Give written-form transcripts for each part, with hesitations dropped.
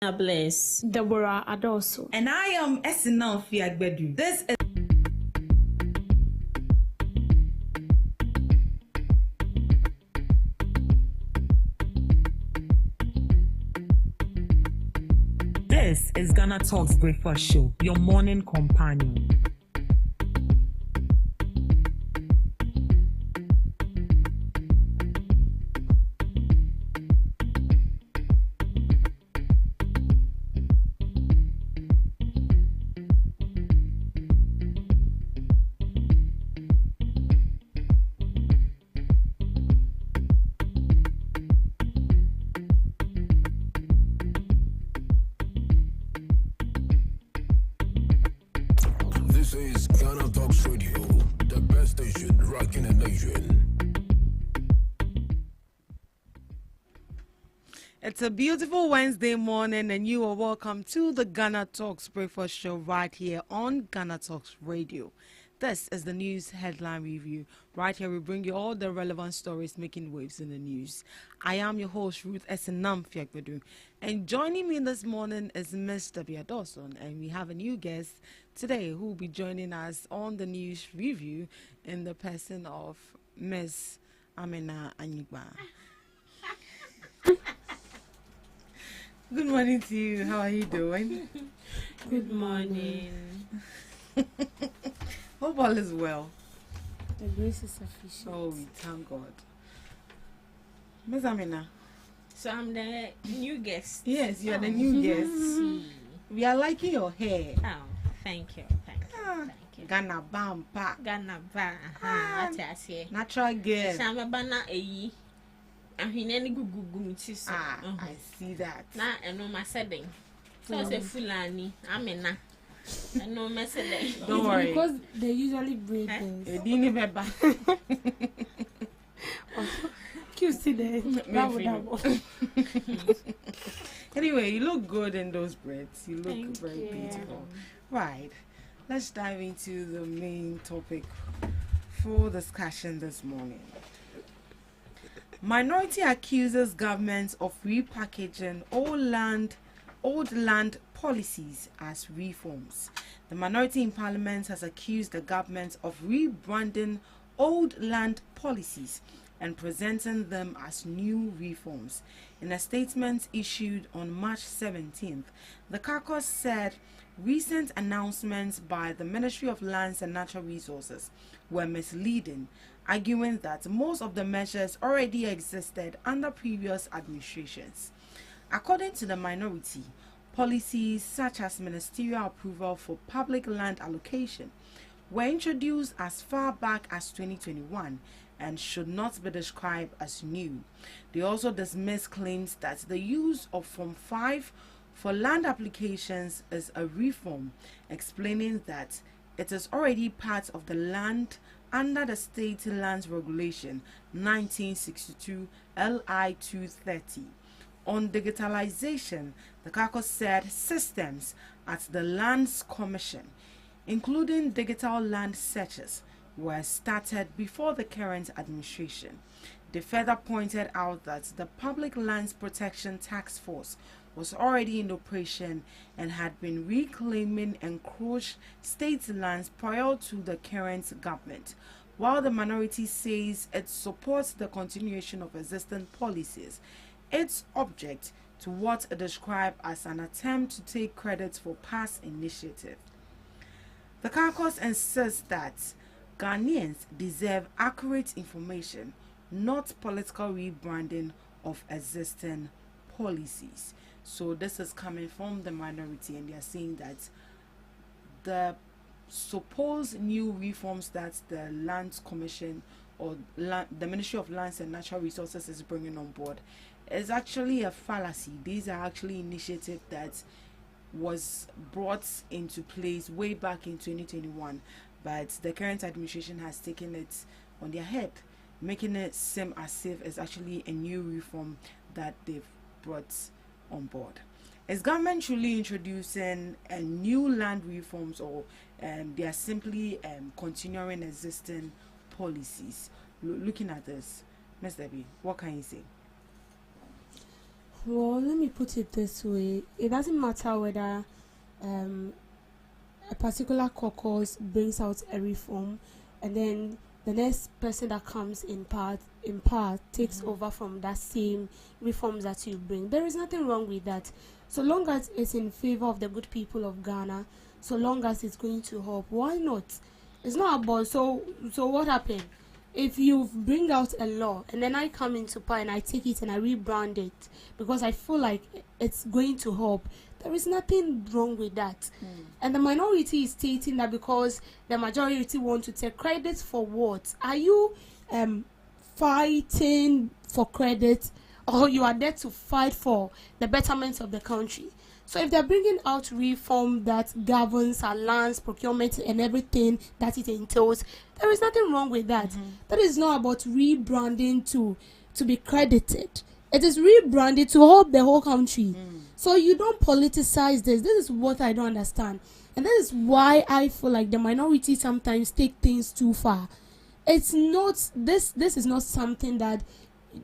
Bless. Deborah Adoso. And I am Esinal Fiagbedu. This is GhanaTalks Breakfast Show, your morning companion. This is GhanaTalks Radio, the best station rocking the nation. It's a beautiful Wednesday morning, and you are welcome to the GhanaTalks Breakfast Show right here on GhanaTalks Radio. This is the news headline review. Right here, we bring you all the relevant stories making waves in the news. I am your host, Ruth Esenam Fiagbedu, and joining me this morning is Ms. Deborah Dawson, and we have a new guest today who will be joining us on the news review in the person of Ms. Amina Anyigba. Good morning to you. How are you doing? Good morning. Hope all is well. The grace is sufficient. Oh, we thank God. Ms. Amina. So I'm the new guest. Yes, you are the new guest. We are liking your hair. Oh, thank you. Thank you. Ghana Bampa. Ghana ba. Natural girl. Sama bana eyi. Ahine gugu mti so. I see that. Na eno masedeng. So say Fulani, Amina. Eno masedeng. Don't worry. Because they usually braid this. You see that? Anyway, you look good in those braids. You look Thank very you. beautiful. Right. Let's dive into the main topic for discussion this morning. Minority accuses government of repackaging old land policies as reforms. The minority in parliament has accused the government of rebranding old land policies and presenting them as new reforms. In a statement issued on March 17th, the caucus said recent announcements by the Ministry of Lands and Natural Resources were misleading, arguing that most of the measures already existed under previous administrations. According to the minority, policies such as ministerial approval for public land allocation were introduced as far back as 2021 and should not be described as new. They also dismiss claims that the use of Form 5 for land applications is a reform, explaining that it is already part of the land under the State Lands Regulation 1962 LI 230. On digitalization, the caucus said systems at the Lands Commission, including digital land searches, were started before the current administration. They further pointed out that the Public Lands Protection Task Force was already in operation and had been reclaiming encroached state lands prior to the current government. While the minority says it supports the continuation of existing policies, its object to what it described as an attempt to take credit for past initiative. The caucus insists that Ghanaians deserve accurate information, not political rebranding of existing policies. So this is coming from the minority, and they are saying that the supposed new reforms that the Lands Commission or the Ministry of Lands and Natural Resources is bringing on board is actually a fallacy. These are actually initiatives that was brought into place way back in 2021, but the current administration has taken it on their head, making it seem as if it's actually a new reform that they've brought on board. Is government truly introducing a new land reforms, or they are simply continuing existing policies? Looking at this, Ms. Debbie, what can you say? Well, let me put it this way. It doesn't matter whether a particular caucus brings out a reform and then the next person that comes in part takes over from that same reforms that you bring. There is nothing wrong with that. So long as it's in favor of the good people of Ghana, so long as it's going to help, why not? It's not about so what happened? If you bring out a law and then I come into power and I take it and I rebrand it because I feel like it's going to help, there is nothing wrong with that. And the minority is stating that because the majority want to take credit for what? Are you fighting for credit, or you are there to fight for the betterment of the country? So if they're bringing out reform that governs our lands, procurement, and everything that it entails, there is nothing wrong with that. That is not about rebranding to be credited. It is rebranded to help the whole country. So you don't politicize this. This is what I don't understand. And that is why I feel like the minority sometimes take things too far. It's not, this is not something that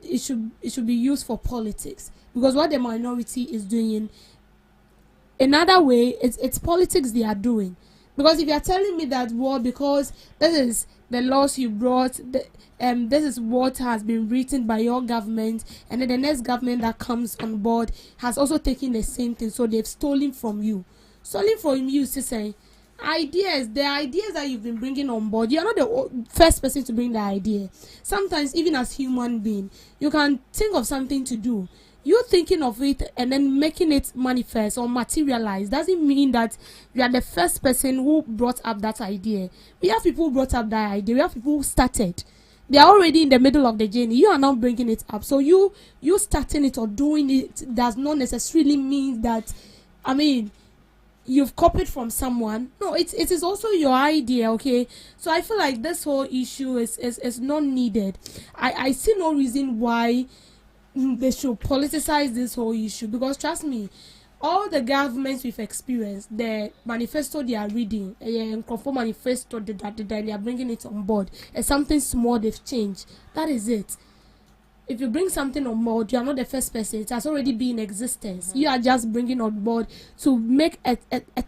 it should be used for politics. Because what the minority is doing, another way, it's politics they are doing. Because if you are telling me that, well, because this is the laws you brought, this is what has been written by your government, and then the next government that comes on board has also taken the same thing, so they've stolen from you. Stolen from you, say, the ideas that you've been bringing on board, you're not the first person to bring the idea. Sometimes, even as human being, you can think of something to do. You thinking of it and then making it manifest or materialize doesn't mean that you are the first person who brought up that idea. We have people who brought up that idea. We have people who started. They are already in the middle of the journey. You are not bringing it up. So you starting it or doing it does not necessarily mean that, you've copied from someone. No, it is also your idea, okay? So I feel like this whole issue is not needed. I see no reason why they should politicize this whole issue, because trust me, all the governments we've experienced, the manifesto they are reading, conform manifesto that they are bringing it on board, and something small they've changed. That is it. If you bring something on board, you are not the first person. It has already been in existence. You are just bringing on board to make a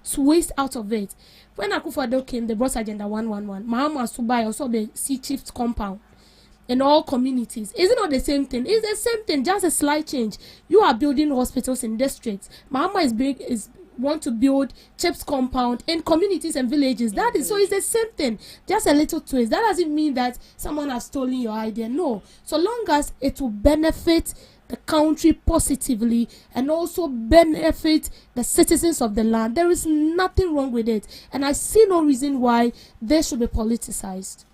twist out of it. When Akufo-Addo came, they brought Agenda 111. Mahama Subai also the Sea Chiefs compound. In all communities, is it not the same thing? It's the same thing, just a slight change. You are building hospitals in districts. Mahama is want to build Chips compound in communities and villages. That is so. It's the same thing, just a little twist. That doesn't mean that someone has stolen your idea. No, so long as it will benefit the country positively and also benefit the citizens of the land, there is nothing wrong with it. And I see no reason why they should be politicized.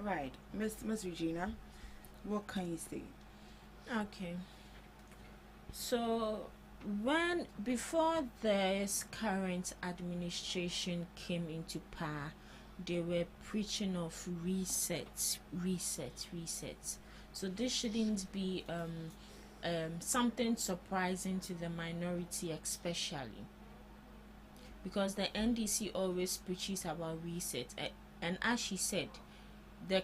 Right. Miss Regina, what can you say? Okay. So before this current administration came into power, they were preaching of reset. So this shouldn't be something surprising to the minority, especially because the NDC always preaches about reset, and as she said, the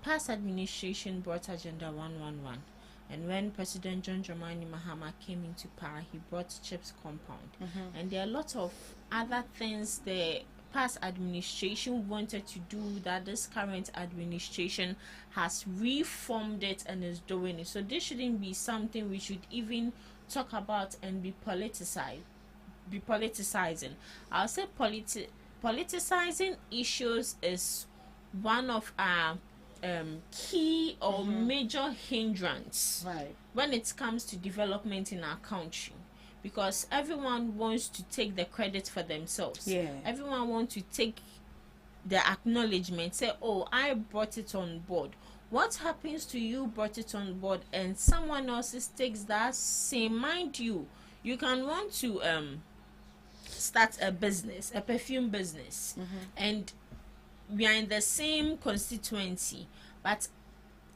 past administration brought Agenda 111, and when President John Dramani Mahama came into power, he brought Chips compound, and there are a lot of other things the past administration wanted to do that this current administration has reformed it and is doing it. So this shouldn't be something we should even talk about and be politicizing. I'll say politicizing issues is one of our key or major hindrance when it comes to development in our country, because everyone wants to take the credit for themselves. Everyone wants to take the acknowledgement, say, oh, I brought it on board. What happens to you brought it on board and someone else takes that same? Mind you can want to start a business, a perfume business, and we are in the same constituency, but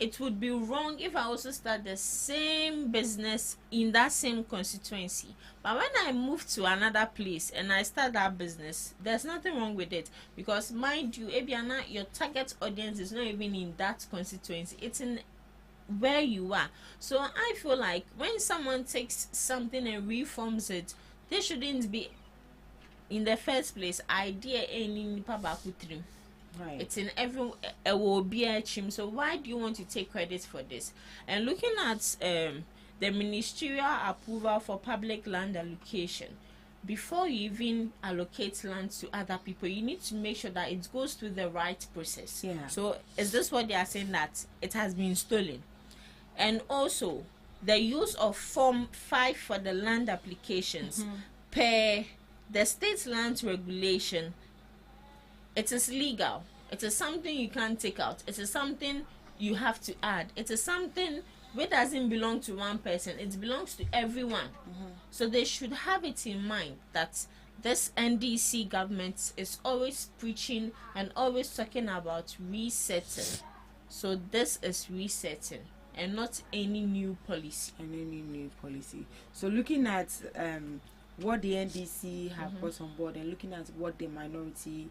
it would be wrong if I also start the same business in that same constituency. But when I move to another place and I start that business, there's nothing wrong with it, because mind you, Ebiana, your target audience is not even in that constituency. It's in where you are. So I feel like when someone takes something and reforms it, they shouldn't be in the first place idea any nipa bakutrim. Right. It's in every will be a chim. So why do you want to take credit for this? And looking at the ministerial approval for public land allocation, before you even allocate land to other people, you need to make sure that it goes through the right process. Yeah. So is this what they are saying, that it has been stolen? And also the use of Form 5 for the land applications per the state land regulation, it is legal. It is something you can't take out. It is something you have to add. It is something which doesn't belong to one person. It belongs to everyone. So they should have it in mind that this NDC government is always preaching and always talking about resetting. So this is resetting and not any new policy. So looking at what the NDC have brought on board and looking at what the minority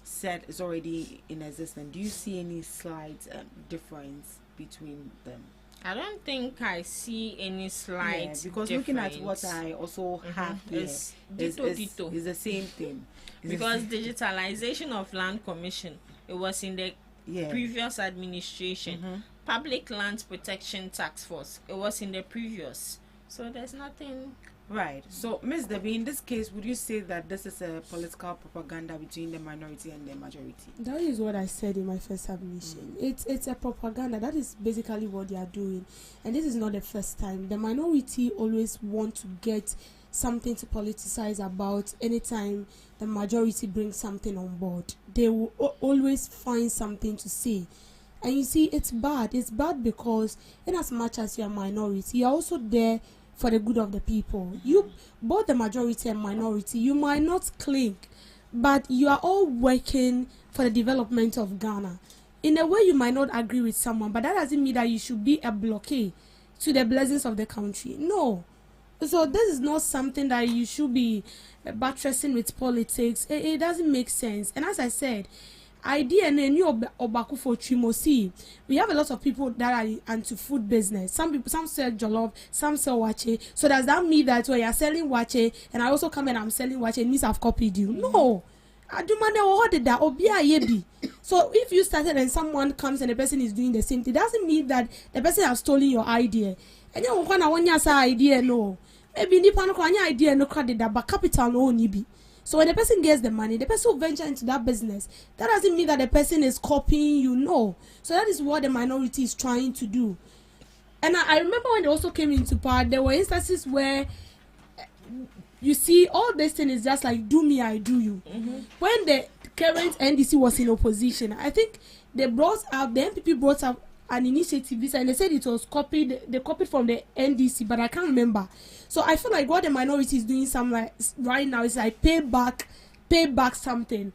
said is already in existence, do you see any slight difference between them? I don't think I see any slight because difference. Looking at what I also have here is the same thing. Because digitalization of land commission, it was in the previous administration. Public land protection task force, it was in the previous. So there's nothing. Right. So, Ms. Debbie, in this case, would you say that this is a political propaganda between the minority and the majority? That is what I said in my first submission. It's a propaganda. That is basically what they are doing. And this is not the first time. The minority always want to get something to politicize about anytime the majority brings something on board. They will always find something to say. And you see, it's bad. It's bad because in as much as you're a minority, you're also there for the good of the people. You, both the majority and minority, you might not click, but you are all working for the development of Ghana. In a way, you might not agree with someone, but that doesn't mean that you should be a blockade to the blessings of the country. No. So this is not something that you should be buttressing with politics. It doesn't make sense. And as I said, idea and new obaku for Trimosi. We have a lot of people that are into food business. Some sell jollof, some sell wache. So does that mean that when you're selling wache and I also come and I'm selling wache, it means I've copied you? No. I do man what did that obia yebi. So if you started and someone comes and the person is doing the same thing, doesn't mean that the person has stolen your idea. And you want to idea no. Maybe nipa no kwanya idea no credit that but capital no nibi. So when the person gets the money, the person will venture into that business. That doesn't mean that the person is copying you, no. So that is what the minority is trying to do. And I remember when they also came into power, there were instances where you see all this thing is just like do me, I do you. When the current NDC was in opposition, I think the NPP brought up an initiative and they said it was copied. They copied from the NDC, but I can't remember. So I feel like what the minority is doing right now is like pay back something.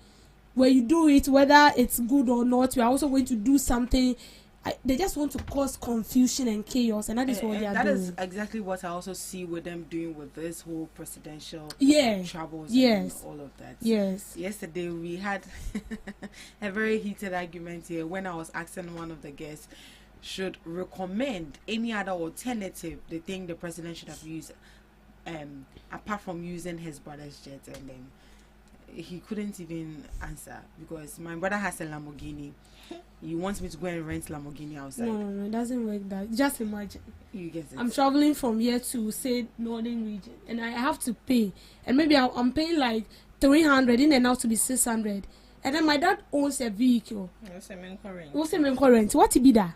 Where you do it, whether it's good or not, we are also going to do something. They just want to cause confusion and chaos, and that is what they are doing. That is exactly what I also see with them doing with this whole presidential troubles and all of that. Yes. Yesterday we had a very heated argument here when I was asking one of the guests should recommend any other alternative they think the president should have used apart from using his brother's jet, and then he couldn't even answer because my brother has a Lamborghini. He wants me to go and rent Lamborghini outside. No, it doesn't work that. Just imagine. You get it. I'm traveling from here to say northern region and I have to pay, and maybe I'm paying like 300 in and out to be 600, and then my dad owns a vehicle. Current. What to be that?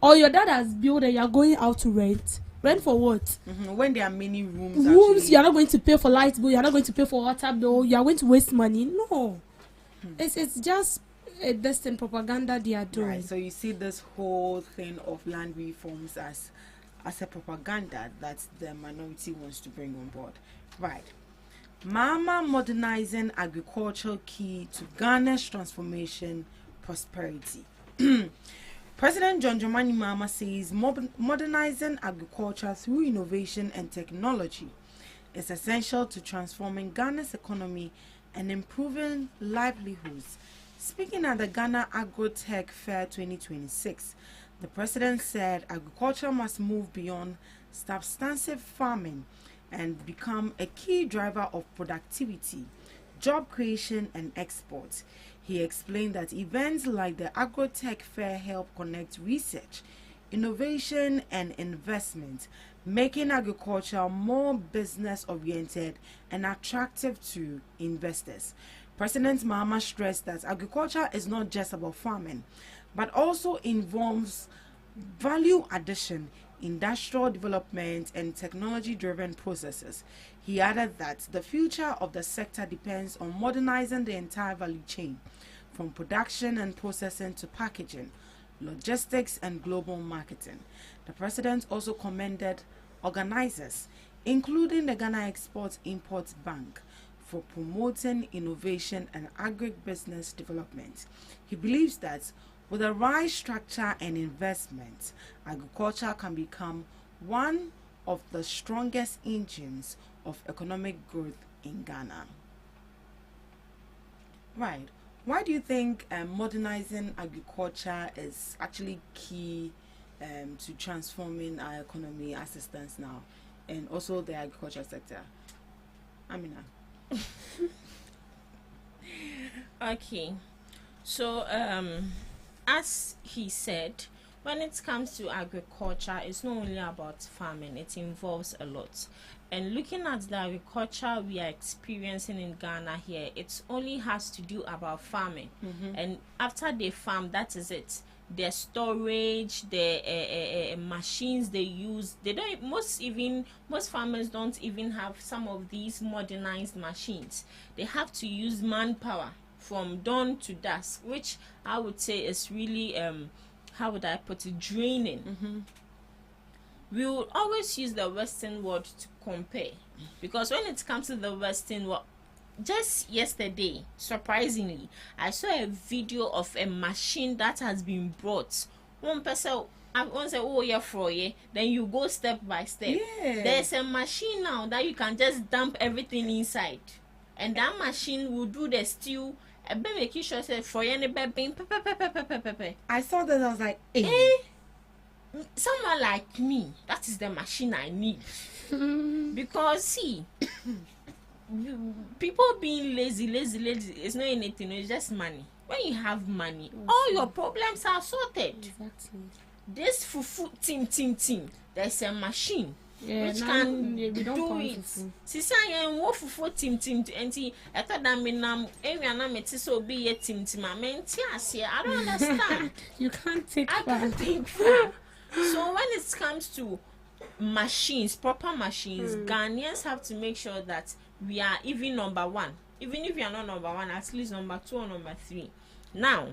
Or your dad has built and you're going out to rent. Rent for what? When there are many rooms. Rooms, you're not going to pay for light bill, you're not going to pay for water bill, you're going to waste money. No. It's just a destined propaganda they are doing. Right, so you see this whole thing of land reforms as a propaganda that the minority wants to bring on board. Right. Mama modernizing agriculture key to Ghana's transformation prosperity. President John Dramani Mahama says modernizing agriculture through innovation and technology is essential to transforming Ghana's economy and improving livelihoods. Speaking at the Ghana Agro-Tech Fair 2026, The president said agriculture must move beyond substantive farming and become a key driver of productivity, job creation, and export. He explained that events like the Agrotech Fair help connect research, innovation, and investment, making agriculture more business-oriented and attractive to investors. President Mahama stressed that agriculture is not just about farming, but also involves value addition, industrial development, and technology-driven processes. He added that the future of the sector depends on modernizing the entire value chain, from production and processing to packaging, logistics, and global marketing. The president also commended organizers, including the Ghana Export-Import Bank, for promoting innovation and agribusiness development. He believes that with the right structure and investment, agriculture can become one of the strongest engines of economic growth in Ghana. Right. Why do you think modernizing agriculture is actually key to transforming our economy as it stands now, and also the agriculture sector? Amina. Okay. So, as he said, when it comes to agriculture, it's not only about farming, it involves a lot. And looking at the agriculture we are experiencing in Ghana here, it only has to do about farming. And after they farm, that is it. Their storage, the machines they use, they don't, most farmers don't even have some of these modernized machines. They have to use manpower from dawn to dusk, which I would say is really how would I put it, draining. We will always use the Western world to compare, because when it comes to the Western world, just yesterday, surprisingly, I saw a video of a machine that has been brought. One person, I want to say, oh yeah, for yeah, then you go step by step. Yeah. There's a machine now that you can just dump everything inside, and that machine will do the stew. I be making sure say for any baby. I saw that, I was like, hey. Someone like me, that is the machine I need. Because see, people being lazy, it's not anything, it's just money. When you have money, all your problems are sorted. Exactly. This fufu team, there's a machine which can do it. Sisa yen wo fufu team enti eto da me nam enwa na meti so be ye team amenti ase. I don't understand. You can't take I back. can't think far. So when it comes to machines, proper machines, Ghanaians have to make sure that we are even number one. Even if we are not number one, at least number 2 or number 3. Now,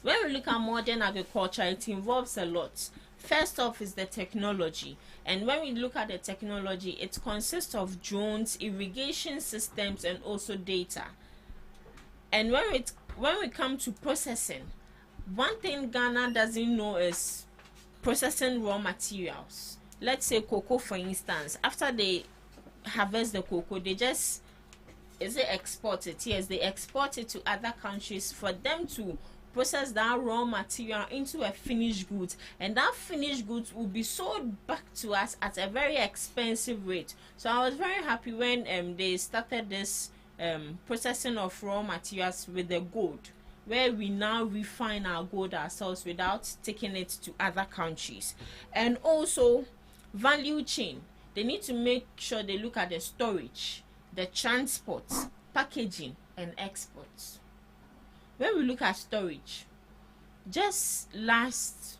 when we look at modern agriculture, it involves a lot. First off is the technology. And when we look at the technology, it consists of drones, irrigation systems, and also data. And when we come to processing, one thing Ghana doesn't know is processing raw materials. Let's say cocoa, for instance. After they harvest the cocoa, they just export it? Yes, they export it to other countries for them to process that raw material into a finished goods, and that finished goods will be sold back to us at a very expensive rate. So I was very happy when they started this processing of raw materials with the gold, where we now refine our gold ourselves without taking it to other countries. And also value chain, they need to make sure they look at the storage, the transport, packaging, and exports. When we look at storage, just last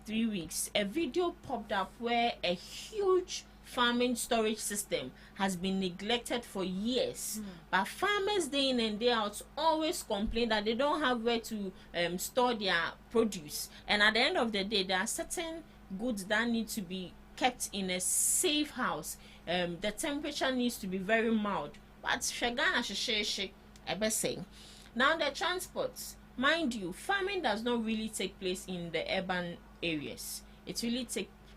3 weeks, a video popped up where a huge farming storage system has been neglected for years. But farmers day in and day out always complain that they don't have where to store their produce. And at the end of the day, there are certain goods that need to be kept in a safe house. The temperature needs to be very mild. But Shagana say. Now the transports, mind you, farming does not really take place in the urban areas. It really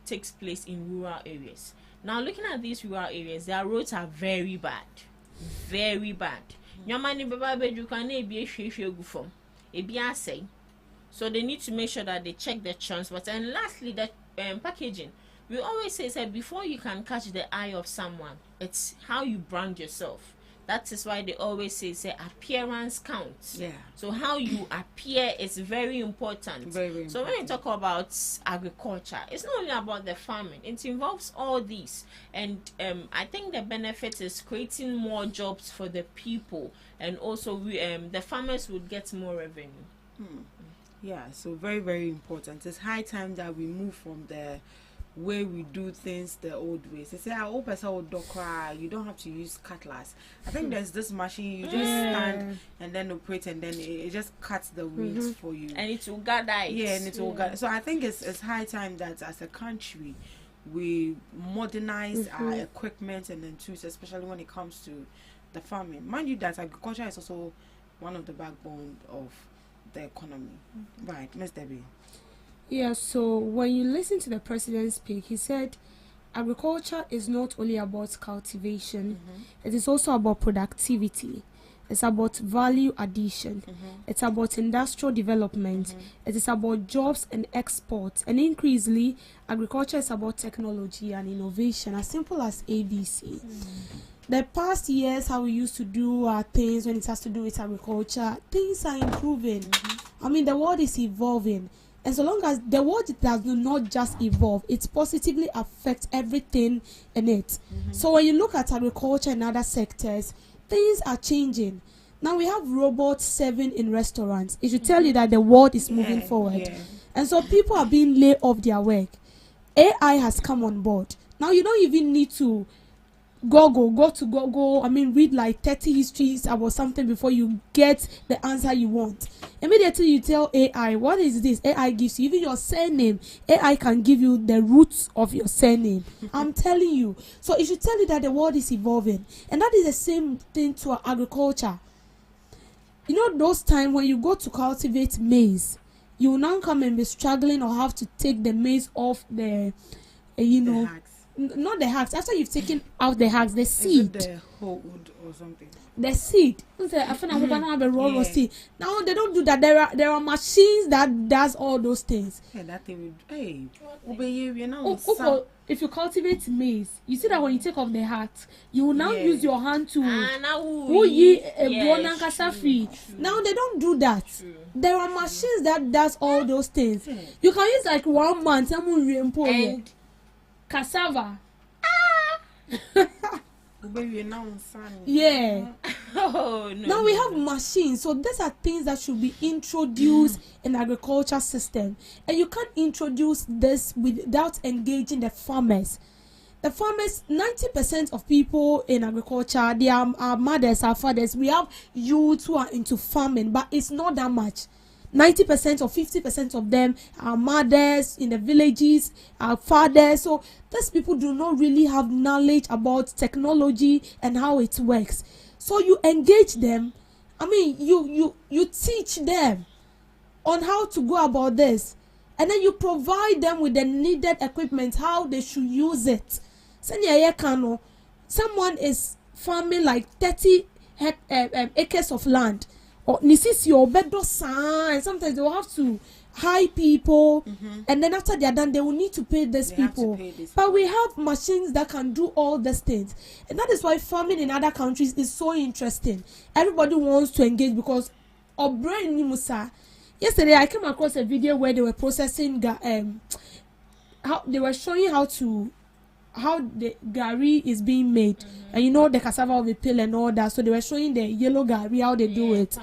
takes place in rural areas. Now looking at these rural areas, their roads are very bad. Very bad. Nyamani baba bedu kan e bi ehwehwe gu fam. E bi asay. So they need to make sure that they check the transport. And lastly, the packaging. We always say before you can catch the eye of someone, it's how you brand yourself. That is why they always say appearance counts. Yeah. So how you appear is very important. Very, very so when you talk about agriculture, it's not only about the farming. It involves all these. And I think the benefit is creating more jobs for the people. And also the farmers would get more revenue. Yeah, so very, very important. It's high time that we move from the way we do things the old ways. They say, you don't have to use cutlass. I think there's this machine, you just stand and then operate, and then it just cuts the weeds for you. And it will gather it. Yeah, and it will gather. So I think it's high time that as a country, we modernize our equipment and then tools, especially when it comes to the farming. Mind you that agriculture is also one of the backbone of the economy. Right, Miss Debbie. Yeah, so when you listen to the president speak, he said agriculture is not only about cultivation, it is also about productivity. It's about value addition. It's about industrial development. It is about jobs and exports. And increasingly, agriculture is about technology and innovation, as simple as ABC. The past years, how we used to do our things when it has to do with agriculture, things are improving. I mean, the world is evolving. And so long as the world does not just evolve, it positively affects everything in it. So when you look at agriculture and other sectors, things are changing. Now we have robots serving in restaurants. It should tell you that the world is moving forward. And so people are being laid off their work. AI has come on board. Now you don't even need to go to Google. I mean, read like 30 histories about something before you get the answer you want. Immediately you tell AI, what is this? AI gives you even your surname. AI can give you the roots of your surname. I'm telling you. So it should tell you that the world is evolving. And that is the same thing to our agriculture. You know, those times when you go to cultivate maize, you will now come and be struggling or have to take the maize off the, not the hacks. After you've taken out the hacks, the seed. Is it the whole wood or something? The seed. Seed. Now they don't do that. There are machines that does all those things. Yeah, that thing if you cultivate maize, you see that when you take off the hat, you will now use your hand to now they don't do that. There are machines that does all those things. You can use like 1 month and cassava. Yeah. Now we have machines. So these are things that should be introduced in agriculture system. And you can't introduce this without engaging the farmers. The farmers, 90% of people in agriculture, they are our mothers, our fathers. We have youths who are into farming, but it's not that much. 90% or 50% of them are mothers in the villages, are fathers. So these people do not really have knowledge about technology and how it works. So you engage them. I mean, you teach them on how to go about this, and then you provide them with the needed equipment, how they should use it. Someone is farming like 30 acres of land. Or and sometimes they will have to hire people, and then after they are done, they will need to pay these people. But we have machines that can do all these things, and that is why farming in other countries is so interesting. Everybody wants to engage because of brain Musa. Yesterday, I came across a video where they were processing how they were showing how the gari is being made, and you know the cassava of the peel and all that. So they were showing the yellow gari how they do it,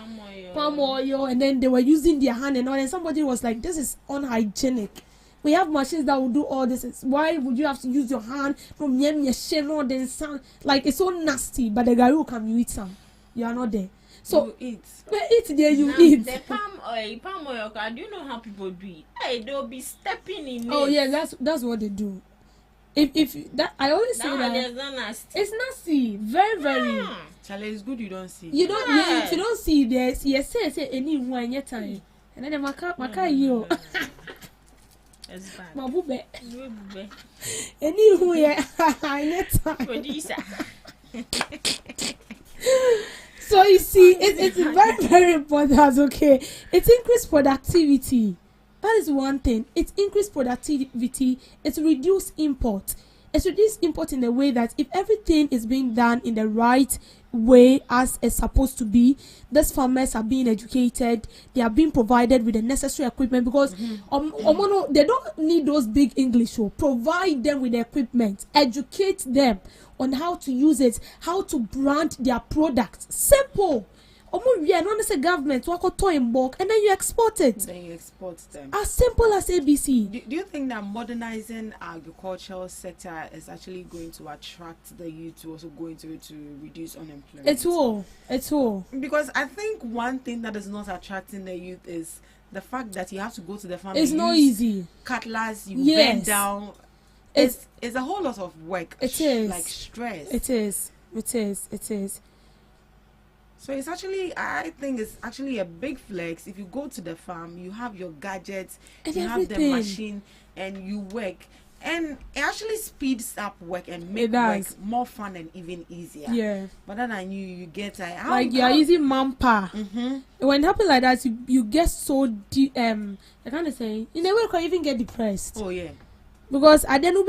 palm oil, and then they were using their hand and all. And somebody was like, "This is unhygienic. We have machines that will do all this. Why would you have to use your hand from then sound like it's so nasty? But the gari will come, you eat some. You are not there. So you eat there, you eat. The palm oil. Do you know how people do it? Hey, they'll be stepping in. Oh yeah, that's what they do. If that, I always say that it's nasty, very. Charlie, it's good you don't see. You don't. Yeah, if you don't see this, yes, say any one yet time, and then maka you. It's bad. Mabube. Any yet time. Producer. So you see. see, it's very, very important, okay? It increased productivity. That is one thing. It increased productivity. It reduced import. It's reduced import in a way that if everything is being done in the right way as it's supposed to be, these farmers are being educated, they are being provided with the necessary equipment, because they don't need those big English, so provide them with the equipment, educate them on how to use it, how to brand their products. Simple. Not as a government, in bulk, and then you export it. Then you export them. As simple as ABC. Do you think that modernizing agricultural sector is actually going to attract the youth, also going to reduce unemployment? It's all. Because I think one thing that is not attracting the youth is the fact that you have to go to the farm. It's not easy. Cutlass, you bend down. It's a whole lot of work. It is. Like stress. It is. So it's actually, I think it's actually a big flex. If you go to the farm, you have your gadgets, and you everything. have the machine, and you work. And it actually speeds up work and makes work more fun and even easier. Yeah. But then I knew you get you're using manpower. Mm-hmm. When it happens like that, you get so I can't say in a way you can even get depressed. Oh yeah. Because I don't know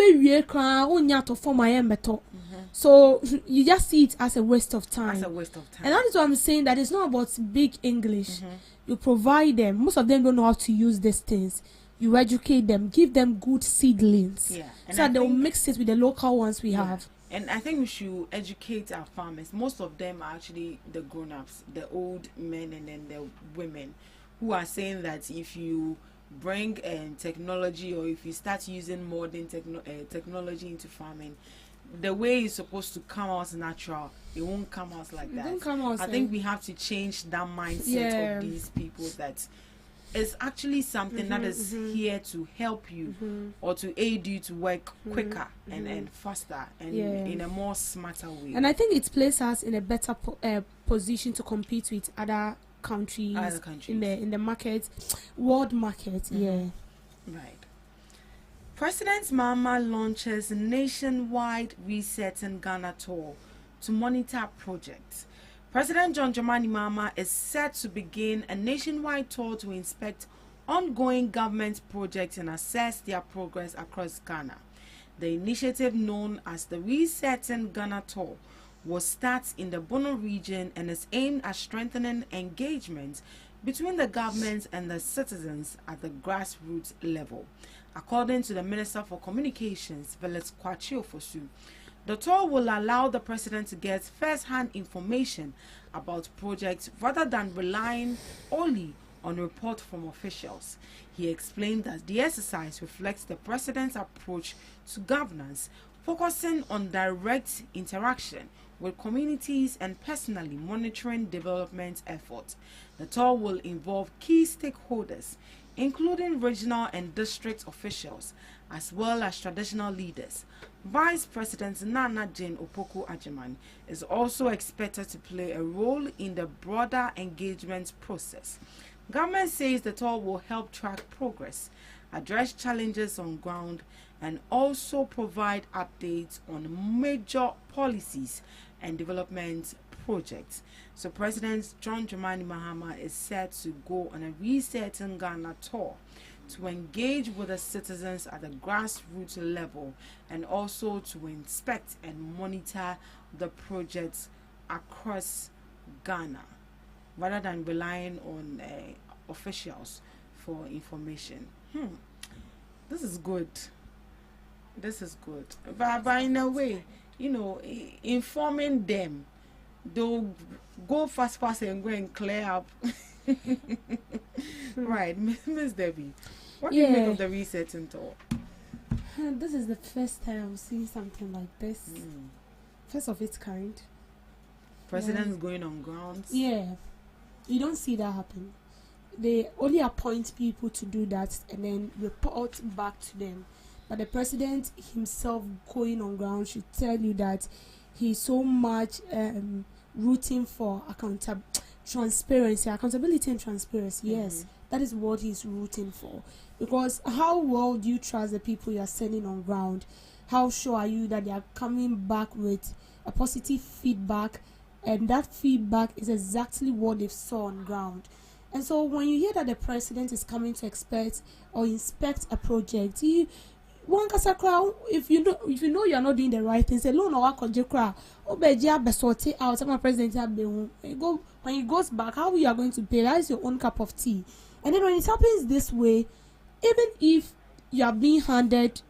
so you just see it as a waste of time. As a waste of time. And that is what I'm saying, that it's not about big English. Mm-hmm. You provide them. Most of them don't know how to use these things. You educate them, give them good seedlings. Yeah. And so they'll mix it with the local ones we have. And I think we should educate our farmers. Most of them are actually the grown-ups, the old men and then the women, who are saying that if you bring technology, or if you start using modern technology into farming, the way it's supposed to come out natural, it won't come out like that. I think we have to change that mindset of these people, that it's actually something that is here to help you or to aid you to work quicker and faster and in a more smarter way. And I think it places us in a better position to compete with other countries in the market, world market. Right. President Mahama launches nationwide Reset in Ghana tour to monitor projects. President John Dramani Mahama is set to begin a nationwide tour to inspect ongoing government projects and assess their progress across Ghana. The initiative, known as the Reset in Ghana tour, will start in the Bono region and is aimed at strengthening engagement between the government and the citizens at the grassroots level. According to the Minister for Communications, Veles Kwachio Fosu, the tour will allow the president to get first-hand information about projects rather than relying only on reports from officials. He explained that the exercise reflects the president's approach to governance, focusing on direct interaction with communities and personally monitoring development efforts. The tour will involve key stakeholders, including regional and district officials, as well as traditional leaders. Vice President Nana Jane Opoku Agyemang is also expected to play a role in the broader engagement process. Government says the tour will help track progress, address challenges on ground, and also provide updates on major policies and development projects. So President John Dramani Mahama is set to go on a Reset in Ghana tour to engage with the citizens at the grassroots level and also to inspect and monitor the projects across Ghana rather than relying on officials for information. This is good. But in a way, informing them, they'll go fast and go and clear up. Right, Miss Debbie, what do you make of the resetting tour? This is the first time I'm seeing something like this. First of its kind. President's going on grounds. Yeah, you don't see that happen. They only appoint people to do that and then report back to them. But the president himself going on ground should tell you that he's so much rooting for transparency, accountability and transparency. Yes, that is what he's rooting for. Because how well do you trust the people you are sending on ground? How sure are you that they are coming back with a positive feedback and that feedback is exactly what they saw on ground. And so when you hear that the president is coming to expect or inspect a project, one kasa crowd, if you know you are not doing the right thing, say loan or konje crowd, obeji abesorti out, some president go when he goes back, how you are going to pay? That is your own cup of tea. And then when it happens this way, even if you are being handed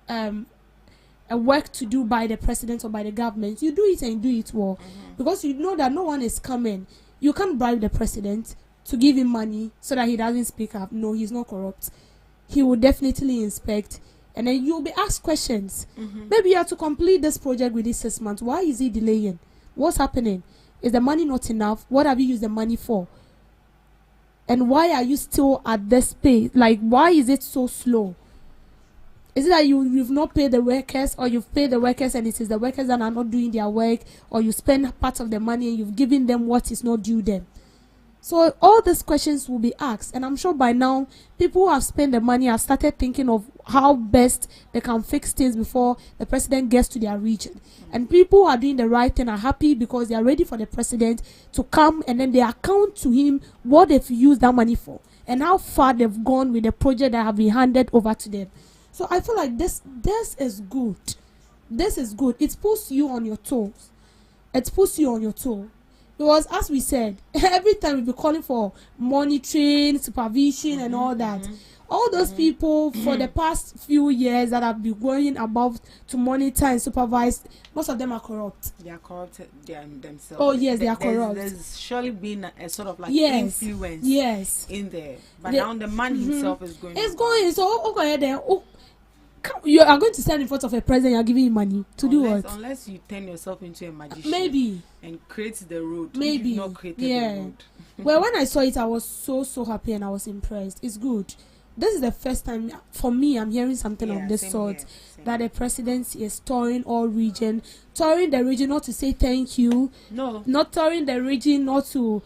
a work to do by the president or by the government, you do it and do it well, because you know that no one is coming. You can't bribe the president to give him money so that he doesn't speak up. No, he's not corrupt. He will definitely inspect, and then you'll be asked questions. Maybe you have to complete this project within 6 months. Why is he delaying? What's happening? Is the money not enough? What have you used the money for? And why are you still at this pace? Like, why is it so slow? Is it that you've not paid the workers, or you've paid the workers and it is the workers that are not doing their work, or you spend part of the money and you've given them what is not due them? So all these questions will be asked, and I'm sure by now people who have spent the money have started thinking of how best they can fix things before the president gets to their region. And people who are doing the right thing are happy because they are ready for the president to come, and then they account to him what they've used that money for and how far they've gone with the project that have been handed over to them. So I feel like this is good. This is good. It puts you on your toes. It puts you on your toe. Because as we said, every time we be calling for monitoring, supervision, and all that. All those people for the past few years that have been going about to monitor and supervise, most of them are corrupt. They are corrupt themselves. Oh yes, they are corrupt. There's surely been a sort of like influence in there. But now the man himself is going. It's going. So go ahead there. You are going to stand in front of a president. You are giving him money to do what? Unless you turn yourself into a magician, maybe, and create the road. Maybe you've not created the road. Well, when I saw it, I was so happy and I was impressed. It's good. This is the first time for me I'm hearing something of this sort, that the president is touring all region, touring the region not to say thank you, not touring the region not to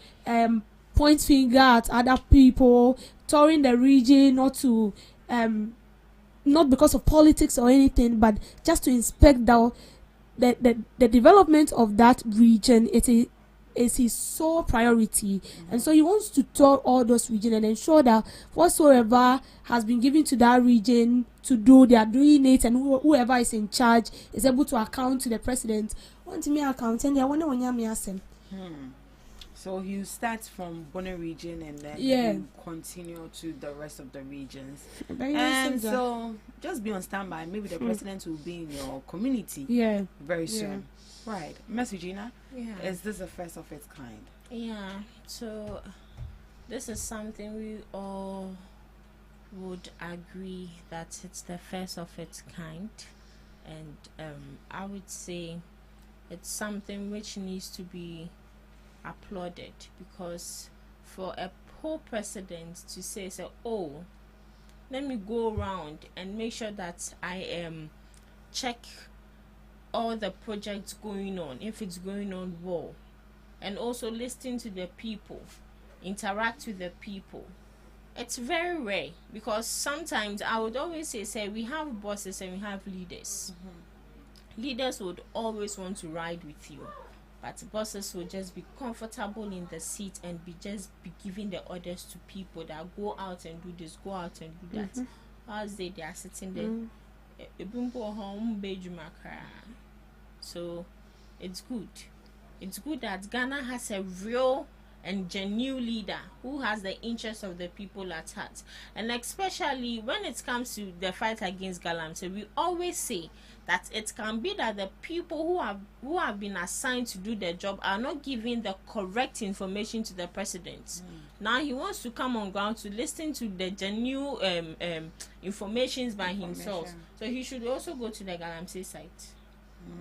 point finger at other people, touring the region not to not because of politics or anything, but just to inspect the development of that region. It is his sole priority, and so he wants to tour all those regions and ensure that whatsoever has been given to that region to do, they are doing it, and whoever is in charge is able to account to the president. Want me account, and they want to So you start from Bonner region and then you continue to the rest of the regions. And so just be on standby. Maybe the president will be in your community very soon. Right. Miss Regina, is this the first of its kind? Yeah. So this is something we all would agree that it's the first of its kind. And I would say it's something which needs to be applauded, because for a poor president to say oh, let me go around and make sure that I check all the projects going on, if it's going on well, and also listen to the people, interact with the people. It's very rare, because sometimes I would always say we have bosses and we have leaders. Leaders would always want to ride with you, but bosses will just be comfortable in the seat and be giving the orders to people that go out and do this, go out and do that. As they are sitting there, so it's good. It's good that Ghana has a real and genuine leader who has the interests of the people at heart, and especially when it comes to the fight against galamsey, we always say that it can be that the people who have been assigned to do the job are not giving the correct information to the president. Now he wants to come on ground to listen to the genuine informations by himself, so he should also go to the galamsey site.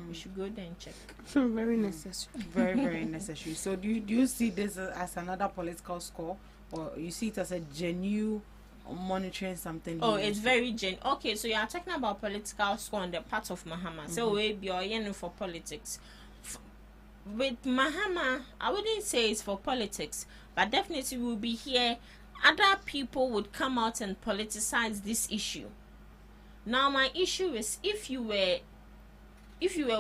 We should go there and check. Very necessary. Very necessary. So do you see this as another political score, or you see it as a genuine monitoring something? Oh, it's very genuine. Okay, so you are talking about political score on the part of Mahama. So we be for politics. With Mahama, I wouldn't say it's for politics, but definitely we'll be here. Other people would come out and politicize this issue. Now my issue is, if you were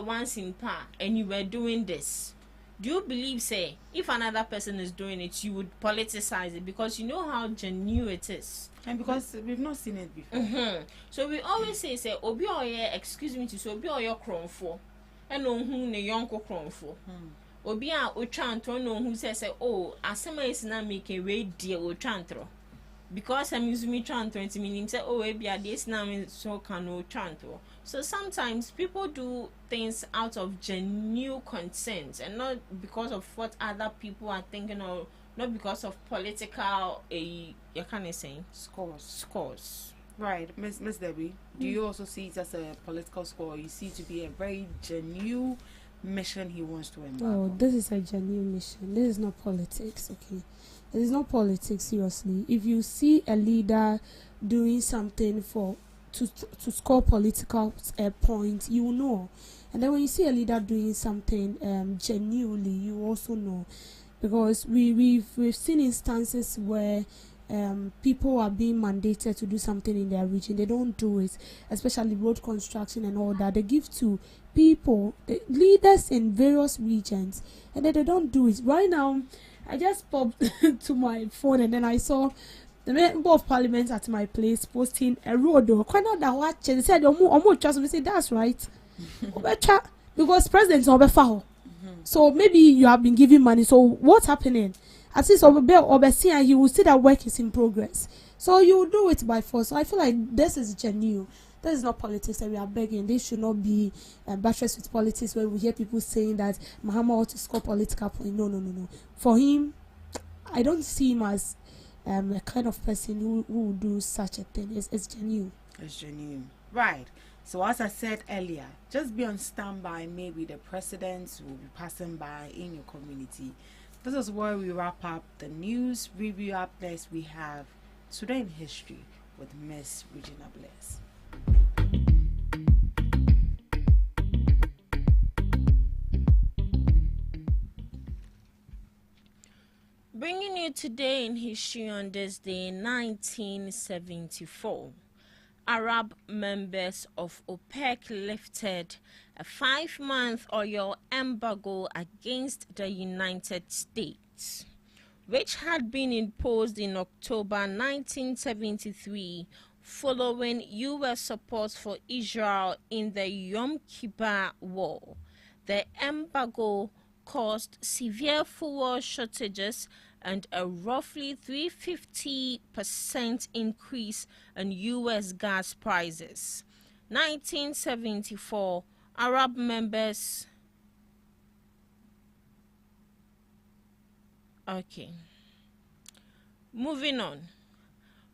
once in power and you were doing this, do you believe, say, if another person is doing it, you would politicize it because you know how genuine it is? And because we've not seen it before. So we always say, Obi Oye, excuse me to say, Obi Oye Kronfo, and no who ne yonko Kronfo. Obi a Ochantro no who says, oh, Asema is not make a way dear Ochantro. Because I'm using me trying 20 minutes, say, oh, maybe at this now so can no chanto. So sometimes people do things out of genuine consent and not because of what other people are thinking, or not because of political you can't say scores. Right, Miss Debbie, do you also see it as a political score? You see it to be a very genuine mission he wants to embark on? This is a genuine mission. This is not politics, okay? It is not politics, seriously. If you see a leader doing something to score political points, you will know. And then when you see a leader doing something genuinely, you also know. Because we've seen instances where people are being mandated to do something in their region. They don't do it, especially road construction and all that. They give to people, the leaders in various regions, and then they don't do it. Right now, I just popped to my phone and then I saw the member of parliament at my place posting a road. They said, they say that's right. Because president is over. So maybe you have been giving money. So what's happening? At least and he will see that work is in progress. So you will do it by force. So I feel like this is genuine. This is not politics that we are begging. This should not be buttressed with politics where we hear people saying that Muhammad ought to score political points. No. For him, I don't see him as a kind of person who will do such a thing. It's genuine. It's genuine. Right. So as I said earlier, just be on standby. Maybe the presidents will be passing by in your community. This is where we wrap up the news review. Up next, we have Today in History with Miss Regina Bless. Bringing you today in history on this day, 1974. Arab members of OPEC lifted a 5-month oil embargo against the United States, which had been imposed in October 1973 following U.S. support for Israel in the Yom Kippur War. The embargo caused severe fuel shortages and a roughly 350% increase in U.S. gas prices. 1974, Arab members. Okay. Moving on.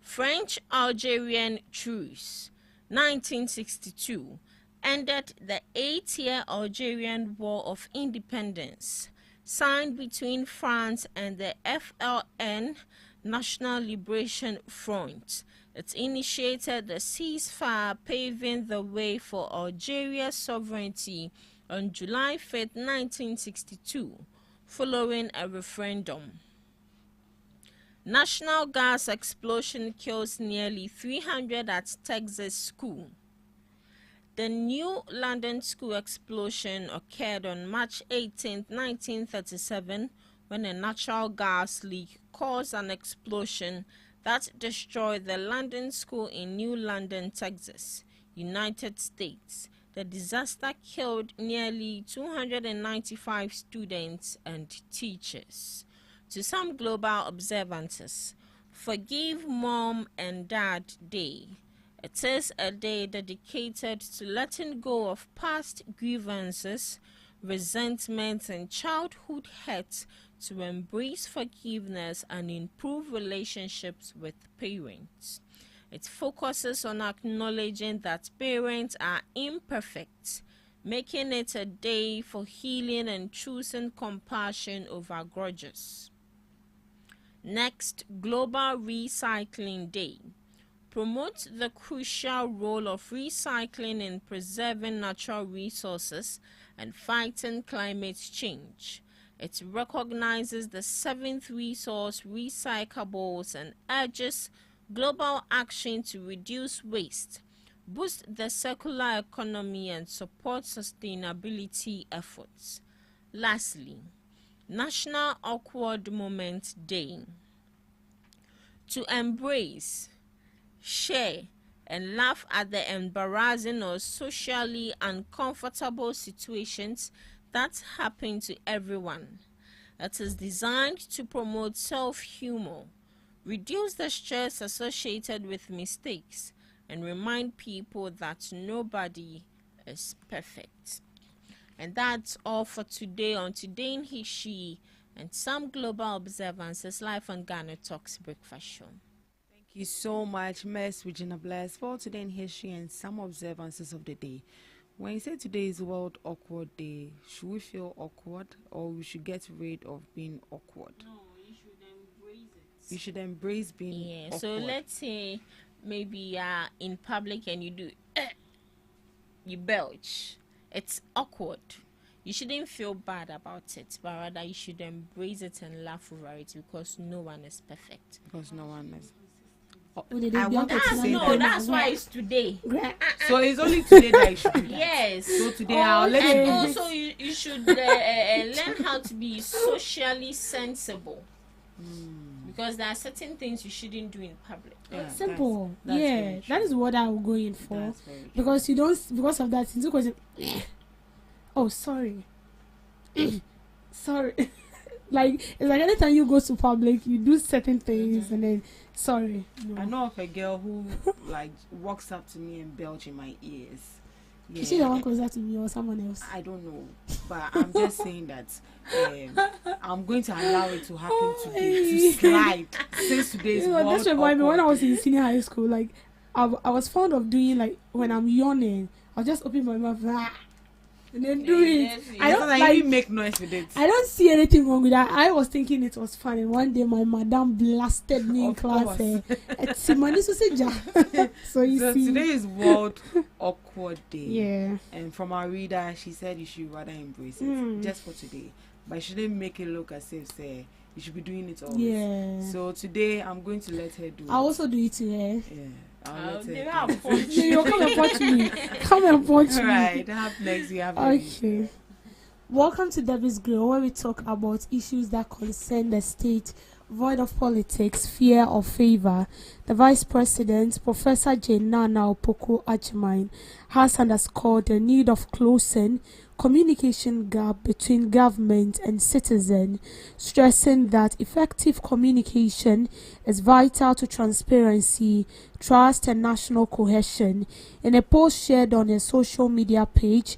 French-Algerian truce, 1962, ended the 8-year Algerian War of Independence, signed between France and the FLN, National Liberation Front. It initiated the ceasefire, paving the way for Algeria's sovereignty on July 5, 1962, following a referendum. National gas explosion kills nearly 300 at Texas school. The New London School explosion occurred on March 18, 1937, when a natural gas leak caused an explosion that destroyed the London School in New London, Texas, United States. The disaster killed nearly 295 students and teachers. To some global observances, Forgive Mom and Dad Day. It is a day dedicated to letting go of past grievances, resentments, and childhood hurts to embrace forgiveness and improve relationships with parents. It focuses on acknowledging that parents are imperfect, making it a day for healing and choosing compassion over grudges. Next, Global Recycling Day. Promote the crucial role of recycling in preserving natural resources and fighting climate change. It recognizes the 7th resource recyclables and urges global action to reduce waste, boost the circular economy, and support sustainability efforts. Lastly, National Awkward Moment Day. To embrace, share, and laugh at the embarrassing or socially uncomfortable situations that happen to everyone. It is designed to promote self-humor, reduce the stress associated with mistakes, and remind people that nobody is perfect. And that's all for today on Today in History and some global observances live on GhanaTalks Breakfast Show. Thank you so much, Miss Regina Bless, for Today in History and some observances of the day. When you say today is World Awkward Day, should we feel awkward or we should get rid of being awkward? No, you should embrace it. You should embrace being awkward. So let's say maybe you're in public and you do you belch. It's awkward. You shouldn't feel bad about it, but rather you should embrace it and laugh over it because no one is perfect. Because no one is. I want to say that's why it's today. So it's only today that you should do that. Yes. So today I'll let and you also you should learn how to be socially sensible. Because there are certain things you shouldn't do in public. Yeah, simple. That's that is what I will go in for. Because you don't, because of that, it's because oh, sorry. Sorry. Like, it's like anytime you go to public, you do certain things and then, sorry. No. I know of a girl who, like, walks up to me and belch in my ears. Yeah. Is she the one closer to me or someone else? I don't know. But I'm just saying that I'm going to allow it to happen today, to slide. Since today is World That's why when I was in senior high school, like, I was fond of doing, like, when I'm yawning, I'll just open my mouth, and then do it. I don't like make noise with it. I don't see anything wrong with that. I was thinking it was fun, and one day my madam blasted me in class. So you see, today is World Awkward Day. Yeah. And from our reader, she said you should rather embrace it just for today, but you shouldn't make it look as if say you should be doing it always. Yeah. So today I'm going to let her do it. I also do it to her. Yeah. I'll let her you come and watch me. Come and watch me. Right. Up next we have. Okay. Welcome to Debbie's Grill, where we talk about issues that concern the state, void of politics, fear or favor. The Vice President, Professor Nana Opoku-Agyeman, has underscored the need of closing communication gap between government and citizen, stressing that effective communication is vital to transparency, trust, and national cohesion. In a post shared on her social media page,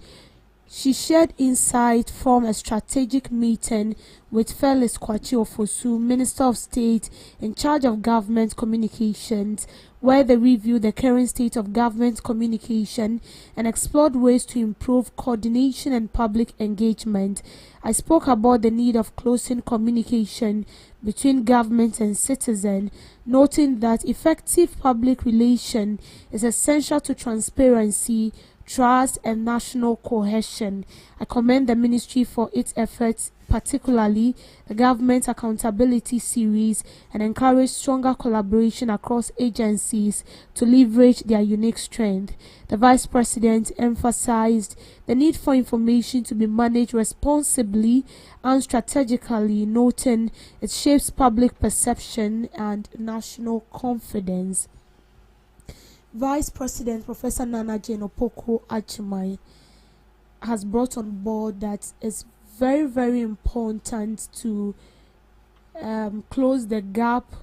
she shared insight from a strategic meeting with Felix Kwachi Ofosu, Minister of State in charge of government communications, where they reviewed the current state of government communication and explored ways to improve coordination and public engagement. I spoke about the need of closing communication between government and citizen, noting that effective public relation is essential to transparency, trust, and national cohesion. I commend the ministry for its efforts, particularly the Government Accountability Series, and encourage stronger collaboration across agencies to leverage their unique strength. The Vice President emphasized the need for information to be managed responsibly and strategically, noting it shapes public perception and national confidence. Vice President Professor Nana Jane Opoku-Agyeman has brought on board that it's very, very important to close the gap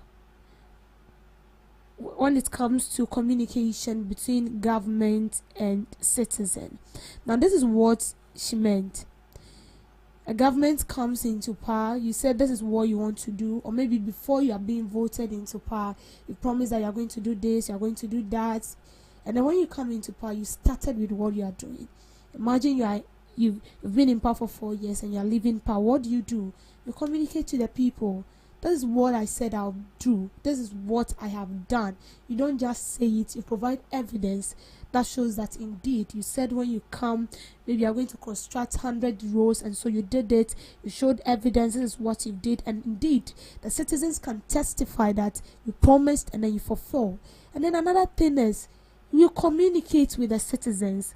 when it comes to communication between government and citizen. Now, this is what she meant. A government comes into power, you said this is what you want to do, or maybe before you are being voted into power, you promise that you are going to do this, you are going to do that, and then when you come into power, you started with what you are doing. Imagine you've been in power for 4 years and you are leaving power. What do? You communicate to the people. This is what I said I'll do. This is what I have done. You don't just say it, you provide evidence that shows that indeed you said when you come, maybe you are going to construct 100 rows, and so you did it. You showed evidence, this is what you did, and indeed the citizens can testify that you promised and then you fulfill. And then another thing is you communicate with the citizens.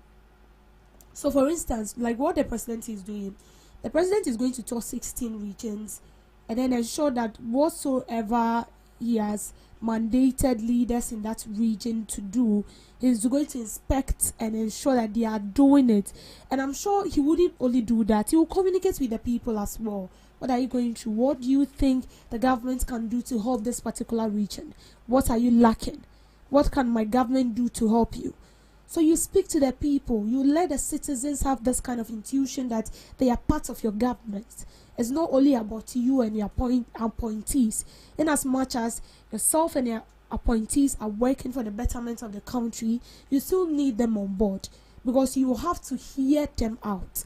So for instance, like what the president is doing, The president is going to tour 16 regions and then ensure that whatsoever he has mandated leaders in that region to do, he's going to inspect and ensure that they are doing it. And I'm sure he wouldn't only do that, he will communicate with the people as well. What are you going through? What do you think the government can do to help this particular region? What are you lacking? What can my government do to help you? So you speak to the people. You let the citizens have this kind of intuition that they are part of your government. It's not only about you and your appointees. In as much as yourself and your appointees are working for the betterment of the country, you still need them on board because you have to hear them out.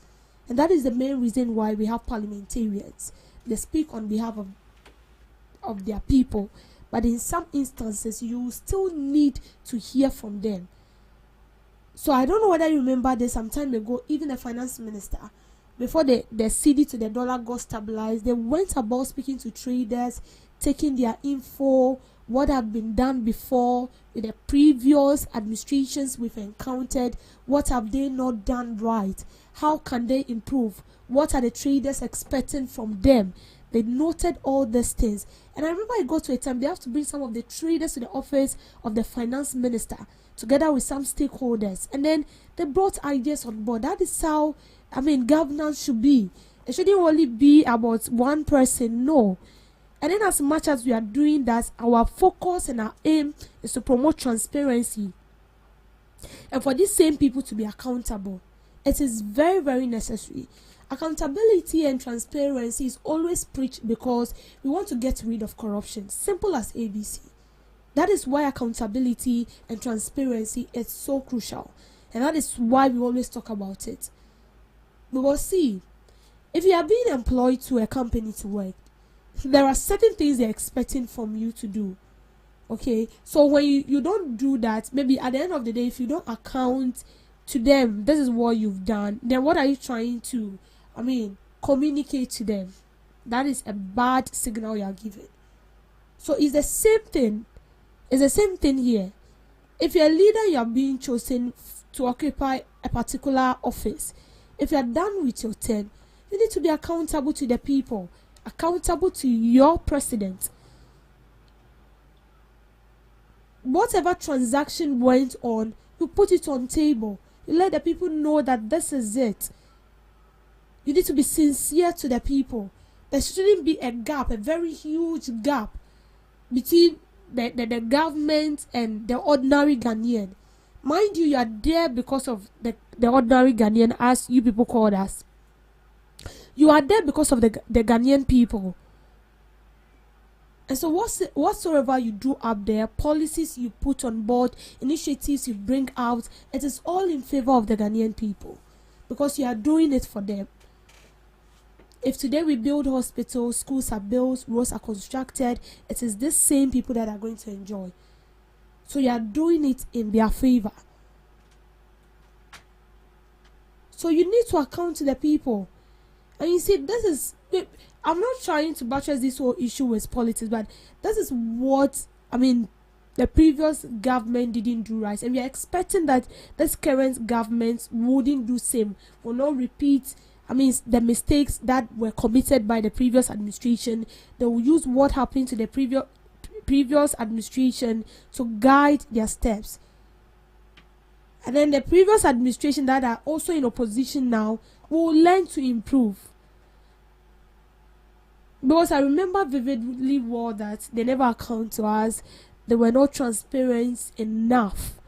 And that is the main reason why we have parliamentarians. They speak on behalf of their people. But in some instances, you still need to hear from them. So I don't know whether you remember this some time ago, even the finance minister, before the cedi to the dollar got stabilized, they went about speaking to traders, taking their info, what have been done before with the previous administrations we've encountered, what have they not done right, how can they improve, what are the traders expecting from them. They noted all these things. And I remember it got to a time they have to bring some of the traders to the office of the finance minister together with some stakeholders. And then they brought ideas on board. That is how, governance should be. It shouldn't only be about one person, no. And then as much as we are doing that, our focus and our aim is to promote transparency. And for these same people to be accountable. It is very, very necessary. Accountability and transparency is always preached because we want to get rid of corruption. Simple as ABC. That is why accountability and transparency is so crucial. And that is why we always talk about it. Because see, if you are being employed to a company to work, there are certain things they're expecting from you to do. Okay? So when you don't do that, maybe at the end of the day, if you don't account to them, this is what you've done, then what are you trying to communicate to them? That is a bad signal you are giving. So it's the same thing. It's the same thing here. If you're a leader, you are being chosen to occupy a particular office. If you are done with your term, you need to be accountable to the people, accountable to your president. Whatever transaction went on, you put it on table. You let the people know that this is it. You need to be sincere to the people. There shouldn't be a gap, a very huge gap between the government and the ordinary Ghanaian. Mind you, you are there because of the ordinary Ghanaian, as you people call us. You are there because of the Ghanaian people. And so whatsoever you do up there, policies you put on board, initiatives you bring out, it is all in favor of the Ghanaian people. Because you are doing it for them. If today we build hospitals, schools are built, roads are constructed, it is these same people that are going to enjoy. So you are doing it in their favor. So you need to account to the people. And you see, this is, I'm not trying to buttress this whole issue with politics, but this is what, the previous government didn't do right. And we are expecting that this current government wouldn't do same, will not repeat the mistakes that were committed by the previous administration. They will use what happened to the previous administration to guide their steps. And then the previous administration that are also in opposition now will learn to improve. Because I remember vividly well that they never account to us. They were not transparent enough.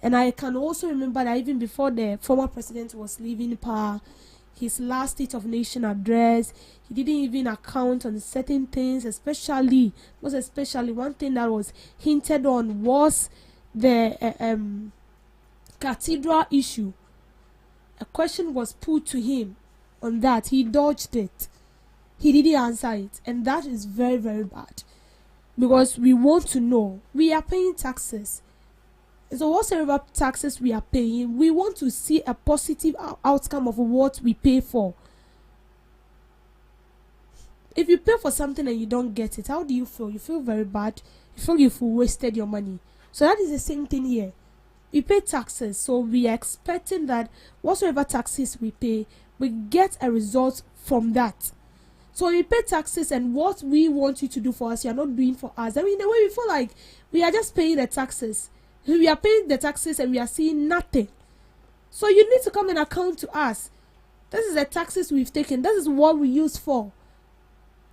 And I can also remember that even before the former president was leaving power, his last State of Nation address, he didn't even account on certain things, most especially one thing that was hinted on was the cathedral issue. A question was put to him on that. He dodged it. He didn't answer it. And that is very, very bad. Because we want to know. We are paying taxes. So whatsoever taxes we are paying, we want to see a positive outcome of what we pay for. If you pay for something and you don't get it, how do you feel? You feel very bad. You feel you've wasted your money. So that is the same thing here. We pay taxes, so we are expecting that whatsoever taxes we pay, we get a result from that. So we pay taxes, and what we want you to do for us, you are not doing for us. I mean, in a way, we feel like we are just paying the taxes. We are paying the taxes and we are seeing nothing. So you need to come and account to us. This is the taxes we've taken. This is what we use for.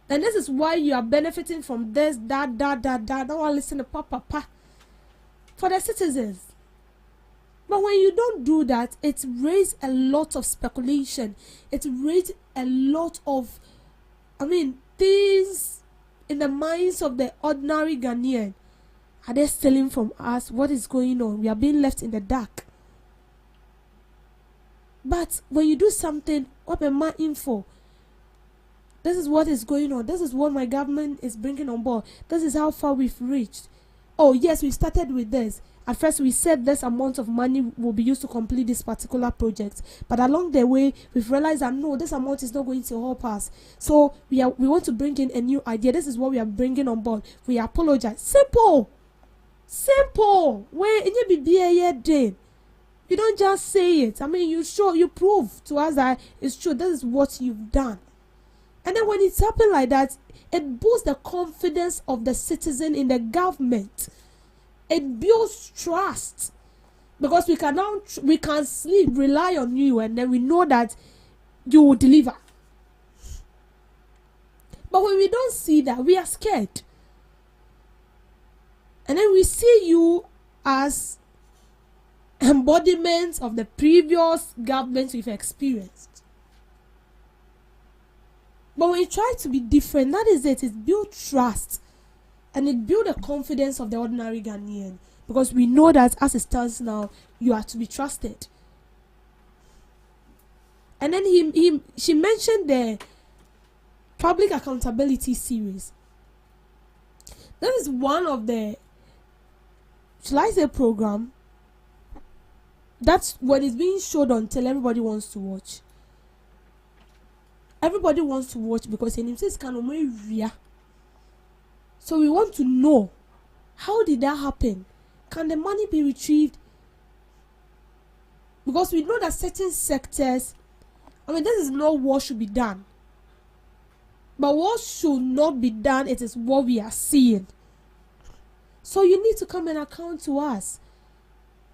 And this is why you are benefiting from this, that. Don't want to listen to pa. For the citizens. But when you don't do that, it raises a lot of speculation. It raises a lot of, things in the minds of the ordinary Ghanaian. Are they stealing from us? What is going on? We are being left in the dark. But when you do something, what am I in for? This is what is going on. This is what my government is bringing on board. This is how far we've reached. Oh, yes, we started with this. At first, we said this amount of money will be used to complete this particular project. But along the way, we've realized that no, this amount is not going to help us. So we want to bring in a new idea. This is what we are bringing on board. We apologize. Simple. Where in your BBA, you don't just say it. You prove to us that it's true. This is what you've done. And then when it's happened like that, it boosts the confidence of the citizen in the government. It builds trust, because we can sleep, rely on you, and then we know that you will deliver. But when we don't see that, we are scared. And then we see you as embodiments of the previous governments we've experienced. But when you try to be different, that is it. It builds trust. And it builds the confidence of the ordinary Ghanaian. Because we know that as it stands now, you are to be trusted. And then she mentioned the public accountability series. That is one of the, shall I say, program that's when it's being showed until everybody wants to watch. Everybody wants to watch because it says real. So we want to know, how did that happen? Can the money be retrieved? Because we know that certain sectors, this is not what should be done. But what should not be done, it is what we are seeing. So you need to come and account to us.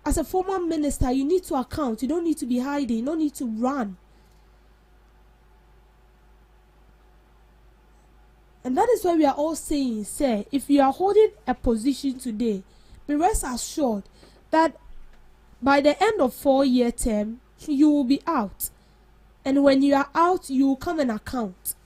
As a former minister, you need to account. You don't need to be hiding. You don't need to run. And that is why we are all saying, if you are holding a position today, be rest assured that by the end of 4-year term, you will be out. And when you are out, you will come and account.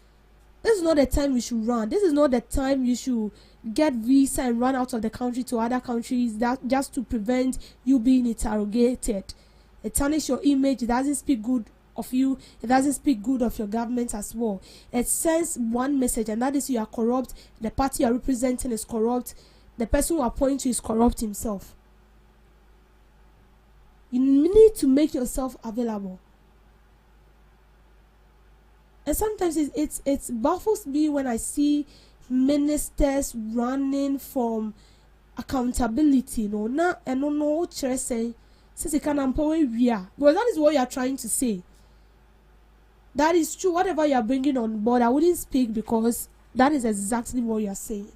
This is not the time you should run. This is not the time you should get visa and run out of the country to other countries just to prevent you being interrogated. It tarnishes your image. It doesn't speak good of you. It doesn't speak good of your government as well. It sends one message, and that is you are corrupt. The party you are representing is corrupt. The person who appoints you is corrupt himself. You need to make yourself available. And sometimes it baffles me when I see ministers running from accountability. Because that is what you are trying to say. That is true. Whatever you are bringing on board, I wouldn't speak because that is exactly what you are saying.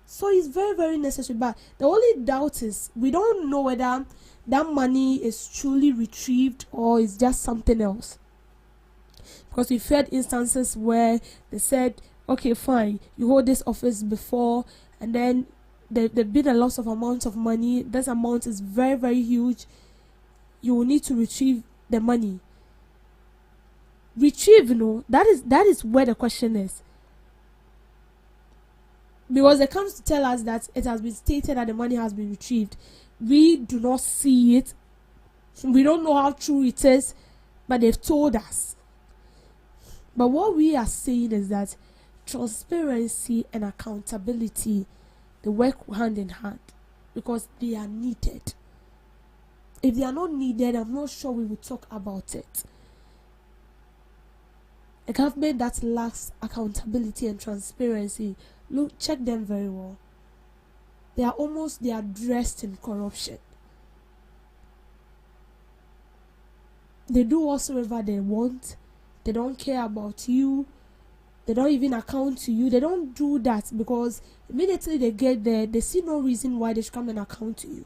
So it's very, very necessary. But the only doubt is we don't know whether that money is truly retrieved or is just something else. Because we've had instances where they said, okay, fine, you hold this office before, and then there's been a loss of amount of money. This amount is very, very huge. You will need to retrieve the money. Retrieve, that is where the question is. Because it comes to tell us that it has been stated that the money has been retrieved. We do not see it. We don't know how true it is, but they've told us. But what we are saying is that transparency and accountability, they work hand in hand because they are needed. If they are not needed, I'm not sure we will talk about it. A government that lacks accountability and transparency, check them very well. They are dressed in corruption. They do whatsoever they want. They don't care about you. They don't even account to you. They don't do that because immediately they get there, they see no reason why they should come and account to you.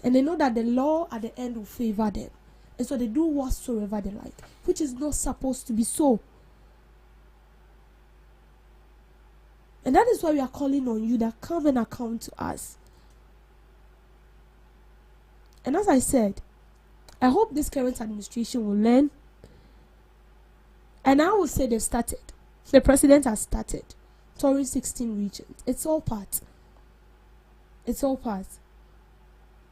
And they know that the law at the end will favor them. And so they do whatsoever they like, which is not supposed to be so. And that is why we are calling on you that come and account to us. And as I said, I hope this current administration will learn. And I will say they've started. The president has started. Touring 16 regions. It's all part. It's all part.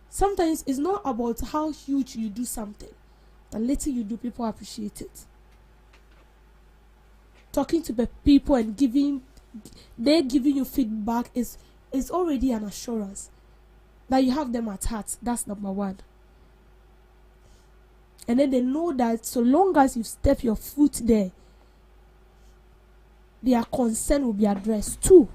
Sometimes it's not about how huge you do something. The little you do, people appreciate it. Talking to the people and giving you feedback is already an assurance that you have them at heart. That's number one. And then they know that so long as you step your foot there, their concern will be addressed too.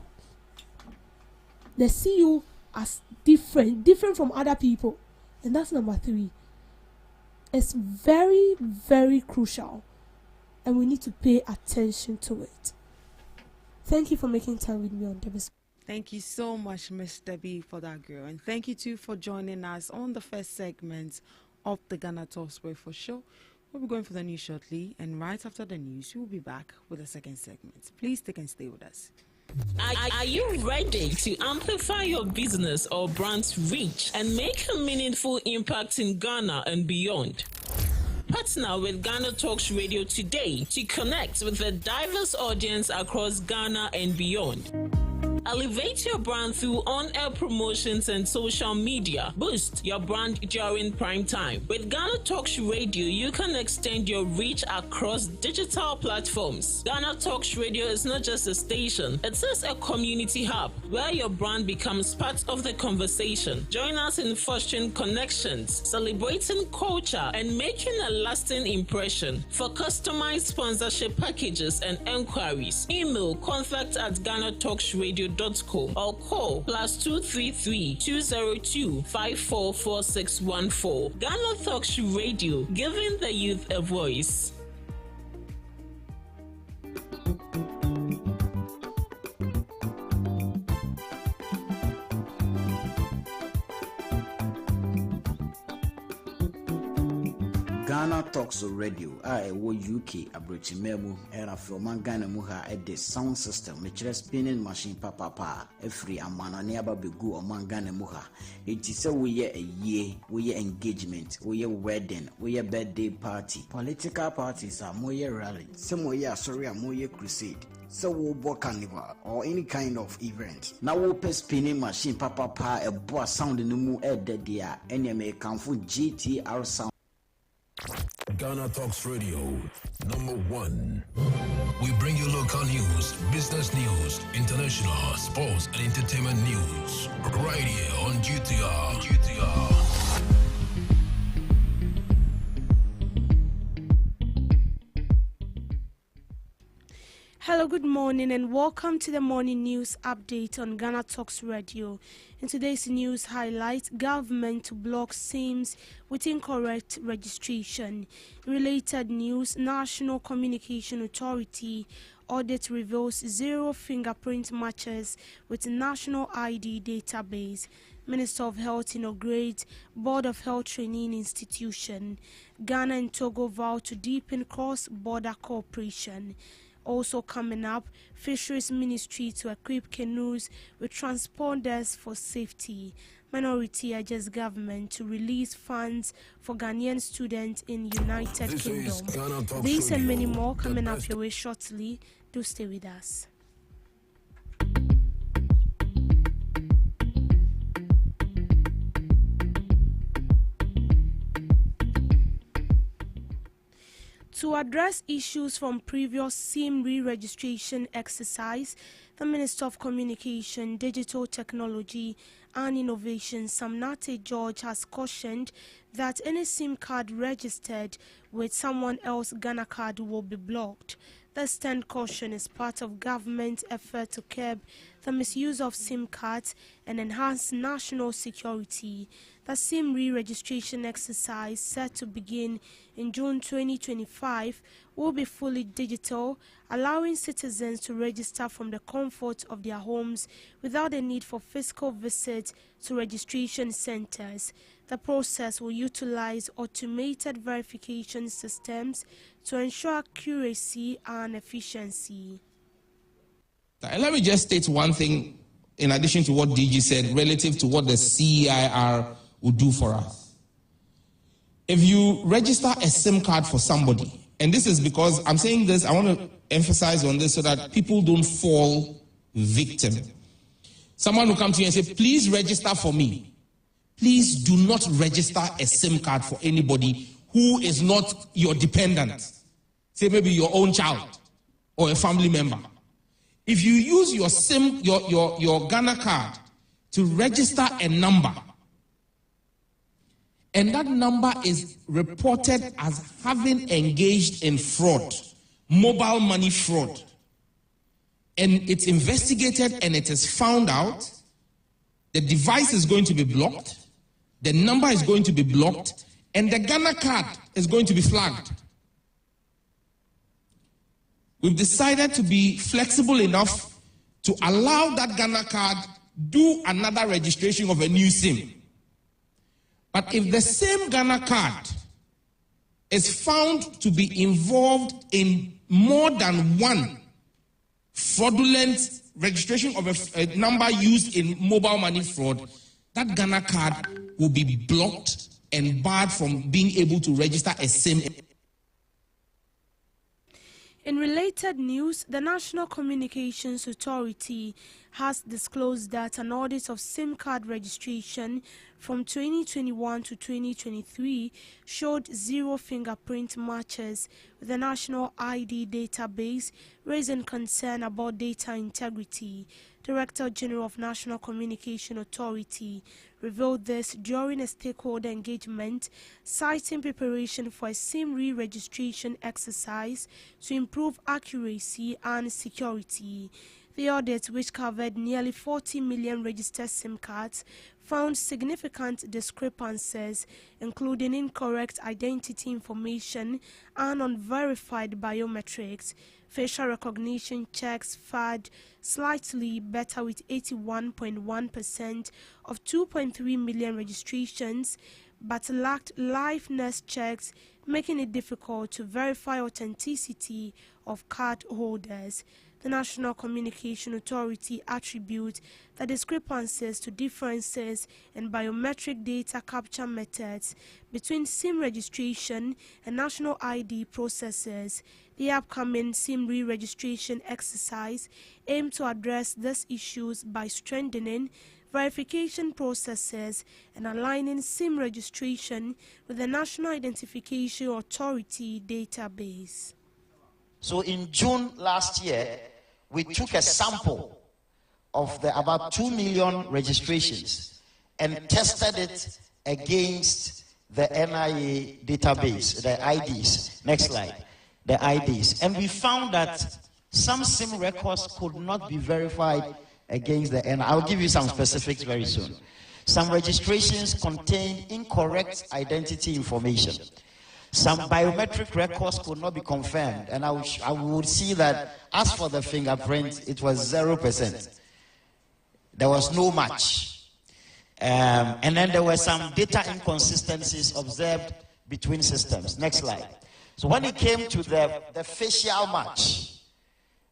They see you as different from other people. And that's number 3. It's very, very crucial. And we need to pay attention to it. Thank you for making time with me on Debbie's. Thank you so much, Ms. Debbie, for that girl. And thank you too for joining us on the first segment of the Ghana Talks for Show. We'll be going for the news shortly, and right after the news, we'll be back with the second segment. Please stick and stay with us. Are you ready to amplify your business or brand's reach and make a meaningful impact in Ghana and beyond? Partner with Ghana Talks Radio today to connect with a diverse audience across Ghana and beyond. Elevate your brand through on-air promotions and social media. Boost your brand during prime time. With Ghana Talks Radio, you can extend your reach across digital platforms. Ghana Talks Radio is not just a station, it is a community hub where your brand becomes part of the conversation. Join us in fostering connections, celebrating culture, and making a lasting impression. For customized sponsorship packages and enquiries, email contact@GhanaTalksRadio.com or call +233 202 544614. Ghana Talks Radio, giving the youth a voice. Ghana Talks Radio, UK, Abrichimemu, era from Ghana Muha at the sound system, which is spinning machine papa, a free amana nearby begu among Ghana Muha. It is a we a year, we engagement, we wedding, we birthday party. Political parties are more rally, some way sorry, more crusade. So we'll book carnival or any kind of event. Now we'll pay spinning machine papa, a boy sound in the moon at the dia, and may come for GTR sound. Ghana Talks Radio, #1. We bring you local news, business news, international, sports, and entertainment news. Right here on GTR. Hello, good morning, and welcome to the morning news update on Ghana Talks Radio. In today's news highlight, government to block SIMs with incorrect registration. Related news, National Communication Authority audit reveals 0 fingerprint matches with National ID database. Minister of Health inaugurates Board of Health Training Institution. Ghana and Togo vow to deepen cross-border cooperation. Also coming up, Fisheries Ministry to equip canoes with transponders for safety. Minority urges government to release funds for Ghanaian students in United Kingdom. These and many more coming up your way shortly. Do stay with us. To address issues from previous SIM re-registration exercise, The Minister of Communication, Digital Technology and Innovation, Samnate George, has cautioned that any SIM card registered with someone else's Ghana card will be blocked. The stern caution is part of government's effort to curb the misuse of SIM cards and enhance national security. The SIM re-registration exercise, set to begin in June 2025, will be fully digital, allowing citizens to register from the comfort of their homes without the need for physical visits to registration centers. The process will utilize automated verification systems to ensure accuracy and efficiency. And let me just state one thing in addition to what DG said relative to what the CEIR will do for us. If you register a SIM card for somebody, and this is because I'm saying this, I want to emphasize on this so that people don't fall victim. Someone will come to you and say, please register for me. Please do not register a SIM card for anybody who is not your dependent. Say maybe your own child or a family member. If you use your SIM, your Ghana card to register a number, and that number is reported as having engaged in fraud, mobile money fraud, and it's investigated and it is found out, the device is going to be blocked, the number is going to be blocked, and the Ghana card is going to be flagged. We've decided to be flexible enough to allow that Ghana card do another registration of a new SIM. But if the same Ghana card is found to be involved in more than one fraudulent registration of a number used in mobile money fraud, that Ghana card will be blocked and barred from being able to register a SIM. In related news, the National Communications Authority has disclosed that an audit of SIM card registration from 2021 to 2023 showed 0 fingerprint matches with the National ID database, raising concern about data integrity. Director General of National Communication Authority revealed this during a stakeholder engagement, citing preparation for a SIM re-registration exercise to improve accuracy and security. The audit, which covered nearly 40 million registered SIM cards, found significant discrepancies, including incorrect identity information and unverified biometrics. Facial recognition checks fared slightly better with 81.1% of 2.3 million registrations, but lacked liveness checks, making it difficult to verify authenticity of card holders. The National Communication Authority attributes the discrepancies to differences in biometric data capture methods between SIM registration and national ID processes. The upcoming SIM re-registration exercise aims to address these issues by strengthening verification processes and aligning SIM registration with the National Identification Authority database. So in June last year, we took a sample of the about 2 million registrations and tested it against the NIA database, the IDs. Next slide. The IDs. And we found that some SIM records could not be verified against the NIA. I'll give you some specifics very soon. Some registrations contain incorrect identity information. Some biometric records could not be confirmed, and I would see that as for the fingerprint, it was 0%. There was no match. And then there were some data inconsistencies observed between systems. Next slide. So when it came to the facial match,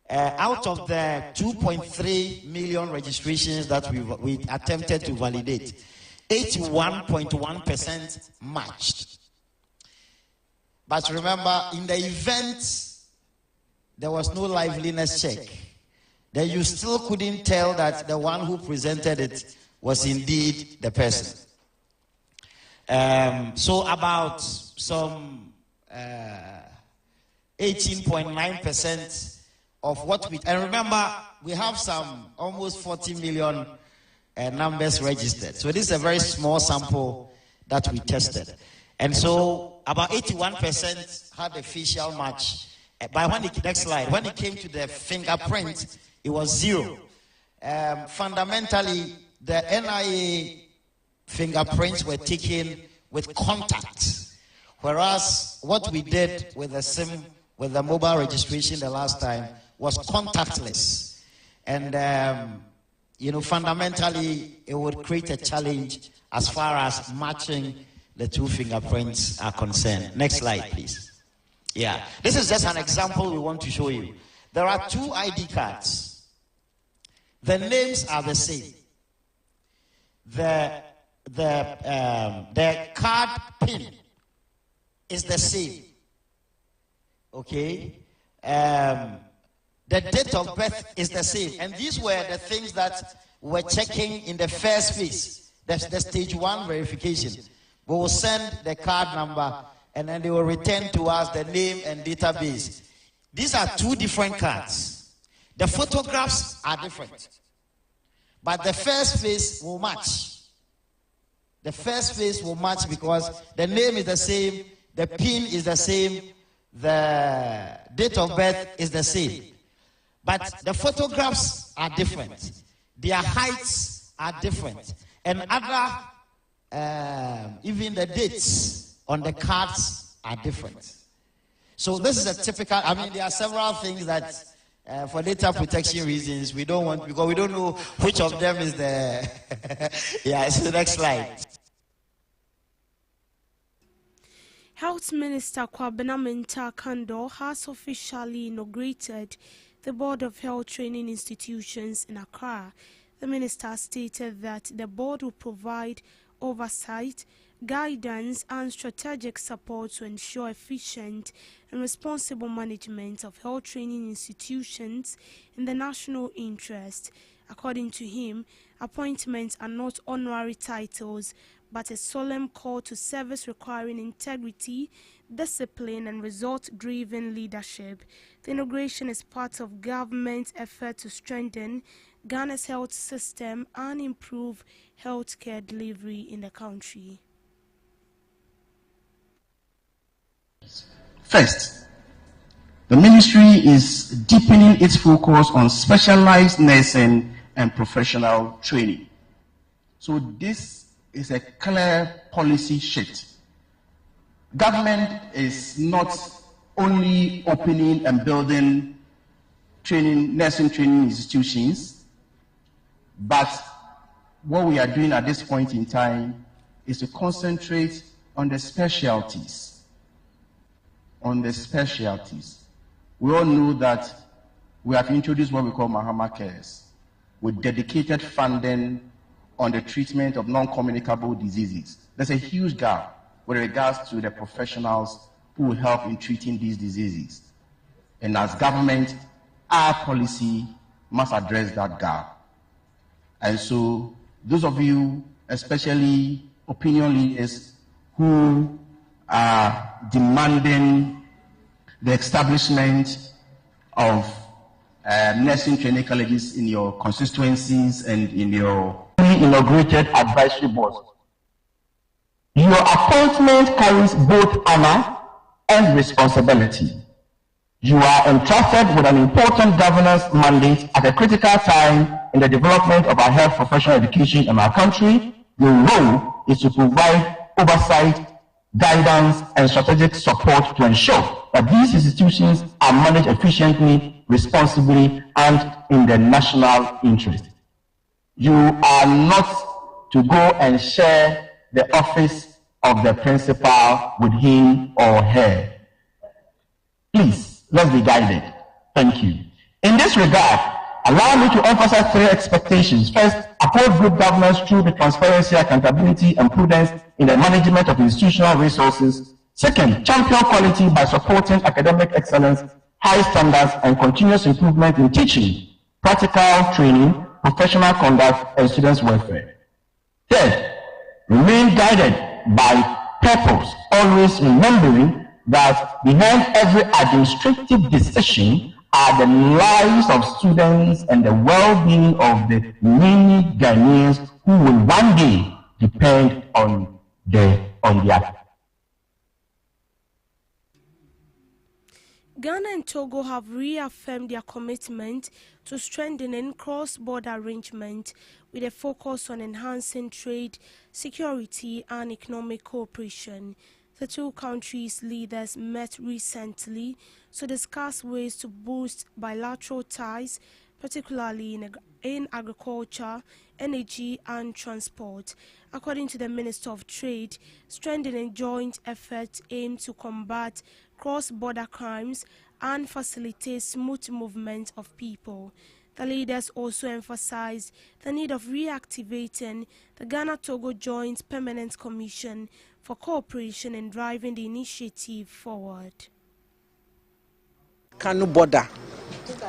out of the 2.3 million registrations that we attempted to validate, 81.1% matched. But remember, in the event, there was no liveliness check. Then you still couldn't tell that the one who presented it was indeed the person. So about some 18.9% of what we, and remember, we have some almost 40 million numbers registered. So this is a very small sample that we tested. And so about 81% had a facial match. But when it, next slide, when it came to the fingerprint, it was 0. Fundamentally, the NIA fingerprints were taken with contact, whereas what we did with the SIM, with the mobile registration the last time, was contactless. And fundamentally, it would create a challenge as far as matching the two fingerprints are concerned. Next slide, please. Yeah, this is just an example we want to show you. There are 2 ID cards. The names are the same. The card pin is the same. Okay? The date of birth is the same. And these were the things that we're checking in the first phase. That's the stage 1 verification. We will send the card number and then they will return to us the name and database. These are 2 different cards. The photographs are different. But the first phase will match. The first phase will match because the name is the same, the pin is the same, the date of birth is the same. But the photographs are different. Their heights are different. And other, even the dates on the cards are different. So this is a typical, there are several things that for data protection reasons we don't want, because we don't know which of them is the, yeah, it's the next slide. Health Minister Kwabena Mensah Kando has officially inaugurated the Board of Health Training Institutions in Accra. The minister stated that the board will provide oversight, guidance and strategic support to ensure efficient and responsible management of health training institutions in the national interest. According to him, appointments are not honorary titles, but a solemn call to service requiring integrity, discipline and result-driven leadership. The inauguration is part of government's effort to strengthen Ghana's health system and improve healthcare delivery in the country. First, the ministry is deepening its focus on specialized nursing and professional training. So this is a clear policy shift. Government is not only opening and building nursing training institutions, but what we are doing at this point in time is to concentrate on the specialties. We all know that we have introduced what we call Mahama Cares, with dedicated funding on the treatment of non-communicable diseases. There's a huge gap with regards to the professionals who will help in treating these diseases. And as government, our policy must address that gap. And so those of you, especially opinion leaders, who are demanding the establishment of nursing training colleges in your constituencies and in your inaugurated advisory boards, your appointment carries both honor and responsibility. You are entrusted with an important governance mandate at a critical time in the development of our health professional education in our country. Your role is to provide oversight, guidance, and strategic support to ensure that these institutions are managed efficiently, responsibly, and in the national interest. You are not to go and share the office of the principal with him or her. Please, let's be guided. Thank you. In this regard, allow me to emphasize 3 expectations. First, uphold good governance through the transparency, accountability, and prudence in the management of institutional resources. Second, champion quality by supporting academic excellence, high standards, and continuous improvement in teaching, practical training, professional conduct, and students' welfare. Third, remain guided by purpose, always remembering that behind every administrative decision are the lives of students and the well-being of the many Ghanaians who will one day depend on their. Ghana and Togo have reaffirmed their commitment to strengthening cross-border arrangements with a focus on enhancing trade, security and economic cooperation. The two countries' leaders met recently to discuss ways to boost bilateral ties, particularly in agriculture, energy and transport. According to the Minister of Trade, strengthening joint efforts aim to combat cross-border crimes and facilitate smooth movement of people. The leaders also emphasized the need of reactivating the Ghana-Togo Joint Permanent Commission for cooperation in driving the initiative forward. Kanu border.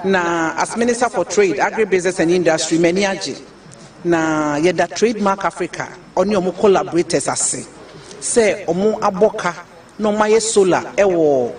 Na as Minister for Trade, Agribusiness and Industry, Meniaji. Na yeda Trademark Africa, oni omu collaborators ase. Se omu aboka no maye solar ewo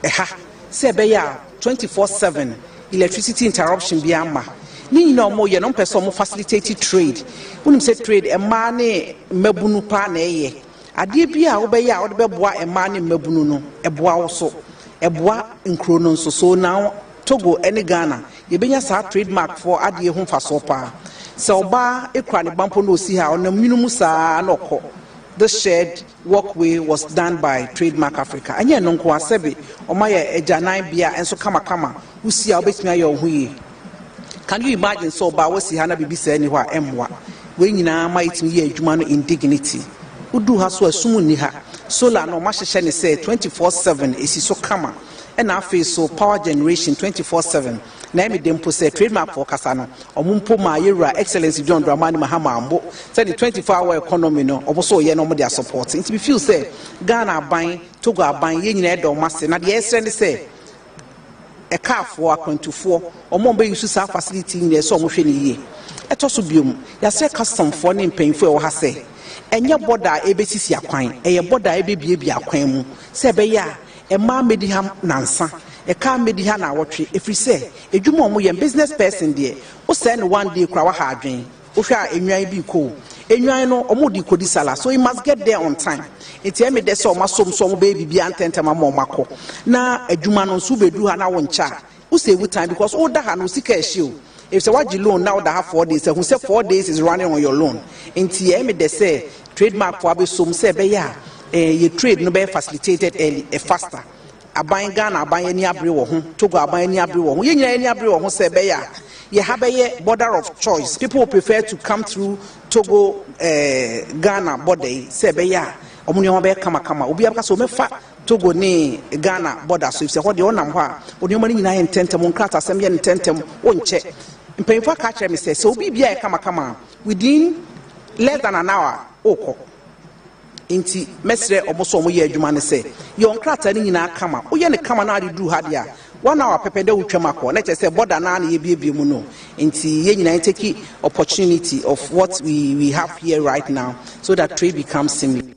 eha. Se beya 24/7 electricity interruption biama. Ni nyina omo ye no pese omo facilitate trade. Unim se trade ema ne mabunu pa na eye. Ade bia wo beya wo de beboa ema ne mabunu no eboa wo so. Eboa nkro no nso so now Togo and Ghana yebenya sa trademark for ade ho faso pa. So oba ekura ne bampo no si ha on minimum sa na okọ. This shared walkway was done by Trademark Africa. Anya no nko asebe omaye ejanan bia enso kama usi a obetimi aye ohu yi. Can you imagine so oba wasi ha na bibisa ani hwa emwa. We nyina ma itimi ye adwuma no indignity. Udu ha so asum ni ha. Solar no ma hyehyɛ ne say 24/7 esi so kama. And now face so power generation 24/7. Na me dem say trademark for kasa no omumpo ma yewura Excellency John Dramani Mahama Ambo say the 24-hour economy no oboso ye no mo dia support. It be feel say Ghana aban Togo aban ye nyina do mase na de esre ne say e car for akwantufoɔ omo be use sa facility ni so omo hwe ne yie. Eto so biom ya say custom for ne mpanyfo e wo ha say enye border ebesisi akwan eye border ebebie akwan mu say be ya Emma Mediham Nansa, a car Mediha na watry, if we say, a jumo a business person dear, who send one day crow hard drain, Usha Enyai be cool, Enyano or Modi Kodisala, so he must get there on time. It's a made so much some baby be antentama momako. Na a Jumano Sube do an hour cha, who say with time because all that no seek a shoe. If so, what you loan now that have 4 days, who say 4 days is running on your loan. In TM, they say, trademark for Abisum say, Beya. Your trade no be facilitated early, faster. Aban Ghana, aban any abri wo ho, Togo aban any abri wo ho. Ye nyina any abri wo ho se be ya. Ye have a border of choice. People prefer to come through Togo, Ghana border. Se be ya. Omo nyoma be kama. Obi abaka so mefa Togo ni Ghana border. So if say what the onam hwa, onyoma ni nyina intentem nkrata asem ye intentem onche. Mpanyimfa ka kire me say so obi bia kama within less than an hour oko. Inti mesre oboso omo ye adwuma ne se yon krata ni nyina kama oye ne kama na ade duru ha dia 1 hour pepede utwam akọ na che se border na na ye biebie mu no inti ye nyina take opportunity of what we have here right now so that trade becomes seamless.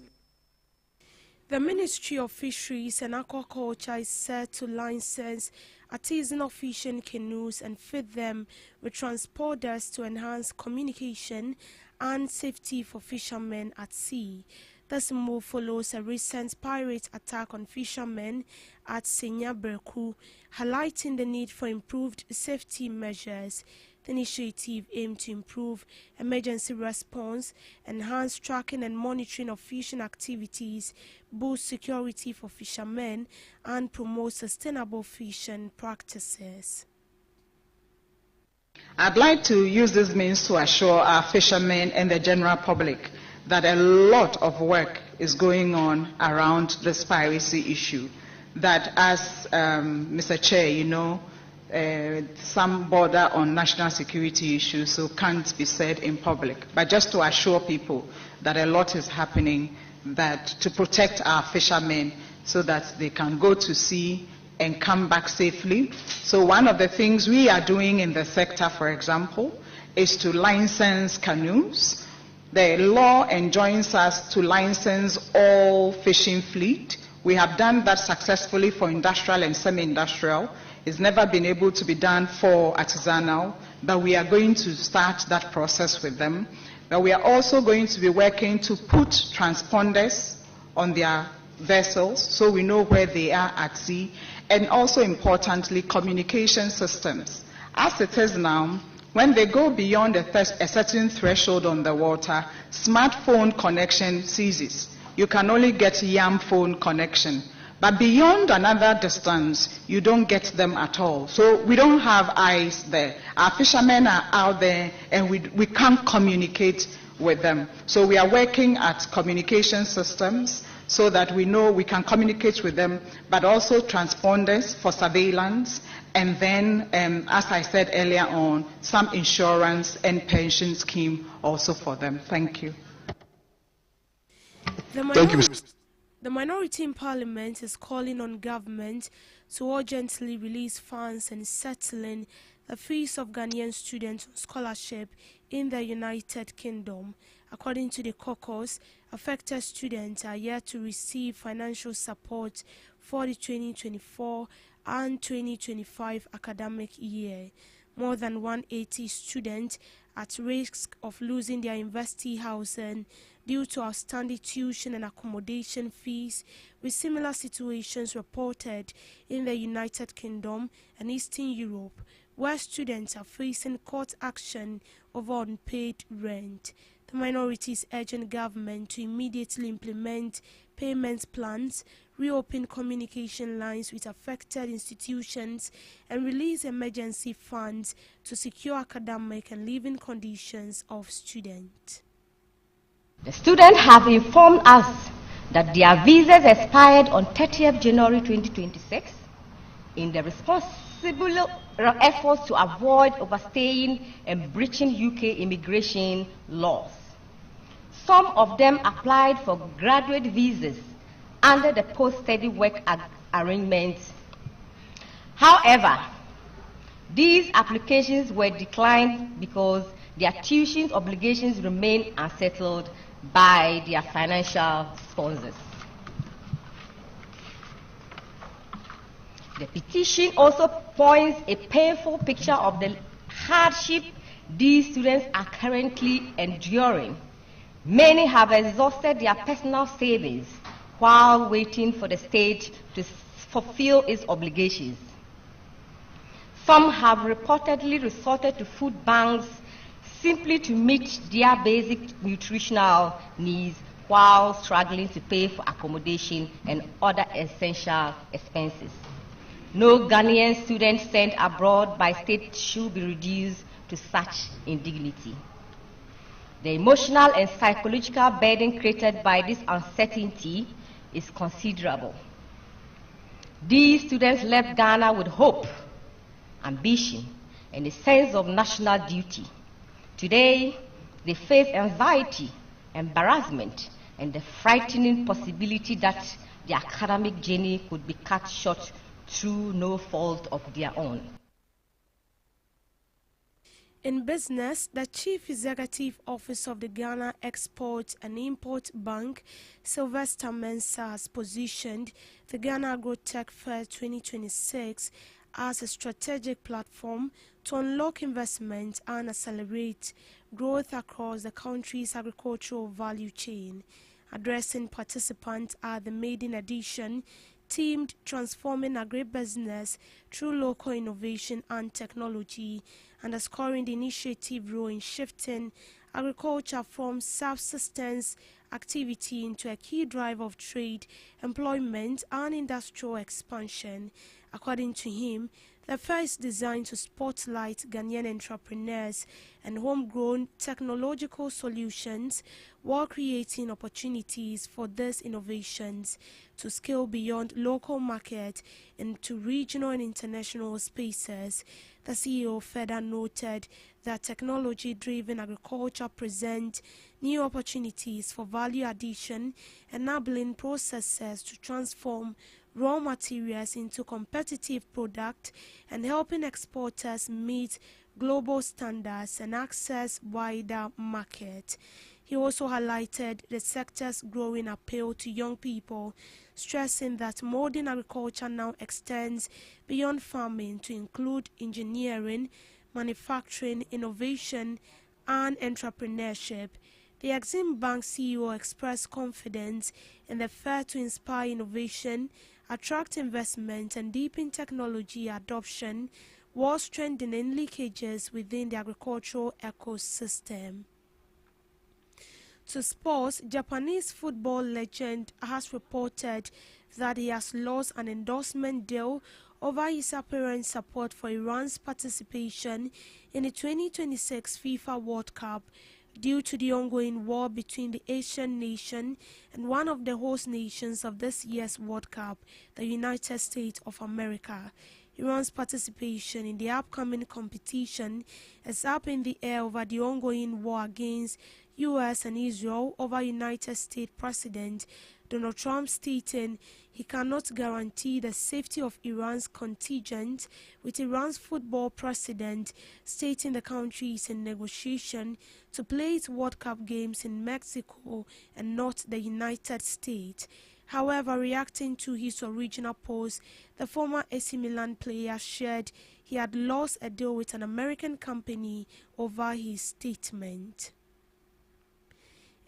The Ministry of Fisheries and Aquaculture is set to license artisanal fishing canoes and fit them with transponders to enhance communication and safety for fishermen at sea. This move follows a recent pirate attack on fishermen at Senya Berku, highlighting the need for improved safety measures. The initiative aimed to improve emergency response, enhance tracking and monitoring of fishing activities, boost security for fishermen, and promote sustainable fishing practices. I'd like to use this means to assure our fishermen and the general public that a lot of work is going on around this piracy issue. That as Mr. Chair, you know, some border on national security issues, so can't be said in public. But just to assure people that a lot is happening, that to protect our fishermen so that they can go to sea and come back safely. So one of the things we are doing in the sector, for example, is to license canoes. The law enjoins us to license all fishing fleet. We have done that successfully for industrial and semi-industrial. It's never been able to be done for artisanal, but we are going to start that process with them. But we are also going to be working to put transponders on their vessels so we know where they are at sea, and also importantly, communication systems. As it is now, when they go beyond a certain threshold on the water, smartphone connection ceases. You can only get YAM phone connection. But beyond another distance, you don't get them at all. So we don't have eyes there. Our fishermen are out there and we can't communicate with them. So we are working at communication systems so that we know we can communicate with them, but also transponders for surveillance, and then, as I said earlier on, some insurance and pension scheme also for them. Thank you. Thank you, Mr. The minority in Parliament is calling on government to urgently release funds and settling the fees of Ghanaian students on scholarship in the United Kingdom. According to the caucus, affected students are yet to receive financial support for the 2024 and 2025 academic year. More than 180 students at risk of losing their university housing due to outstanding tuition and accommodation fees, with similar situations reported in the United Kingdom and Eastern Europe, where students are facing court action over unpaid rent. The minorities urging government to immediately implement payment plans, reopen communication lines with affected institutions, and release emergency funds to secure academic and living conditions of students. The students have informed us that their visas expired on 30th January 2026. In the responsible efforts to avoid overstaying and breaching UK immigration laws, some of them applied for graduate visas under the post-study work arrangements. However, these applications were declined because their tuition obligations remain unsettled by their financial sponsors. The petition also points a painful picture of the hardship these students are currently enduring. Many have exhausted their personal savings while waiting for the state to fulfill its obligations. Some have reportedly resorted to food banks simply to meet their basic nutritional needs while struggling to pay for accommodation and other essential expenses. No Ghanaian student sent abroad by state should be reduced to such indignity. The emotional and psychological burden created by this uncertainty is considerable. These students left Ghana with hope, ambition, and a sense of national duty. Today, they face anxiety, embarrassment, and the frightening possibility that their academic journey could be cut short through no fault of their own. In business, the Chief Executive Officer of the Ghana Export and Import Bank, Sylvester Mensah, has positioned the Ghana Agro-Tech Fair 2026 as a strategic platform to unlock investment and accelerate growth across the country's agricultural value chain. Addressing participants at the maiden edition, themed Transforming Agribusiness Through Local Innovation and Technology, underscoring the initiative role in shifting agriculture from subsistence activity into a key driver of trade, employment, and industrial expansion. According to him, the fair is designed to spotlight Ghanaian entrepreneurs and homegrown technological solutions while creating opportunities for these innovations to scale beyond local market into regional and international spaces. The CEO further noted that technology-driven agriculture presents new opportunities for value addition, enabling processes to transform raw materials into competitive products and helping exporters meet global standards and access wider market. He also highlighted the sector's growing appeal to young people, stressing that modern agriculture now extends beyond farming to include engineering, manufacturing, innovation, and entrepreneurship. The Exim Bank CEO expressed confidence in the fair to inspire innovation, attract investment, and deepen technology adoption, while strengthening linkages within the agricultural ecosystem. To sports, Japanese football legend has reported that he has lost an endorsement deal over his apparent support for Iran's participation in the 2026 FIFA World Cup due to the ongoing war between the Asian nation and one of the host nations of this year's World Cup, the United States of America. Iran's participation in the upcoming competition is up in the air over the ongoing war against U.S. and Israel over United States President Donald Trump stating he cannot guarantee the safety of Iran's contingent, with Iran's football president stating the country is in negotiation to play its World Cup games in Mexico and not the United States. However, reacting to his original post, the former AC Milan player shared he had lost a deal with an American company over his statement.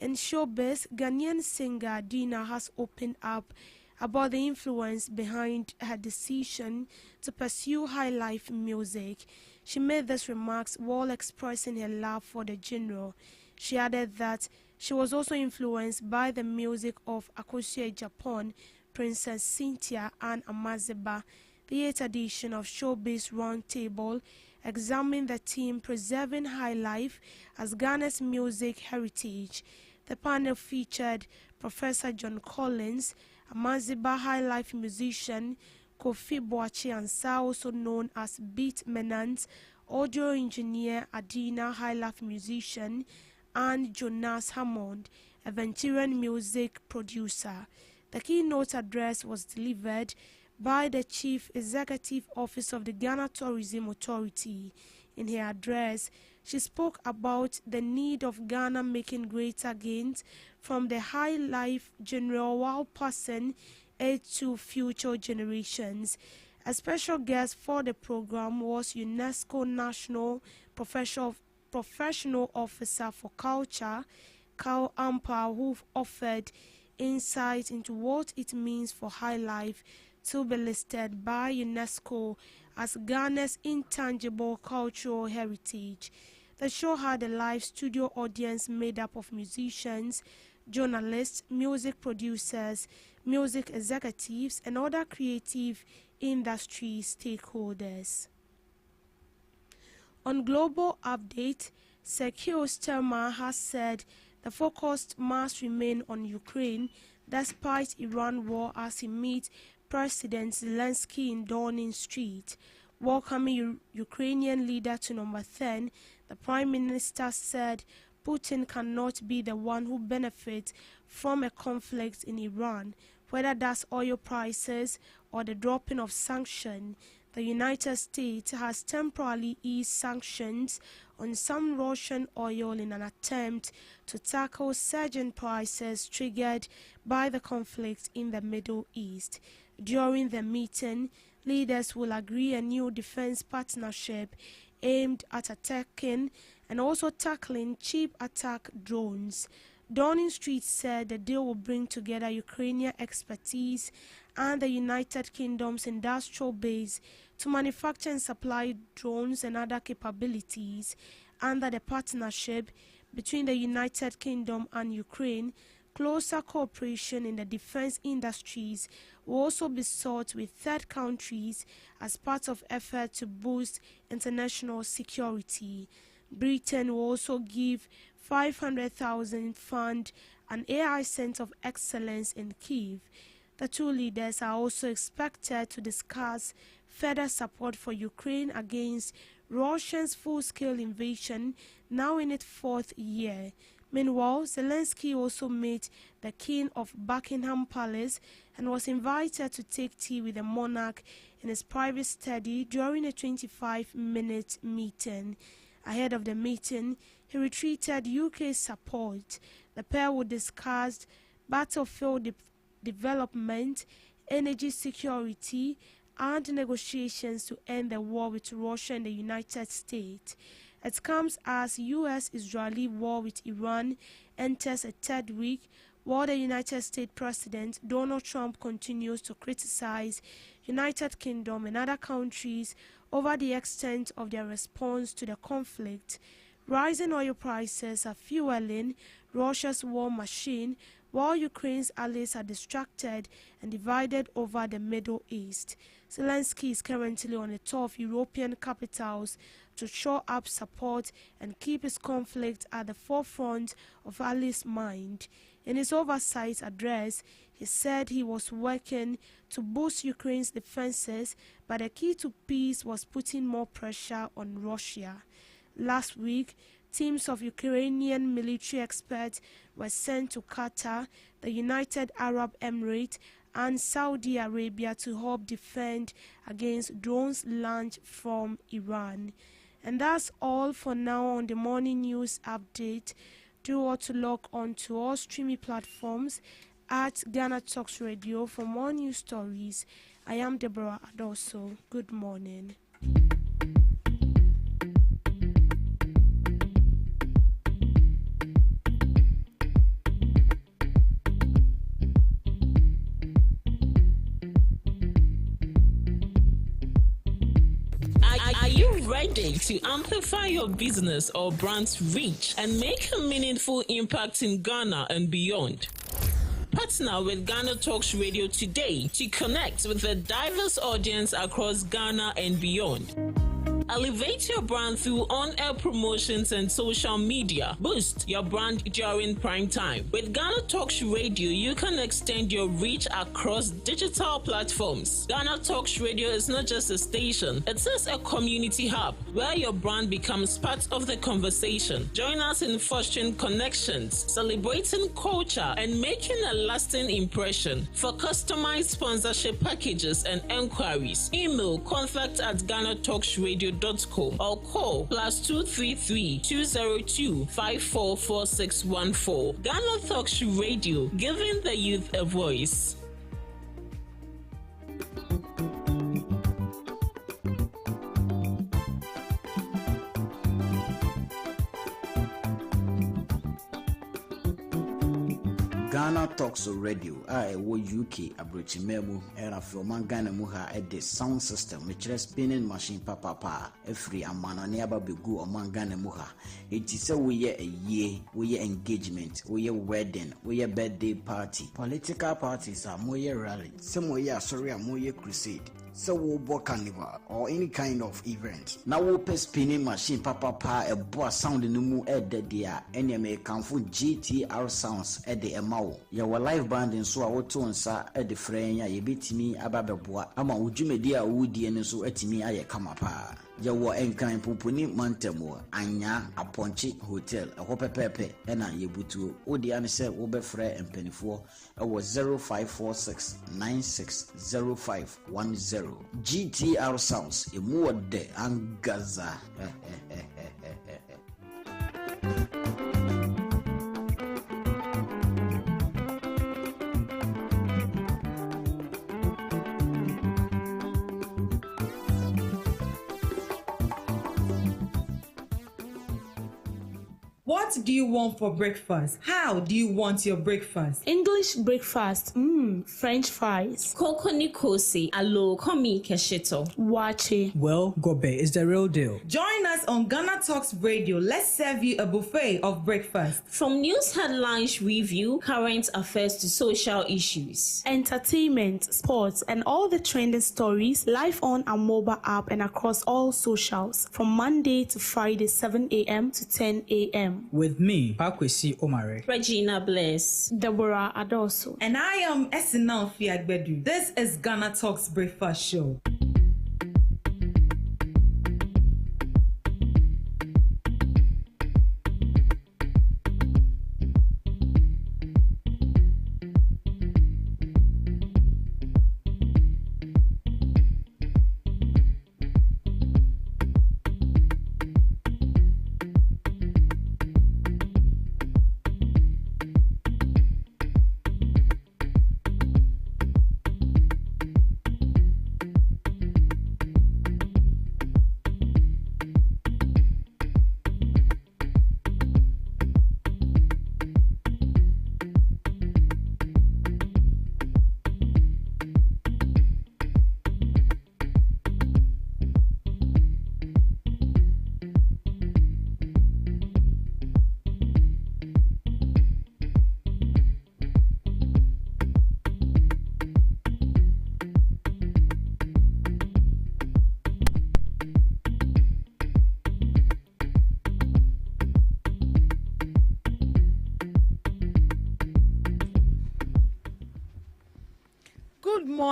In showbiz, Ghanaian singer Dina has opened up about the influence behind her decision to pursue high-life music. She made these remarks while expressing her love for the genre. She added that she was also influenced by the music of Akosua Japan, Princess Cynthia, and Amazeba. The 8th edition of Showbiz Roundtable examined the theme Preserving High Life as Ghana's Music Heritage. The panel featured Professor John Collins, Amazeba High Life musician, Kofi Boachi Ansa, also known as Beat Menant, audio engineer Adina High Life musician, and Jonas Hammond, a Venturan music producer. The keynote address was delivered by the Chief Executive Officer of the Ghana Tourism Authority. In her address, she spoke about the need of Ghana making greater gains from the high life genre while passing it to future generations. A special guest for the program was UNESCO National Professional Officer for Culture, Carl Ampa, who offered insight into what it means for high life to be listed by UNESCO as Ghana's intangible cultural heritage. The show had a live studio audience made up of musicians, journalists, music producers, music executives, and other creative industry stakeholders. On global update, Keir Starmer has said the focus must remain on Ukraine despite Iran war as he meets President Zelensky in Downing Street. Welcoming Ukrainian leader to number 10, the Prime Minister said Putin cannot be the one who benefits from a conflict in Iran, whether that's oil prices or the dropping of sanctions. The United States has temporarily eased sanctions on some Russian oil in an attempt to tackle surging prices triggered by the conflict in the Middle East. During the meeting, leaders will agree a new defense partnership aimed at attacking and also tackling cheap attack drones. Downing Street said the deal will bring together Ukrainian expertise and the United Kingdom's industrial base to manufacture and supply drones and other capabilities. Under the partnership between the United Kingdom and Ukraine, closer cooperation in the defense industries will also be sought with third countries as part of efforts to boost international security. Britain will also give 500,000 fund an AI Center of Excellence in Kyiv. The two leaders are also expected to discuss further support for Ukraine against Russia's full-scale invasion, now in its 4th year. Meanwhile, Zelensky also met the King of Buckingham Palace and was invited to take tea with the monarch in his private study during a 25-minute meeting. Ahead of the meeting, he retreated UK's support. The pair would discuss battlefield development, energy security, and negotiations to end the war with Russia and the United States. It comes as US-Israeli war with Iran enters a third week, while the United States President Donald Trump continues to criticize United Kingdom and other countries over the extent of their response to the conflict. Rising oil prices are fueling Russia's war machine, while Ukraine's allies are distracted and divided over the Middle East. Zelensky is currently on a tour of European capitals to shore up support and keep his conflict at the forefront of allies' mind. In his oversight address, he said he was working to boost Ukraine's defenses, but the key to peace was putting more pressure on Russia. Last week, teams of Ukrainian military experts were sent to Qatar, the United Arab Emirates, and Saudi Arabia to help defend against drones launched from Iran. And that's all for now on the morning news update. Do want to log on to all streaming platforms at Ghana Talks Radio for more news stories. I am Deborah Adoso. Good morning. Are you ready to amplify your business or brand's reach and make a meaningful impact in Ghana and beyond? Partner with GhanaTalks Radio today to connect with a diverse audience across Ghana and beyond. Elevate your brand through on-air promotions and social media. Boost your brand during prime time. With GhanaTalks Radio, you can extend your reach across digital platforms. GhanaTalks Radio is not just a station, it is a community hub where your brand becomes part of the conversation. Join us in fostering connections, celebrating culture, and making a lasting impression. For customized sponsorship packages and enquiries, email contact@GhanaTalksRadio.com or call +233 202 544614. GhanaTalks Radio, giving the youth a voice. Ghana Talks Radio ɛwɔ UK abrochimemu era from Ghana mu ha the sound system which spinning machine papa every amana ne aba begu oman Ghana mu ha enti se we engagement, we wedding, we birthday party, political parties are moye rally, some way sorry moye crusade. So we'll book carnival or any kind of event. Now we'll pay spinning machine papa a boa sound in the mu at the dia any American for GTR sounds at the Emao. Your live band in so our tones at the frame ya beat me ababeboa ama ujumedia woody and so at me I come up. Yawo enkan poponi mantemo anya aponchi hotel ahope pepe ena yebutu odi ane se wo befre empanifo ewo 0546960510 GTR sounds emu de angaza. What do you want for breakfast? How do you want your breakfast? English breakfast, French fries. Koko Nikosi, alo komi kesheto. Wache. Well, Gobe is the real deal. Join us on Ghana Talks Radio. Let's serve you a buffet of breakfast. From news headlines review, current affairs to social issues. Entertainment, sports, and all the trending stories live on our mobile app and across all socials from Monday to Friday 7 a.m. to 10 a.m. With me, Pakwesi Omare, Regina Bless, Deborah Adoso, and I am Esinal Fiagbedu. This is Ghana Talks Breakfast Show.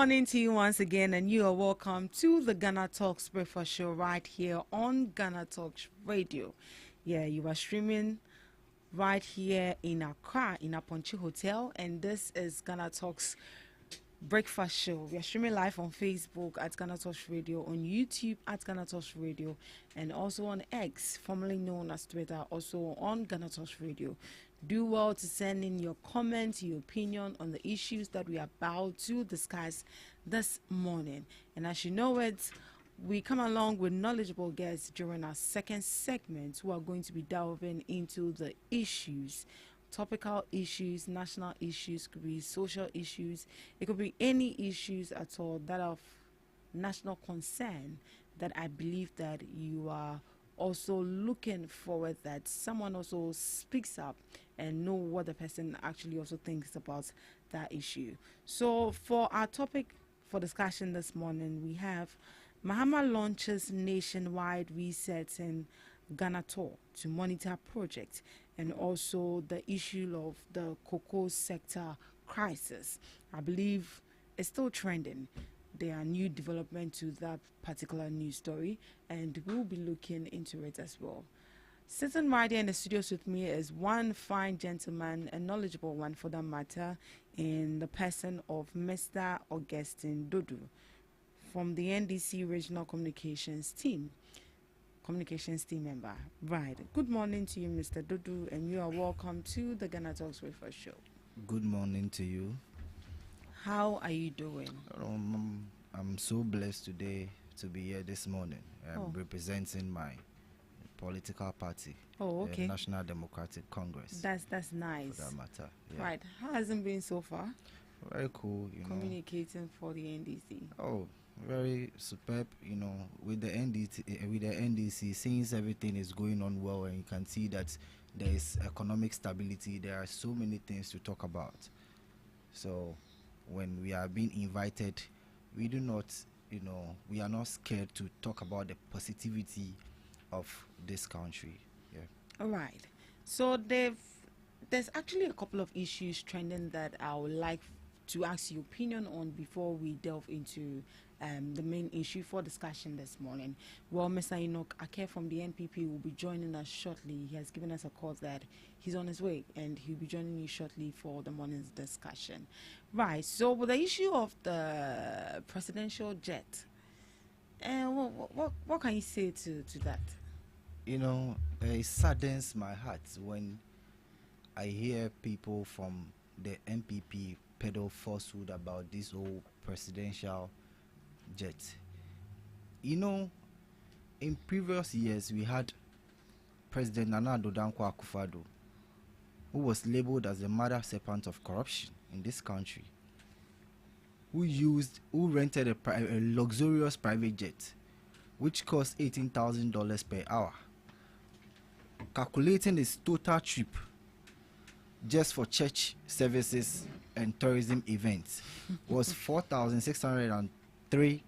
morning to you once again, and you are welcome to the Ghana Talks Breakfast Show right here on Ghana Talks Radio. Yeah, you are streaming right here in Accra, in Aponchi Hotel, and this is Ghana Talks Breakfast Show. We are streaming live on Facebook at Ghana Talks Radio, on YouTube at Ghana Talks Radio, and also on X, formerly known as Twitter, also on Ghana Talks Radio. Do well to send in your comments, your opinion on the issues that we are about to discuss this morning. And as you know it, we come along with knowledgeable guests during our second segment who are going to be delving into the issues, topical issues, national issues, could be social issues, it could be any issues at all that are of national concern that I believe that you are also looking forward that someone also speaks up and know what the person actually also thinks about that issue. So for our topic for discussion this morning, we have Mahama launches nationwide reset in Ghana tour to monitor projects, and also the issue of the cocoa sector crisis. I believe it's still trending. There are new developments to that particular news story, and we'll be looking into it as well. Sitting right here in the studios with me is one fine gentleman, a knowledgeable one for that matter, in the person of Mr. Augustine Dudu from the NDC Regional Communications Team member. Right. Good morning to you, Mr. Dudu, and you are welcome to the Ghana Talks Breakfast Show. Good morning to you. How are you doing? I'm so blessed today to be here this morning. I'm representing my political party, the National Democratic Congress. That's nice. For that matter. Yeah. Right. How has it been so far? Very cool, Communicating for the NDC. Oh, very superb, with the NDC, since everything is going on well and you can see that there is economic stability, there are so many things to talk about. So when we are being invited, we do not, we are not scared to talk about the positivity of this country. Yeah. All right. So there's actually a couple of issues trending that I would like to ask your opinion on before we delve into the main issue for discussion this morning. Well, Mr. Enoch Ake from the NPP will be joining us shortly. He has given us a call that he's on his way and he'll be joining you shortly for the morning's discussion. Right, so with the issue of the presidential jet, what can you say to that? It saddens my heart when I hear people from the NPP peddle falsehood about this whole presidential jet. In previous years we had President Nana Addo Dankwa Akufo-Addo, who was labeled as the mother serpent of corruption in this country, who rented a luxurious private jet which cost $18,000 per hour. Calculating his total trip just for church services and tourism events was $4,603.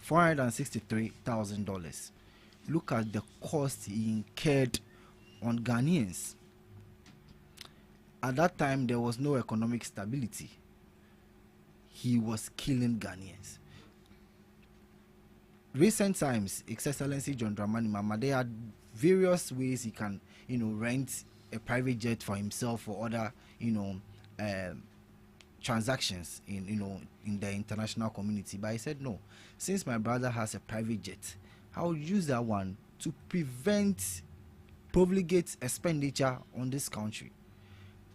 $463,000. Look at the cost he incurred on Ghanaians. At that time, there was no economic stability. He was killing Ghanaians. Recent times, His Excellency John Dramani Mahama, there are various ways he can, rent a private jet for himself or other, transactions in the international community. But I said no. Since my brother has a private jet, I'll use that one to prevent profligate expenditure on this country.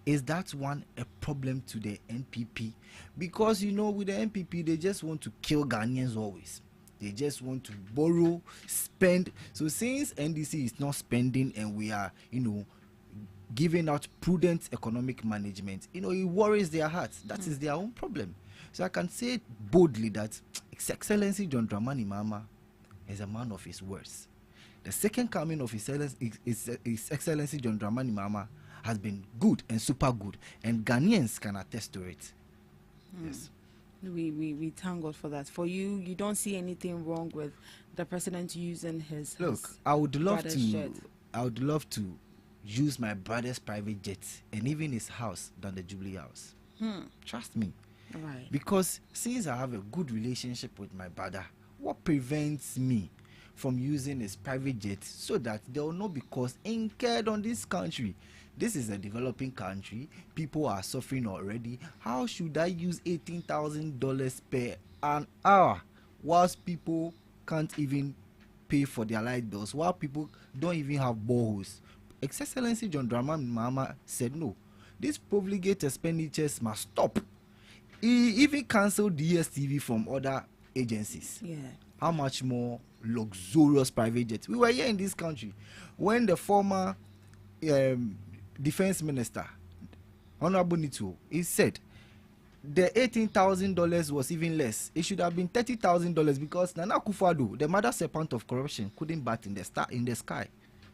Is that one a problem to the NPP? Because with the NPP, they just want to kill Ghanaians always. They just want to borrow, spend. So since NDC is not spending and we are, giving out prudent economic management, it worries their hearts. That is their own problem. So I can say boldly that His Excellency John Dramani Mahama is a man of his words. The second coming of His Excellency John Dramani Mahama has been good and super good, and Ghanaians can attest to it. Yes. We thank God for that. For you, you don't see anything wrong with the president using his. Look, I would love to use my brother's private jet and even his house than the Jubilee House. Trust me. Right. Because since I have a good relationship with my brother, what prevents me from using his private jet so that there will not be cost incurred on this country? This is a developing country. People are suffering already. How should I use $18,000 per an hour whilst people can't even pay for their light bills, while people don't even have boreholes? His Excellency John Dramani Mahama said no. These profligate expenditures must stop. He even cancelled DSTV from other agencies. Yeah. How much more luxurious private jets? We were here in this country when the former defense minister, Honorable Nito, he said the $18,000 was even less. It should have been $30,000 because Nana Akufo-Addo, the mother serpent of corruption, couldn't bat in the sky.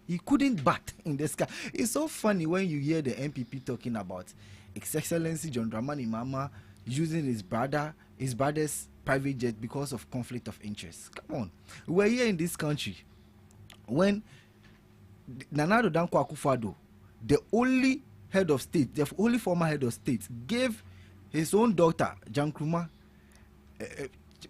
He couldn't bat in the sky. It's so funny when you hear the MPP talking about His Excellency John Dramani Mahama using his brother's private jet because of conflict of interest. Come on, we're here in this country when Nana Danko Akufo-Addo, the only head of state, the only former head of state, gave his own daughter Jan Krumah,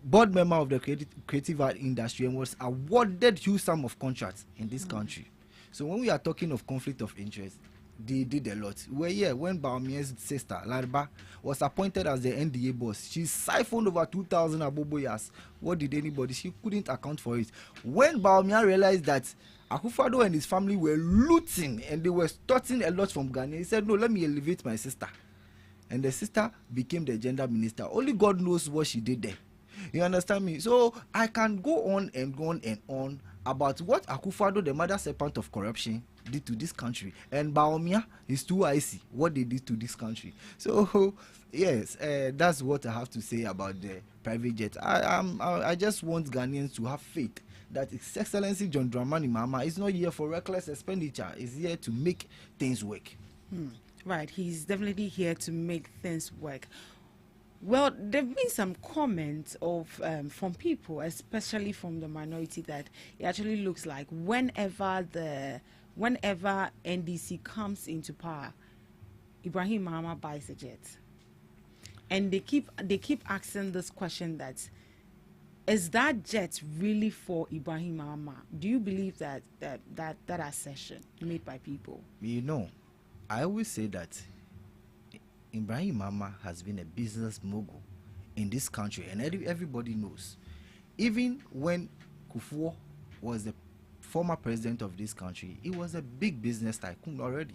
board member of the creative art industry, and was awarded huge sum of contracts in this country. So when we are talking of conflict of interest, they did a lot. We're here when Bawumia's sister Larba was appointed as the NDA boss. She siphoned over 2,000 aboboyas. What did anybody? She couldn't account for it. When Bawumia realized that Akufo-Addo and his family were looting and they were extorting a lot from Ghana, he said, no, let me elevate my sister. And the sister became the gender minister. Only God knows what she did there. You understand me? So I can go on and on and on about what Akufo-Addo, the mother serpent of corruption, did to this country, and Bawumia is too icy what they did to this country. So yes, that's what I have to say about the private jet. I just want Ghanaians to have faith that His Excellency John Dramani Mahama is not here for reckless expenditure. He's here to make things work. Right, he's definitely here to make things work. Well, there have been some comments of from people, especially from the minority, that it actually looks like whenever NDC comes into power, Ibrahim Mahama buys a jet, and they keep asking this question: that is that jet really for Ibrahim Mahama? Do you believe that assertion made by people? You know, I always say that Ibrahim Mahama has been a business mogul in this country, and everybody knows. Even when Kufuor was the former president of this country, he was a big business tycoon already.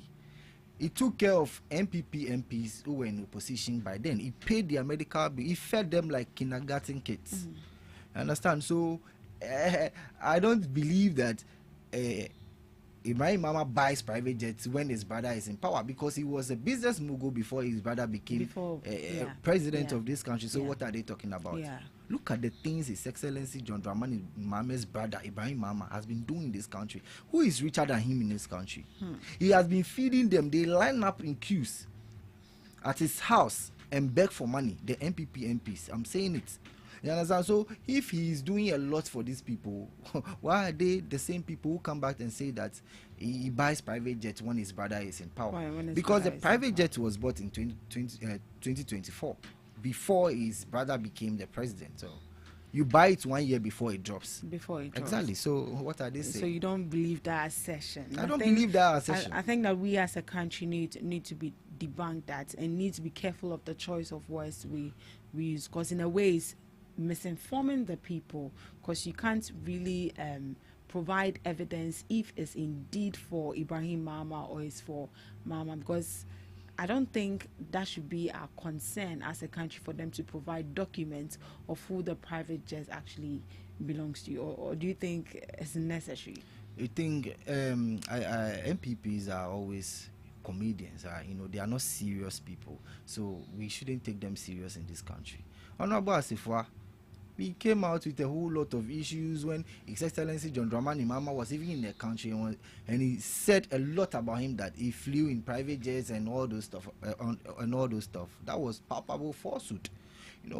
He took care of MPP MPs who were in opposition by then. He paid their medical bill. He fed them like kindergarten kids. Understand? So I don't believe that Ibrahim Mahama buys private jets when his brother is in power, because he was a business mogul before his brother became president of this country. So what are they talking about? Look at the things His Excellency John Dramani Mahama's brother Ibrahim Mahama has been doing in this country. Who is richer than him in this country? He has been feeding them. They line up in queues at his house and beg for money. The MPP MPs. I'm saying it. You understand? So if he is doing a lot for these people, why are they the same people who come back and say that he buys private jets when his brother is in power? Because the private jet was bought in 2024, before his brother became the president. So you buy it 1 year before it drops. Exactly. So what are they saying? So you don't believe that assertion? I don't believe that assertion. I think that we as a country need to be debunked that, and need to be careful of the choice of words we use, because in a way it's misinforming the people, because you can't really provide evidence if it's indeed for Ibrahim Mahama or it's for Mahama, because I don't think that should be our concern as a country, for them to provide documents of who the private jet actually belongs to, or do you think it's necessary? You think MPPs are always comedians? They are not serious people, so we shouldn't take them serious in this country. Honorable Asifwa, we came out with a whole lot of issues when His Excellency John Dramani Mahama was even in the country, and he said a lot about him, that he flew in private jets and all those stuff. That was palpable falsehood.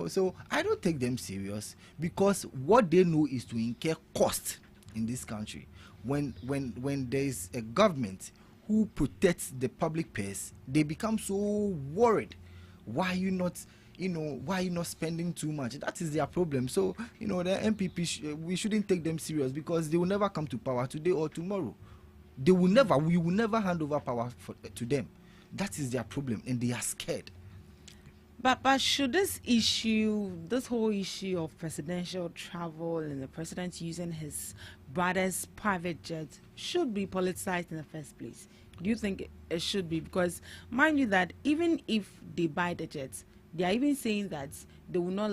So I don't take them serious, because what they know is to incur cost in this country. When there is a government who protects the public purse, they become so worried. Why are you not why not spending too much? That is their problem. So, the MPP, we shouldn't take them serious because they will never come to power today or tomorrow. We will never hand over power to them. That is their problem, and they are scared. But should this whole issue of presidential travel and the president using his brother's private jet should be politicized in the first place? Do you think it should be? Because mind you that even if they buy the jets, they are even saying that they will not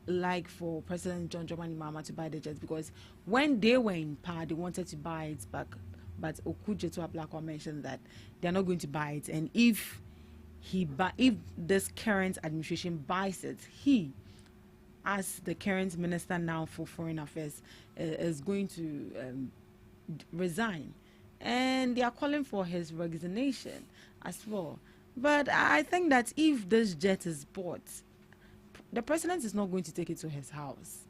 like for President John Dramani Mahama to buy the jets, because when they were in power, they wanted to buy it back. But Okujeto Ablakwa mentioned that they are not going to buy it, and if this current administration buys it, he, as the current minister now for foreign affairs, is going to resign, and they are calling for his resignation as well. But I think that if this jet is bought, the president is not going to take it to his house.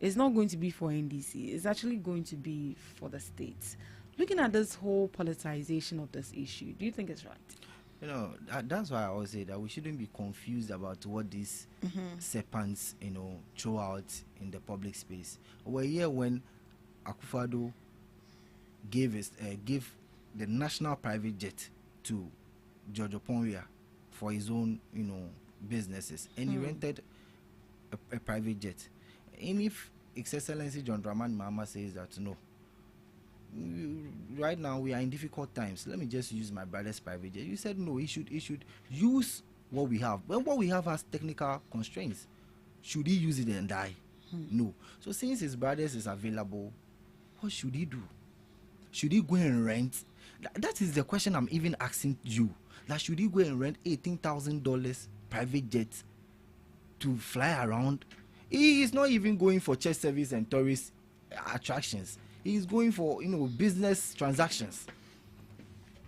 It's not going to be for NDC. It's actually going to be for the states. Looking at this whole politicization of this issue, do you think it's right? That's why I always say that we shouldn't be confused about what these serpents, throw out in the public space. We're here when Akufo-Addo gave the national private jet to George Oponwia for his own, businesses, and he rented a private jet. And if His Excellency John Dramani Mahama says that no, right now we are in difficult times, let me just use my brother's private jet. You said no, he should use what we have. Well, what we have has technical constraints. Should he use it and die? No. So since his brother's is available, what should he do? Should he go and rent? That is the question I'm even asking you. That should he go and rent $18,000 private jet to fly around? He is not even going for church service and tourist attractions. He is going for business transactions.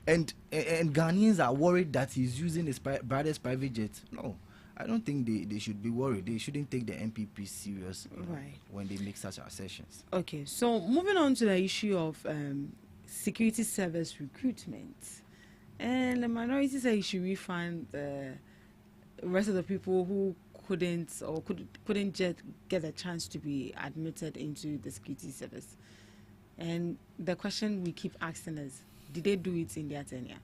And Ghanaians are worried that he's using his brother's private jet. No, I don't think they should be worried. They shouldn't take the MPP serious when they make such assertions. Okay, so moving on to the issue of security service recruitment, and the minority say you should refund the rest of the people who couldn't get a chance to be admitted into the security service. And the question we keep asking is, did they do it in their tenure?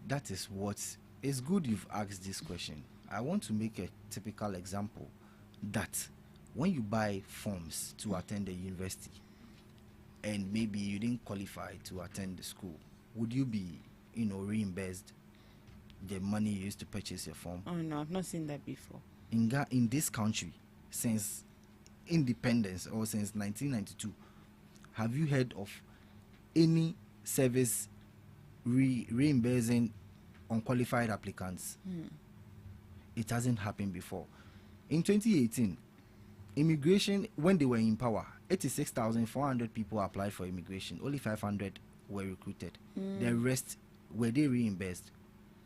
That is what is good you've asked this question. I want to make a typical example that when you buy forms to attend the university and maybe you didn't qualify to attend the school, would you be reimbursed the money you used to purchase your form? Oh no, I've not seen that before. In this country, since independence or since 1992, have you heard of any service reimbursing unqualified applicants? It hasn't happened before. In 2018, immigration, when they were in power, 86,400 people applied for immigration. Only 500 were recruited. The rest, were they reimbursed?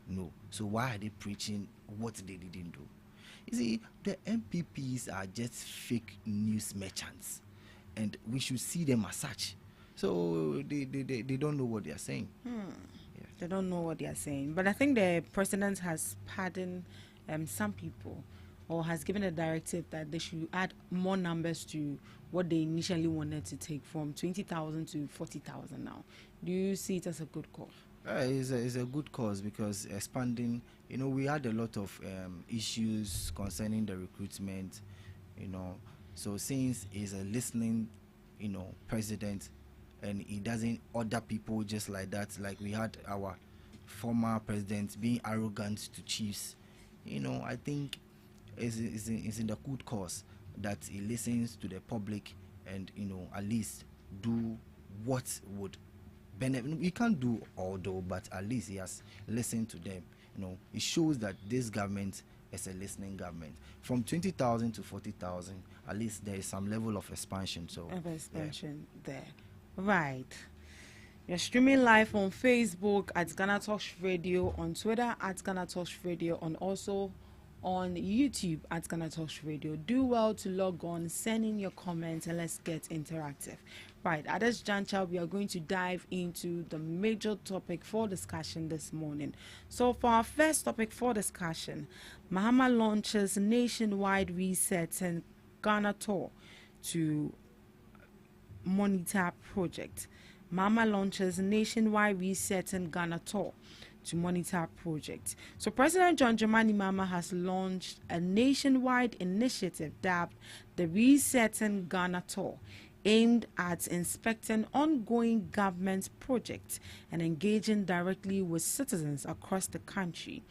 No. So why are they preaching what they didn't do? You see, the MPPs are just fake news merchants, and we should see them as such. So they don't know what they are saying. Yeah. They don't know what they are saying. But I think the president has pardoned some people, or has given a directive that they should add more numbers to what they initially wanted to take, from 20,000 to 40,000 now. Do you see it as a good call? It's a good cause, because expanding, we had a lot of issues concerning the recruitment, so since he's a listening, president, and he doesn't order people just like that, like we had our former president being arrogant to chiefs, I think it's in the good cause that he listens to the public and, at least do what would benefit. We can't do all though, but at least he has listened to them. It shows that this government is a listening government. From 20,000 to 40,000, at least there is some level of expansion. There. Right. You're streaming live on Facebook at GhanaTalks Radio, on Twitter at GhanaTalks Radio, and also on YouTube at GhanaTalks Radio. Do well to log on, send in your comments, and let's get interactive. Right, at this juncture, we are going to dive into the major topic for discussion this morning. So for our first topic for discussion, Mahama launches nationwide reset and Ghana tour to monitor project. Mahama launches nationwide reset and Ghana tour to monitor project. So President John Dramani Mahama has launched a nationwide initiative dubbed the Reset and Ghana Tour, aimed at inspecting ongoing government projects and engaging directly with citizens across the country.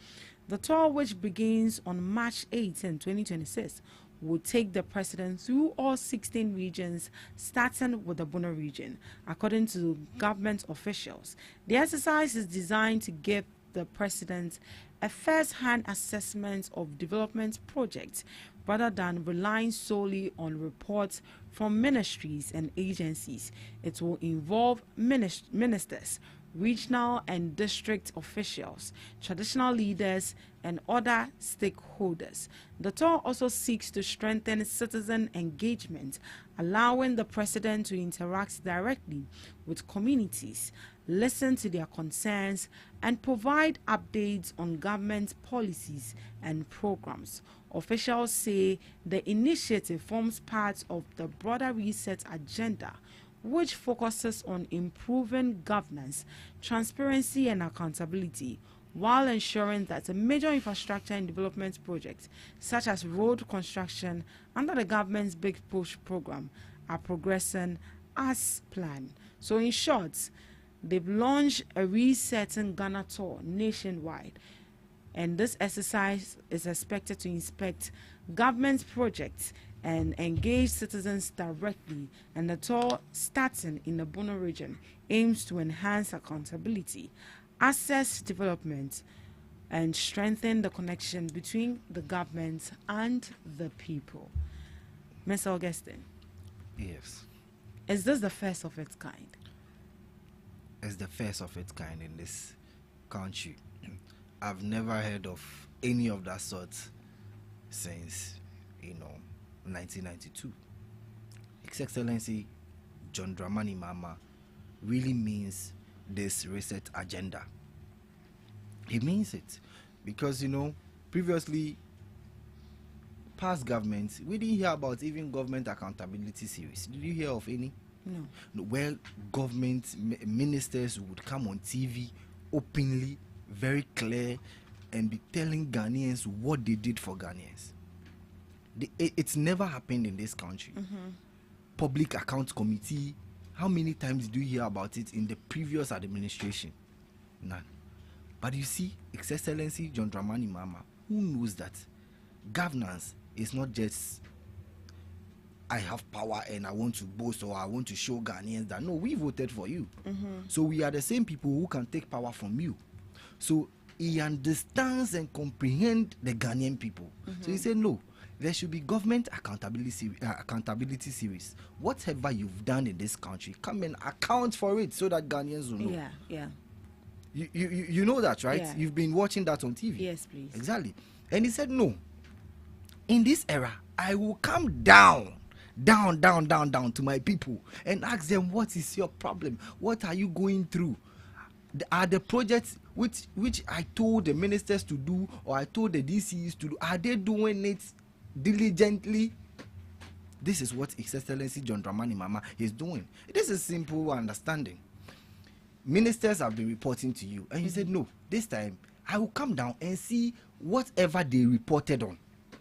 The tour, which begins on March 18, 2026, will take the president through all 16 regions, starting with the Bono region. According to government officials, the exercise is designed to give the president a first-hand assessment of development projects rather than relying solely on reports from ministries and agencies. It will involve ministers, regional and district officials, traditional leaders, and other stakeholders. The tour also seeks to strengthen citizen engagement, allowing the president to interact directly with communities, listen to their concerns, and provide updates on government policies and programs. Officials say the initiative forms part of the broader reset agenda, which focuses on improving governance, transparency, and accountability, while ensuring that major infrastructure and development projects, such as road construction under the government's Big Push program, are progressing as planned. So in short, they've launched a Resetting Ghana tour nationwide, and this exercise is expected to inspect government projects and engage citizens directly, and the tour, starting in the Bono region, aims to enhance accountability, assess development, and strengthen the connection between the government and the people. Mr. Augustine. Yes. Is this the first of its kind? It's the first of its kind in this country. I've never heard of any of that sort since, 1992. His Excellency John Dramani Mahama really means this reset agenda. He means it because, previously, past governments, we didn't hear about even government accountability series. Did you hear of any? No. Well, government ministers would come on TV openly, very clear, and be telling Ghanaians what they did for Ghanaians. It's never happened in this country. Public Accounts Committee, how many times do you hear about it in the previous administration? None. But you see, His Excellency John Dramani Mahama, who knows that governance is not just I have power and I want to boast or I want to show Ghanaians that no, we voted for you. So we are the same people who can take power from you. So he understands and comprehends the Ghanaian people. So he said, no, there should be government accountability series. Whatever you've done in this country, come and account for it so that Ghanaians will know. Yeah. You know that, right? Yeah. You've been watching that on TV. Yes, please. Exactly. And he said, no, in this era, I will come down to my people and ask them, what is your problem? What are you going through? Are the projects which I told the ministers to do or I told the DCs to do, are they doing it diligently? This is what His Excellency John Dramani Mahama is doing. This is simple understanding. Ministers have been reporting to you, and you said, no, this time I will come down and see whatever they reported on.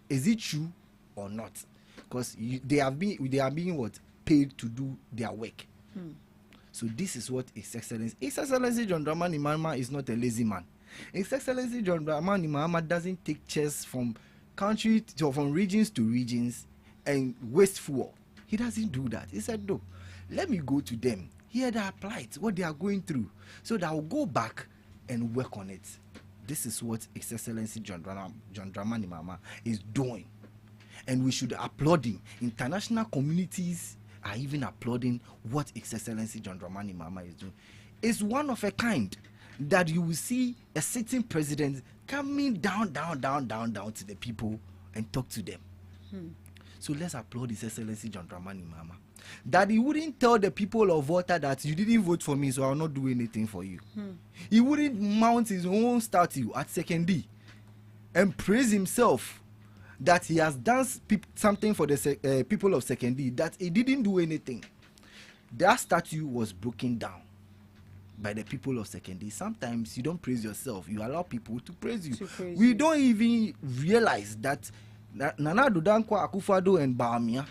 Is it true or not? Because they are being what? Paid to do their work. So this is what His Excellency John Dramani Mahama is not a lazy man. His Excellency John Dramani Mahama doesn't take chairs from from regions to regions and waste fuel. He doesn't do that. He said, no, let me go to them, hear their plight, what they are going through, so that I'll go back and work on it. This is what His Excellency John Dramani Mahama is doing. And we should applaud him. International communities are even applauding what His Excellency John Dramani Mahama is doing. It's one of a kind. that you will see a sitting president coming down to the people and talk to them. So let's applaud His Excellency John Dramani Mahama. That he wouldn't tell the people of Volta that you didn't vote for me, so I'll not do anything for you. He wouldn't mount his own statue at Second D and praise himself that he has done something for the people of Second D, that he didn't do anything. That statue was broken down by the people of Second D. Sometimes you don't praise yourself, you allow people to praise you. We don't even realize that Nana Dankwa Akufo-Addo and Bawumia,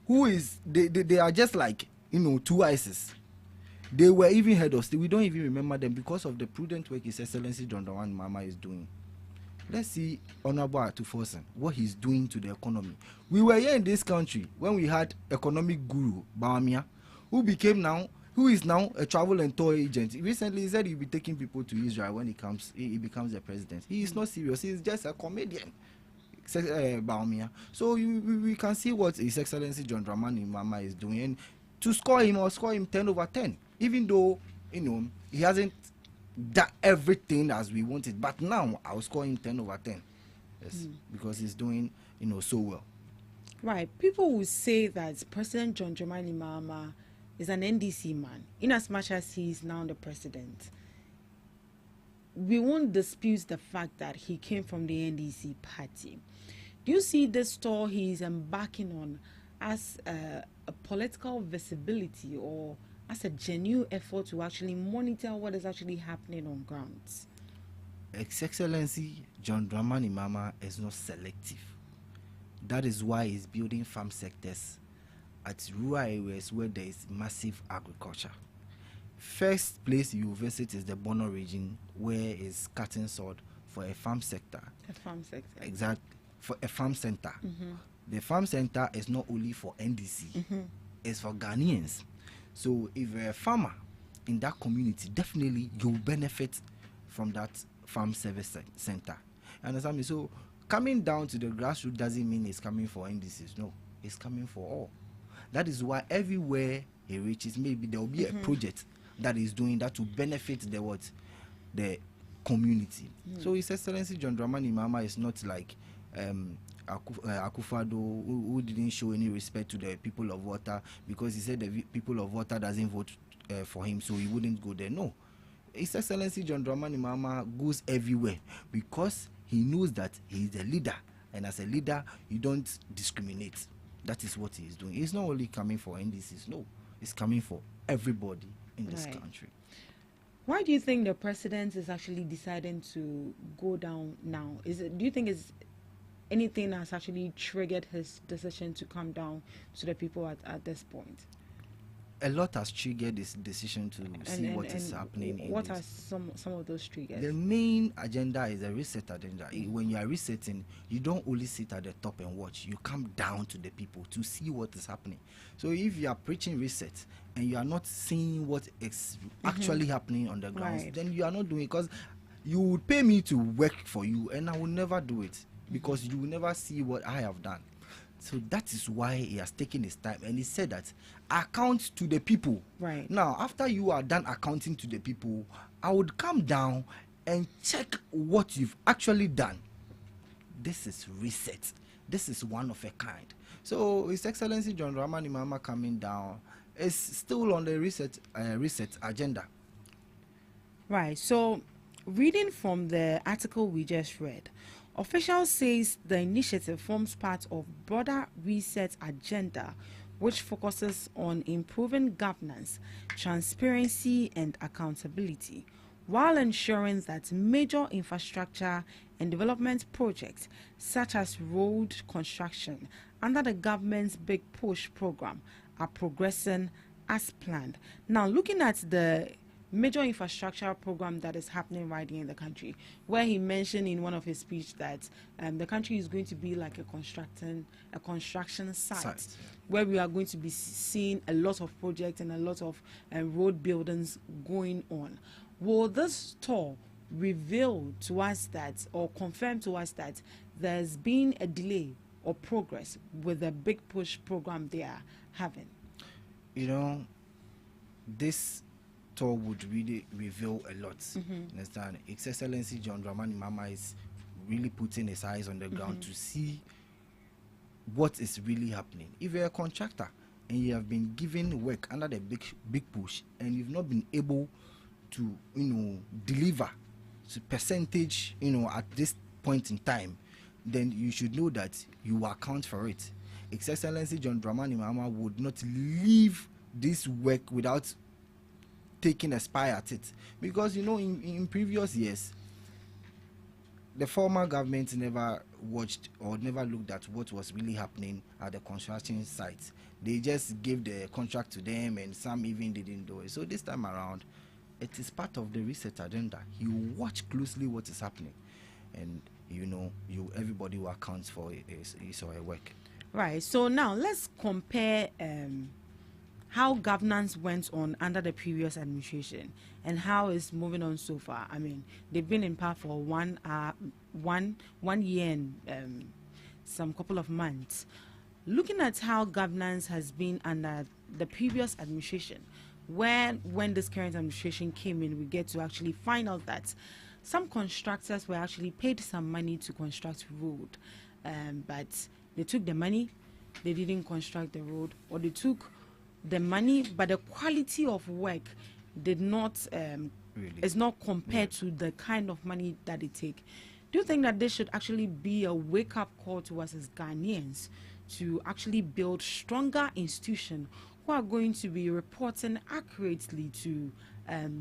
who is they are just like, you know, two ISIS. They were even head of state. We don't even remember them because of the prudent work His Excellency John Dramani Mahama is doing. Let's see Honorable Atufosen, what he's doing to the economy. We were here in this country when we had economic guru Bawumia, who is now a travel and tour agent. Recently he said he'll be taking people to Israel when he becomes the president. He is not serious. He is just a comedian. Bawumia. So we can see what His Excellency John Dramani Mahama is doing. And to score him, I'll score him 10 over 10. Even though, you know, he hasn't done everything as we wanted. But now I'll score him 10 over 10. Yes, because he's doing, you know, so well. Right. People will say that President John Dramani Mahama is an NDC man, in as much as he is now the president. We won't dispute the fact that he came from the NDC party. Do you see this tour he is embarking on as a political visibility or as a genuine effort to actually monitor what is actually happening on grounds? His Excellency John Dramani Mahama is not selective. That is why he's building farm sectors at rural areas where there is massive agriculture. First place you visit is the Bono region, where is cutting sword for a farm sector. A farm sector. Exactly. For a farm center. The farm center is not only for NDC, it's for Ghanaians. So if you're a farmer in that community, definitely you'll benefit from that farm service center. Understand me? So coming down to the grassroots doesn't mean it's coming for NDCs. No, it's coming for all. That is why everywhere he reaches, maybe there will be a project that is doing that to benefit the community. So His Excellency John Dramani Mahama is not like Akufo-Addo, who didn't show any respect to the people of Volta because he said the people of Volta doesn't vote for him, so he wouldn't go there. No, His Excellency John Dramani Mahama goes everywhere because he knows that he is a leader, and as a leader you don't discriminate. That is what he is doing. He's not only coming for NDCs, no, he's coming for everybody in this country. Why do you think the president is actually deciding to go down now? Do you think it's anything has actually triggered his decision to come down to the people at this point? A lot has triggered this decision to see what is happening. What are some of those triggers? The main agenda is a reset agenda. When you are resetting, you don't only sit at the top and watch. You come down to the people to see what is happening. So if you are preaching reset and you are not seeing what is actually happening on the ground, then you are not doing it, because you would pay me to work for you and I will never do it because you will never see what I have done. So that is why he has taken his time, and he said that account to the people. Right. Now, after you are done accounting to the people, I would come down and check what you've actually done. This is reset. This is one of a kind. So His Excellency John Dramani Mahama coming down is still on the reset agenda. Right. So reading from the article we just read, officials says the initiative forms part of broader reset agenda which focuses on improving governance, transparency and accountability, while ensuring that major infrastructure and development projects such as road construction under the government's Big Push program are progressing as planned. Now, looking at the major infrastructure program that is happening right here in the country, where he mentioned in one of his speech that the country is going to be like a construction site, where we are going to be seeing a lot of projects and a lot of road buildings going on. Will this tour reveal to us that, or confirm to us that there's been a delay or progress with the Big Push program they are having? You know, this tour would really reveal a lot. Understand? His Excellency John Dramani Mahama is really putting his eyes on the ground to see what is really happening. If you're a contractor and you have been given work under the big push and you've not been able to, deliver to percentage, at this point in time, then you should know that you will account for it. His Excellency John Dramani Mahama would not leave this work without taking a spy at it, because in previous years the former government never watched or never looked at what was really happening at the construction sites. They just gave the contract to them, and some even didn't do it. So this time around, it is part of the reset agenda. You watch closely what is happening, and everybody will account for his or her work. Right. So now let's compare how governance went on under the previous administration and how it's moving on so far. I mean, they've been in power for 1 year and some couple of months. Looking at how governance has been under the previous administration, when this current administration came in, we get to actually find out that some constructors were actually paid some money to construct road, but they took the money, they didn't construct the road, or they took the money, but the quality of work did not is not compared to the kind of money that they take. Do you think that this should actually be a wake-up call to us as Ghanaians to actually build stronger institutions who are going to be reporting accurately to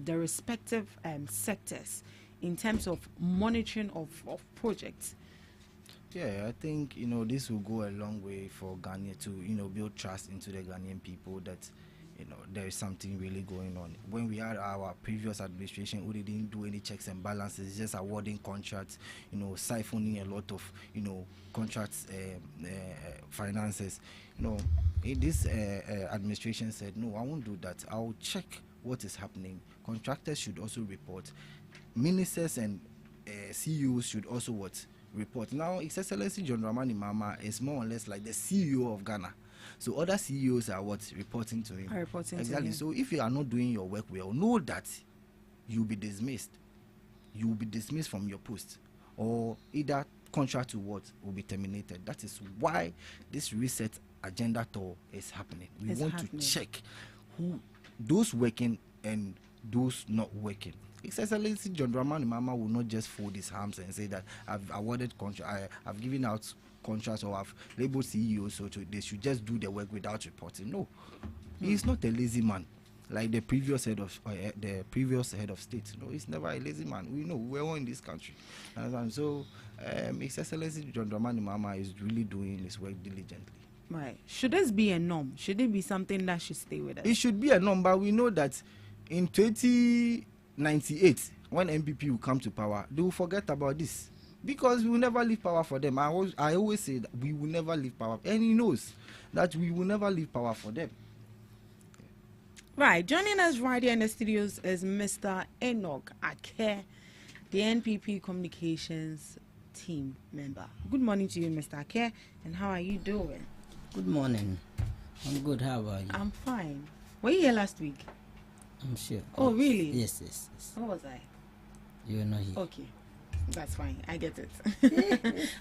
the respective sectors in terms of monitoring of projects? Yeah, I think this will go a long way for Ghana to build trust into the Ghanaian people that there is something really going on. When we had our previous administration who didn't do any checks and balances, just awarding contracts, siphoning a lot of contracts finances. This administration said, no, I won't do that. I'll check what is happening. Contractors should also report. Ministers and CEOs should also report. Now, His Excellency John Dramani Mahama is more or less like the CEO of Ghana. So other CEOs are reporting to him. Exactly. So if you are not doing your work well, know that you'll be dismissed. You will be dismissed from your post, or either contract to will be terminated. That is why this reset agenda tour is happening. We want to check who those working and those not working. His Excellency John Dramani Mahama will not just fold his arms and say that I've awarded contract, I've given out contracts, or I've labeled CEOs so they should just do the work without reporting. No, he's not a lazy man like the previous head of state. No, he's never a lazy man. We know we're all in this country, and so His Excellency John Dramani Mahama is really doing his work diligently. Right. Should this be a norm? Should it be something that should stay with us? It should be a norm, but we know that in 2098, when MPP will come to power, they will forget about this, because we will never leave power for them. I always say that we will never leave power, and he knows that we will never leave power for them. Right. Joining us right here in the studios is Mr. Enoch Ake, the NPP Communications team member. Good morning to you, Mr. Ake, and how are you doing? Good morning. I'm good. How about you? I'm fine. Were you here last week? I'm sure. Oh, really? Yes. Where was I? You were not here. Okay. That's fine. I get it.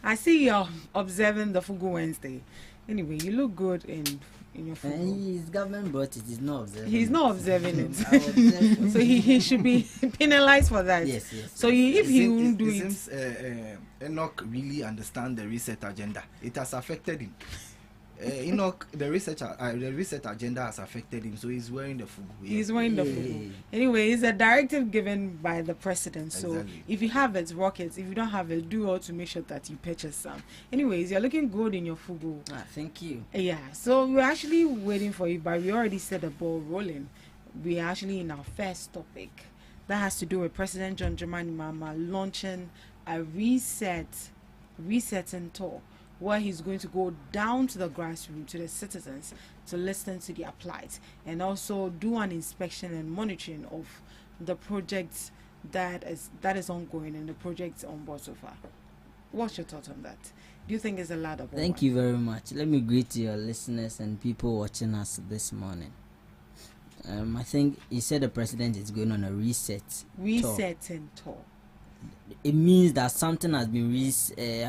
I see you're observing the Fugu Wednesday. Anyway, you look good in your Fugu. His government brought it. He's not observing He's not observing it. So he should be penalized for that. Yes. So if he won't do it. Since Enoch really understands the reset agenda, it has affected him. Enoch, the research agenda has affected him, so he's wearing the fugu. Yeah. He's wearing the fugu. Anyway, it's a directive given by the president. So exactly. If you have it, rock it. If you don't have it, do all to make sure that you purchase some. Anyways, you're looking good in your fugu. Thank you. Yeah. So we're actually waiting for you, but we already set the ball rolling. We're actually in our first topic that has to do with President John Dramani Mahama launching a resetting tour, where he's going to go down to the grassroots, to the citizens, to listen to their plight, and also do an inspection and monitoring of the projects that is ongoing and the projects on board so far. What's your thought on that? Do you think it's a lot of Thank you very much. Let me greet your listeners and people watching us this morning. I think he said the president is going on a resetting tour. It means that something has been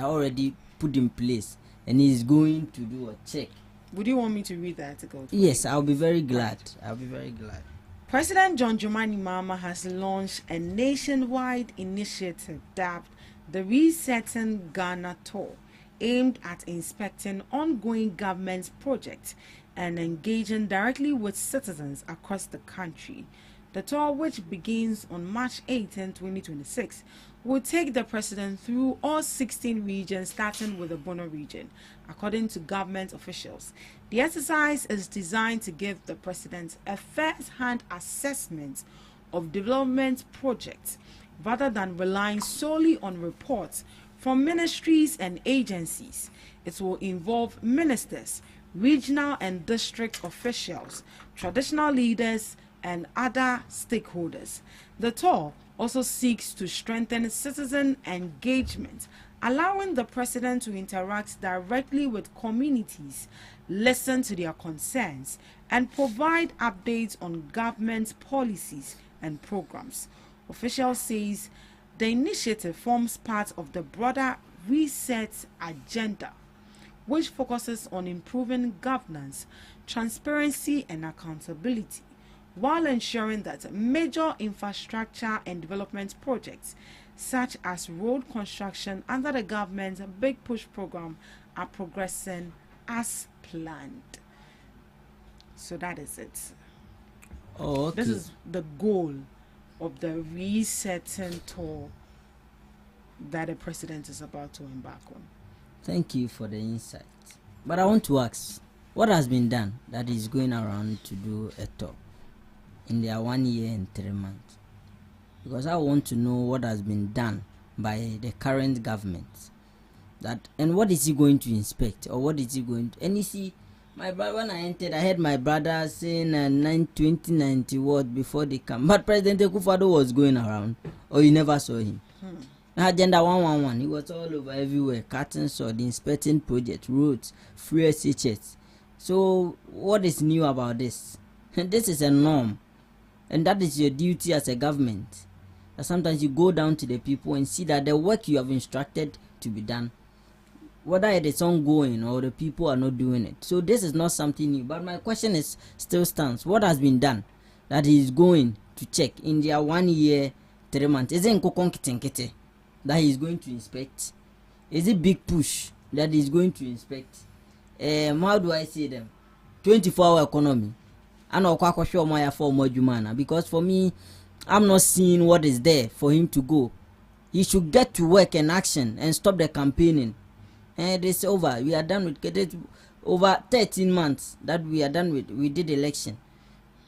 already put in place, and he's going to do a check. Would you want me to read the article? Yes, I'll be very glad. I'll be very glad. President John Dramani Mahama has launched a nationwide initiative dubbed the Resetting Ghana Tour, aimed at inspecting ongoing government projects and engaging directly with citizens across the country. The tour, which begins on March 18, 2026, will take the president through all 16 regions, starting with the Bono region, according to government officials. The exercise is designed to give the president a first-hand assessment of development projects, rather than relying solely on reports from ministries and agencies. It will involve ministers, regional and district officials, traditional leaders, and other stakeholders. The tour also seeks to strengthen citizen engagement, allowing the president to interact directly with communities, listen to their concerns, and provide updates on government policies and programs. Officials says the initiative forms part of the broader reset agenda, which focuses on improving governance, transparency, and accountability, while ensuring that major infrastructure and development projects such as road construction under the government's Big Push program are progressing as planned. So that is it. Oh, okay. This is the goal of the resetting tour that the president is about to embark on. Thank you for the insight. But I want to ask, what has been done that is going around to do a tour in their 1 year and 3 months? Because I want to know what has been done by the current government. And what is he going to inspect, or what is he going to... And you see, my brother, when I entered, I heard my brother saying 2090 what before they come. But President Akufo-Addo was going around, or you never saw him. Agenda 111, he was all over everywhere, cutting sword, inspecting projects, roads, free SHS. So what is new about this? This is a norm, and that is your duty as a government. That sometimes you go down to the people and see that the work you have instructed to be done, whether it is ongoing or the people are not doing it. So this is not something new. But my question is still stands. What has been done that he is going to check in their 1 year, 3 months? Is it Nkokonkitenkete that he is going to inspect? Is it Big Push that he is going to inspect? How do I say them? 24-hour economy. And because for me, I'm not seeing what is there for him to go. He should get to work and action and stop the campaigning. And it's over. We are done with it. Over 13 months that we are done with. We did election.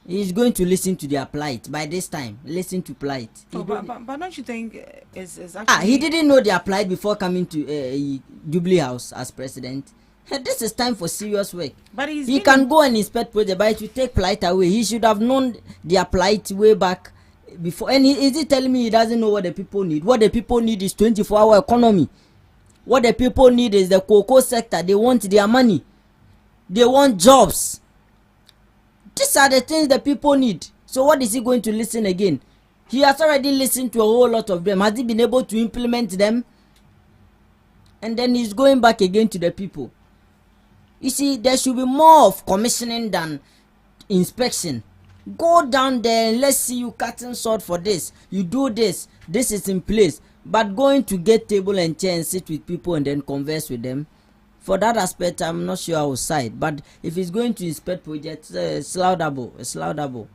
He's going to listen to their plight by this time. Listen to plight. But don't you think it's actually... he didn't know their plight before coming to Jubilee House as president. This is time for serious work. But he can go and inspect project, but it will take plight away. He should have known their plight way back before. And is he telling me he doesn't know what the people need? What the people need is 24-hour economy. What the people need is the cocoa sector. They want their money. They want jobs. These are the things the people need. So what is he going to listen again? He has already listened to a whole lot of them. Has he been able to implement them? And then he's going back again to the people. You see, there should be more of commissioning than inspection. Go down there and let's see you cutting sword for this. You do this. This is in place. But going to get table and chair and sit with people and then converse with them, for that aspect, I'm not sure I will side. But if he's going to inspect projects, it's laudable. It's laudable.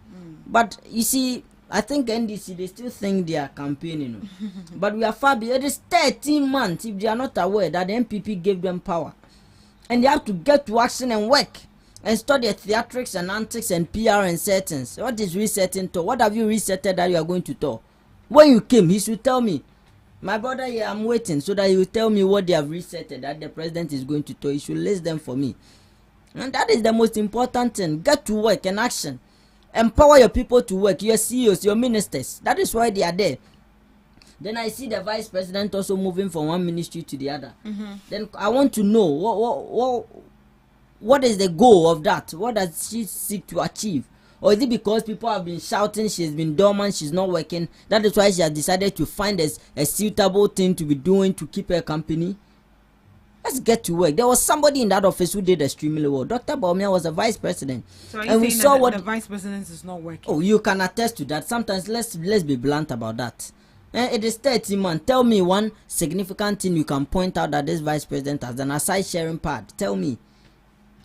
But you see, I think NDC, they still think they are campaigning. But we are far beyond. It is 13 months if they are not aware that the MPP gave them power. And they have to get to action and work and study theatrics and antics and PR and settings. What is resetting to? What have you resetted that you are going to talk? When you came, he should tell me. My brother here, I'm waiting so that he will tell me what they have resetted that the president is going to tell. He should list them for me. And that is the most important thing. Get to work and action. Empower your people to work. Your CEOs, your ministers. That is why they are there. Then I see the vice president also moving from one ministry to the other. Then I want to know what is the goal of that? What does she seek to achieve? Or is it because people have been shouting she's been dormant, she's not working? That is why she has decided to find a suitable thing to be doing to keep her company. Let's get to work. There was somebody in that office who did extremely well. Dr. Baumia was a vice president. So and we saw what the vice president is not working. Oh, you can attest to that. Sometimes let's be blunt about that. It is 30 man. Tell me one significant thing you can point out that this vice president has done aside sharing pad. Tell me.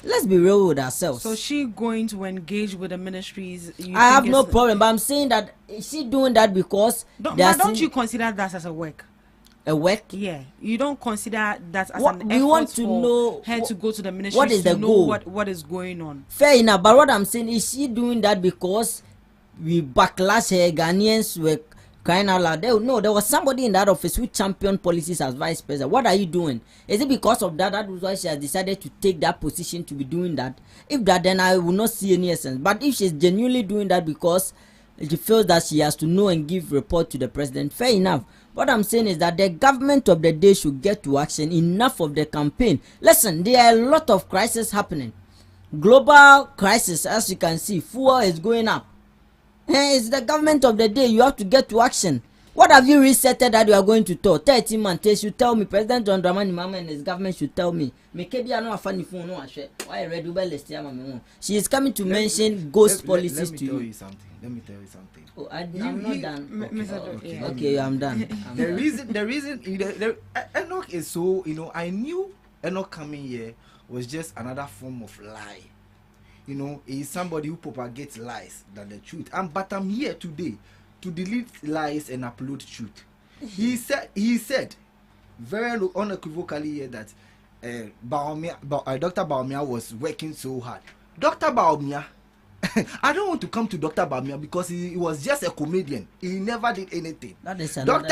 Let's be real with ourselves. So she going to engage with the ministries? I have no problem, but I'm saying that is she doing that because don't you consider that as a work? A work? Yeah, you don't consider that as an effort want to for know her to go to the ministry what is to the know goal? what is going on. Fair enough, but what I'm saying is she doing that because we backlash her, Ghanaians were crying out loud. There was somebody in that office who championed policies as vice president. What are you doing? Is it because of that? That was why she has decided to take that position to be doing that. If that, then I will not see any essence. But if she's genuinely doing that because she feels that she has to know and give report to the president, fair enough. What I'm saying is that the government of the day should get to action. Enough of the campaign. Listen, there are a lot of crises happening. Global crisis, as you can see, fuel is going up. It's the government of the day. You have to get to action. What have you resetted that you are going to tell? 30 months, they should tell me. President John Dramani Mahama and his government should tell me. She is coming to mention ghost policies to you. Let me tell you something. Oh, I'm not done. Okay, I'm done. The reason Enoch is so, I knew Enoch coming here was just another form of lie. He's somebody who propagates lies than the truth. But I'm here today to delete lies and upload truth. He said very unequivocally here that Dr. Baumia was working so hard. Dr. Baumia, I don't want to come to Dr. Baumia because he was just a comedian. He never did anything. That is Dr.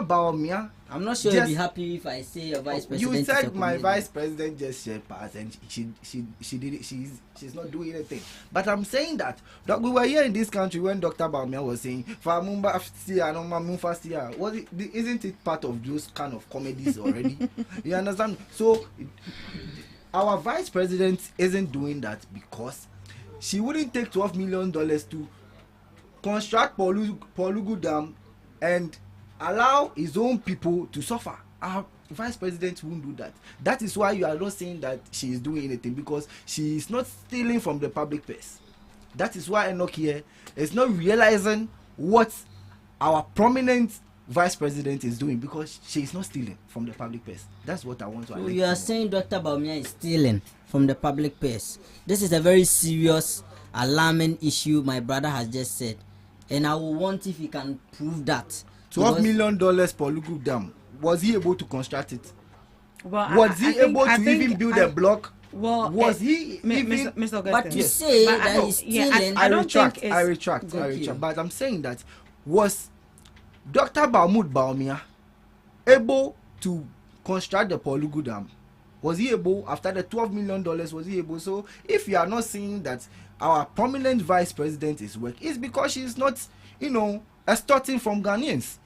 Baumia. I'm not sure you'll be happy if I say your vice president. You said my vice president just shared pass and she did it. She's not doing anything. But I'm saying that we were here in this country when Dr. Baumia was saying isn't it part of those kind of comedies already? You understand? So our vice president isn't doing that because she wouldn't take $12 million to construct Polugu Dam and allow his own people to suffer. Our vice president won't do that. That is why you are not saying that she is doing anything, because she is not stealing from the public purse. That is why Enoch here is not realizing what our prominent vice president is doing, because she is not stealing from the public purse. That's what I want to. So you are saying Dr. Baumia is stealing from the public purse. This is a very serious, alarming issue my brother has just said, and I will want if he can prove that. $12 million for Lugu Dam. Was he able to construct it? Well, was he able to even build a block? Well, was he even? Mr. But to say that he's stealing, I retract. But I'm saying that was Dr. Baumia able to construct the Polugu Dam? Was he able, after the $12 million, was he able? So if you are not saying that our prominent vice president is working, it's because she's not, extorting from Ghanaians.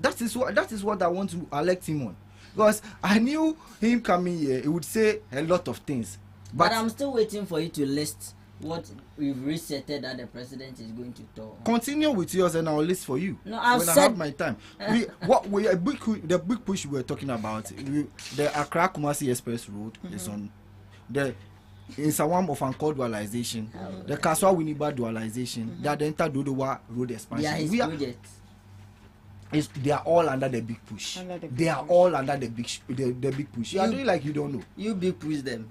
That is what I want to elect him on. Because I knew him coming here, he would say a lot of things. But I'm still waiting for you to list what we've resetted that the president is going to talk. Continue with yours and I'll list for you. No, I have my time. The big push we were talking about, the Accra Kumasi Express Road is on the in Sawam of Anchor dualization, the Kaswa Winneba dualization, the Adenta Dodowa road expansion. They are all under the big push. They are all under the big push. You are doing like you don't know. You big push them.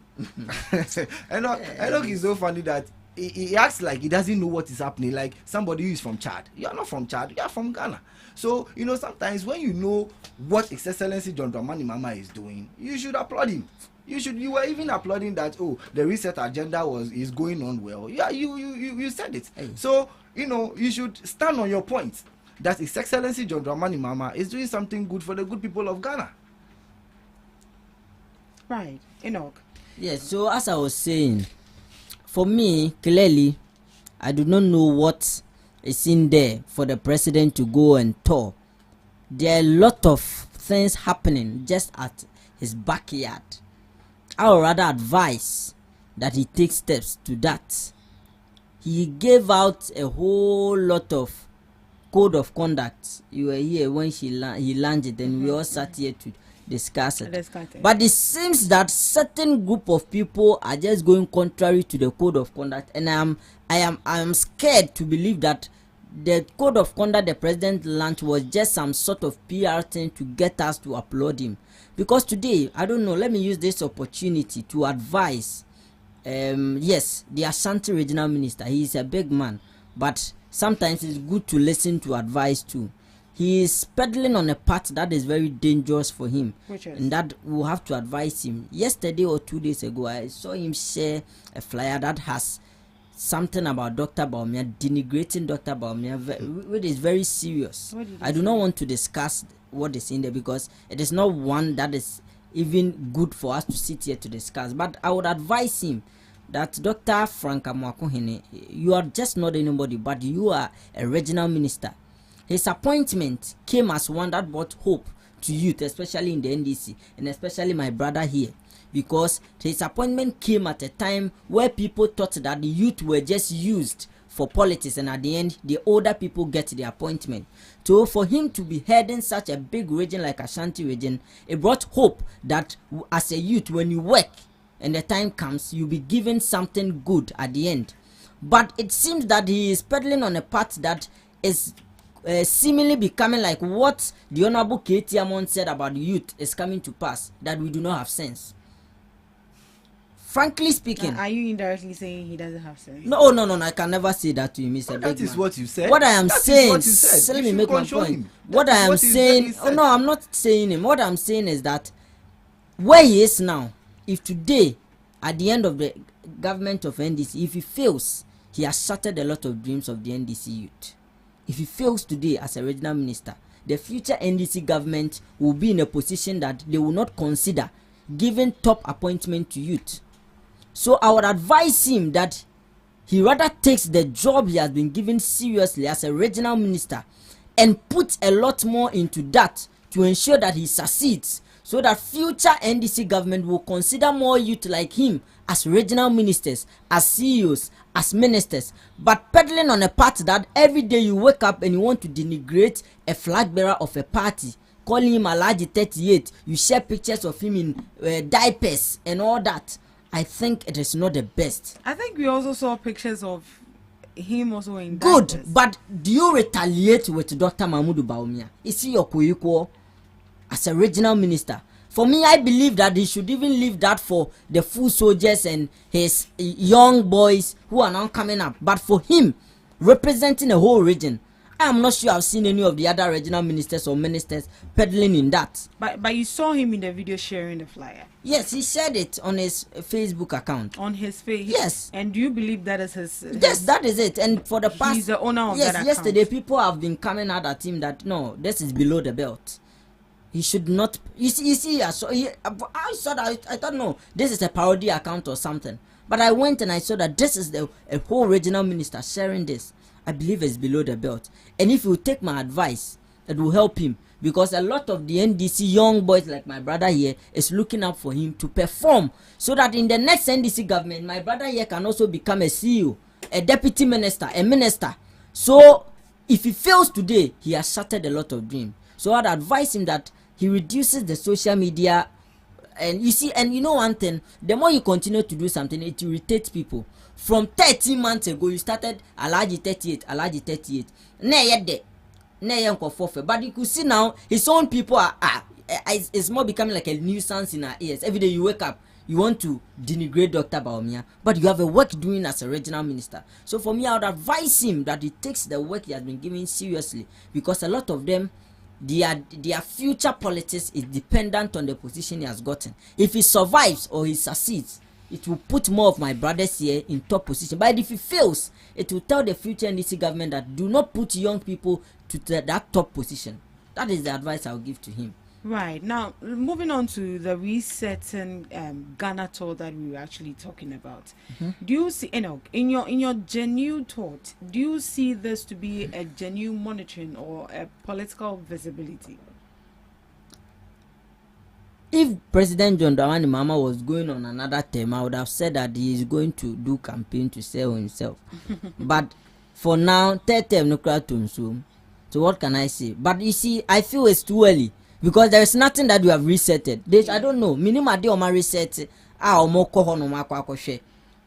Enoch is so funny that he acts like he doesn't know what is happening. Like somebody who is from Chad. You are not from Chad. You are from Ghana. So sometimes when you know what His Excellency John Dramani Mahama is doing, you should applaud him. You were even applauding that. Oh, the reset agenda is going on well. Yeah, you said it. Hey. So you should stand on your point that His Excellency John Dramani Mahama is doing something good for the good people of Ghana. Right, Enoch. Yes. So as I was saying, for me, clearly, I do not know what is in there for the president to go and tour. There are a lot of things happening just at his backyard. I would rather advise that he takes steps to that. He gave out a whole lot of code of conduct. You were here when he launched it, and we all sat here to discuss it. But it seems that certain group of people are just going contrary to the code of conduct, and I am scared to believe that the code of conduct the president launched was just some sort of PR thing to get us to applaud him. Because today, I don't know, let me use this opportunity to advise yes, the Ashanti regional minister. He is a big man, but sometimes it's good to listen to advice too. He is pedaling on a path that is very dangerous for him, and that we'll have to advise him. Yesterday or 2 days ago, I saw him share a flyer that has something about Dr. Bawumia, denigrating Dr. Bawumia, which is very serious. I do not want to discuss what is in there because it is not one that is even good for us to sit here to discuss. But I would advise him that Dr. Frank Amwakohene, you are just not anybody, but you are a regional minister. His appointment came as one that brought hope to youth, especially in the NDC, and especially my brother here, because his appointment came at a time where people thought that the youth were just used for politics, and at the end, the older people get the appointment. So for him to be heading such a big region like Ashanti region, it brought hope that as a youth, when you work and the time comes, you'll be given something good at the end. But it seems that he is pedaling on a path that is seemingly becoming like what the Honorable K.T. Amon said about the youth is coming to pass, that we do not have sense. Frankly speaking, are you indirectly saying he doesn't have sense? No, I can never say that to you, Mr. That is what you said. What I am saying, let me make my point. What I am saying, no, I'm not saying him. What I'm saying is that where he is now, if today, at the end of the government of NDC, if he fails, he has shattered a lot of dreams of the NDC youth. If he fails today as a regional minister, the future NDC government will be in a position that they will not consider giving top appointment to youth. So I would advise him that he rather takes the job he has been given seriously as a regional minister and put a lot more into that to ensure that he succeeds, so that future NDC government will consider more youth like him as regional ministers, as CEOs, as ministers. But pedaling on a path that every day you wake up and you want to denigrate a flag bearer of a party, calling him Alaji 38, you share pictures of him in diapers and all that. I think it is not the best. I think we also saw pictures of him also in good diapers. But do you retaliate with Dr. Mahmoud Bawumia? Is he your co-equal as a regional minister? For me, I believe that he should even leave that for the full soldiers and his young boys who are now coming up. But for him, representing a whole region, I am not sure I've seen any of the other regional ministers or ministers peddling in that. But you saw him in the video sharing the flyer. Yes, he shared it on his Facebook account. On his page? Yes. And do you believe that is his... Yes, that is it. And for the past... He's the owner of that account. Yes, yesterday people have been coming out at him that, no, this is below the belt. He should not... You see, I saw that, I thought, no, this is a parody account or something. But I went and I saw that this is a whole regional minister sharing this. I believe it's below the belt. And if you take my advice, it will help him. Because a lot of the NDC young boys like my brother here is looking up for him to perform. So that in the next NDC government, my brother here can also become a CEO, a deputy minister, a minister. So if he fails today, he has shattered a lot of dreams. So I'd advise him that he reduces the social media. And you see, and you know one thing, the more you continue to do something, it irritates people. From 13 months ago, you started Alaji 38, Alaji 38. But you could see now, his own people it's more becoming like a nuisance in our ears. Every day you wake up, you want to denigrate Dr. Bawumia, but you have a work doing as a regional minister. So for me, I would advise him that he takes the work he has been given seriously, because a lot of them, their future politics is dependent on the position he has gotten. If he survives or he succeeds, it will put more of my brothers here in top position. But if he fails, it will tell the future NDC government that do not put young people to that top position. That is the advice I'll give to him. Right. Now, moving on to the resetting Ghana tour that we were actually talking about. Do you see, in your genuine thought, do you see this to be a genuine monitoring or a political visibility? if President John Dramani Mahama was going on another term, I would have said that he is going to do campaign to sell himself. But for now, third term no crowd to consume. So what can I say? But you see, I feel it's too early because there is nothing that we have resetted. I don't know. Minimum de oma reset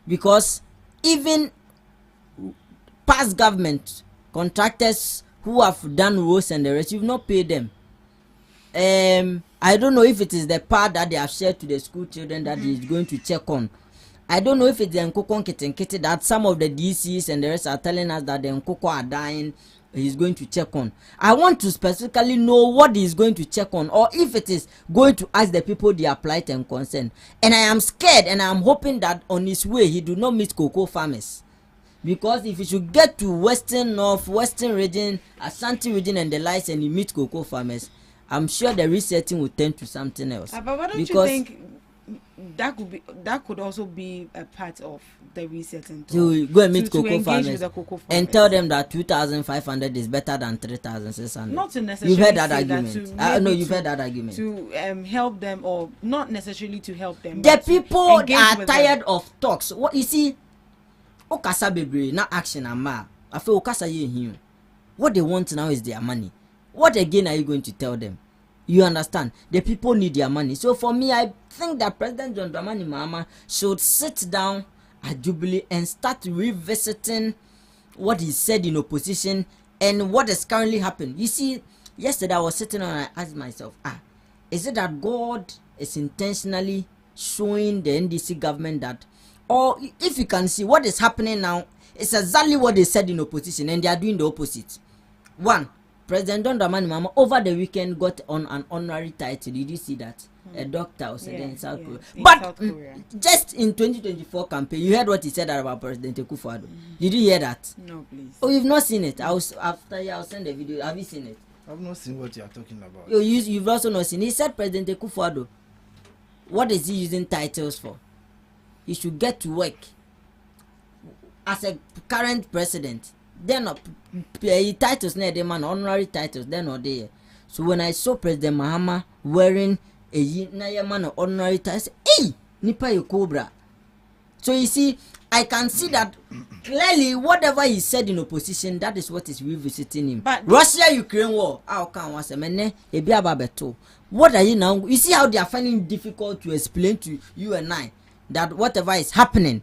because even past government contractors who have done roads and the rest, you've not paid them. I don't know if it is the part that they have shared to the school children that he is going to check on. I don't know if it's the Nkoko Nkiti that some of the DCs and the rest are telling us that the Nkoko are dying. He's going to check on. I want to specifically know what he is going to check on, or if it is going to ask the people their plight and concern. And I am scared, and I am hoping that on his way he do not meet cocoa farmers, because if he should get to western, north, western region, Ashanti region, and the likes, and he meet cocoa farmers, I'm sure the resetting will turn to something else. But why don't you think that could also be a part of the resetting? To go and meet cocoa farmers and tell them that 2,500 is better than 3,600. Not to necessarily. You've heard that argument. No, you've heard that argument. To help them, or not necessarily to help them. The people are tired of talks. What you see, Okasa Bebre, not action and ma. I feel Okasa here. What they want now is their money. What again are you going to tell them? You understand? The people need their money. So for me, I think that President John Dramani Mahama should sit down at Jubilee and start revisiting what he said in opposition and what is currently happening. You see, yesterday I was sitting and I asked myself, is it that God is intentionally showing the NDC government that, or if you can see what is happening now, it's exactly what they said in opposition and they are doing the opposite. One, President John Dramani Mahama over the weekend got on an honorary title. Did you see that? A doctor was in South Korea. But just in 2024 campaign, you heard what he said about President Akufo-Addo. Did you hear that? No, please. Oh, you've not seen it. I'll send the video. Have you seen it? I've not seen what you are talking about. You've also not seen. He said President Akufo-Addo, what is he using titles for? He should get to work as a current president. They're not titles, they man honorary titles, they're not there. So when I saw President Mahama wearing a man honorary title, I said, hey, Nipa yo Cobra. So you see, I can see that clearly whatever he said in opposition, that is what is revisiting him. But Russia-Ukraine war, what are you now? You see how they are finding it difficult to explain to you and I that whatever is happening,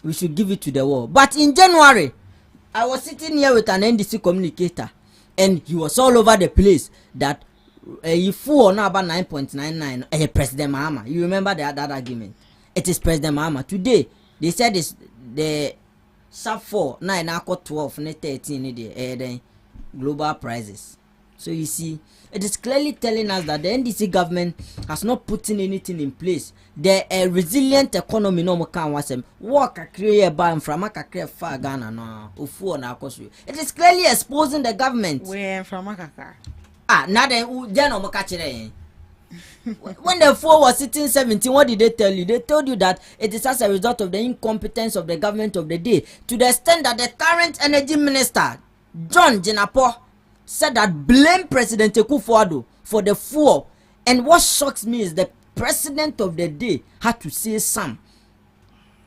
we should give it to the world. But in January, I was sitting here with an NDC communicator, and he was all over the place that he flew on about 9.99. President Mahama, you remember that argument? It is President Mahama. Today, they said it's the sub 4, 9, 12, 13, the global prices. So you see, it is clearly telling us that the NDC government has not put in anything in place. The resilient economy no can was work a create by from a create far Ghana no ufu na akosu. It is clearly exposing the government. Where from Akaka? Now then no makachire. When the 4 was sitting 17, what did they tell you? They told you that it is as a result of the incompetence of the government of the day, to the extent that the current energy minister, John Jinapo, said that blame President Akufo-Addo for the fuel. And what shocks me is the president of the day had to say some.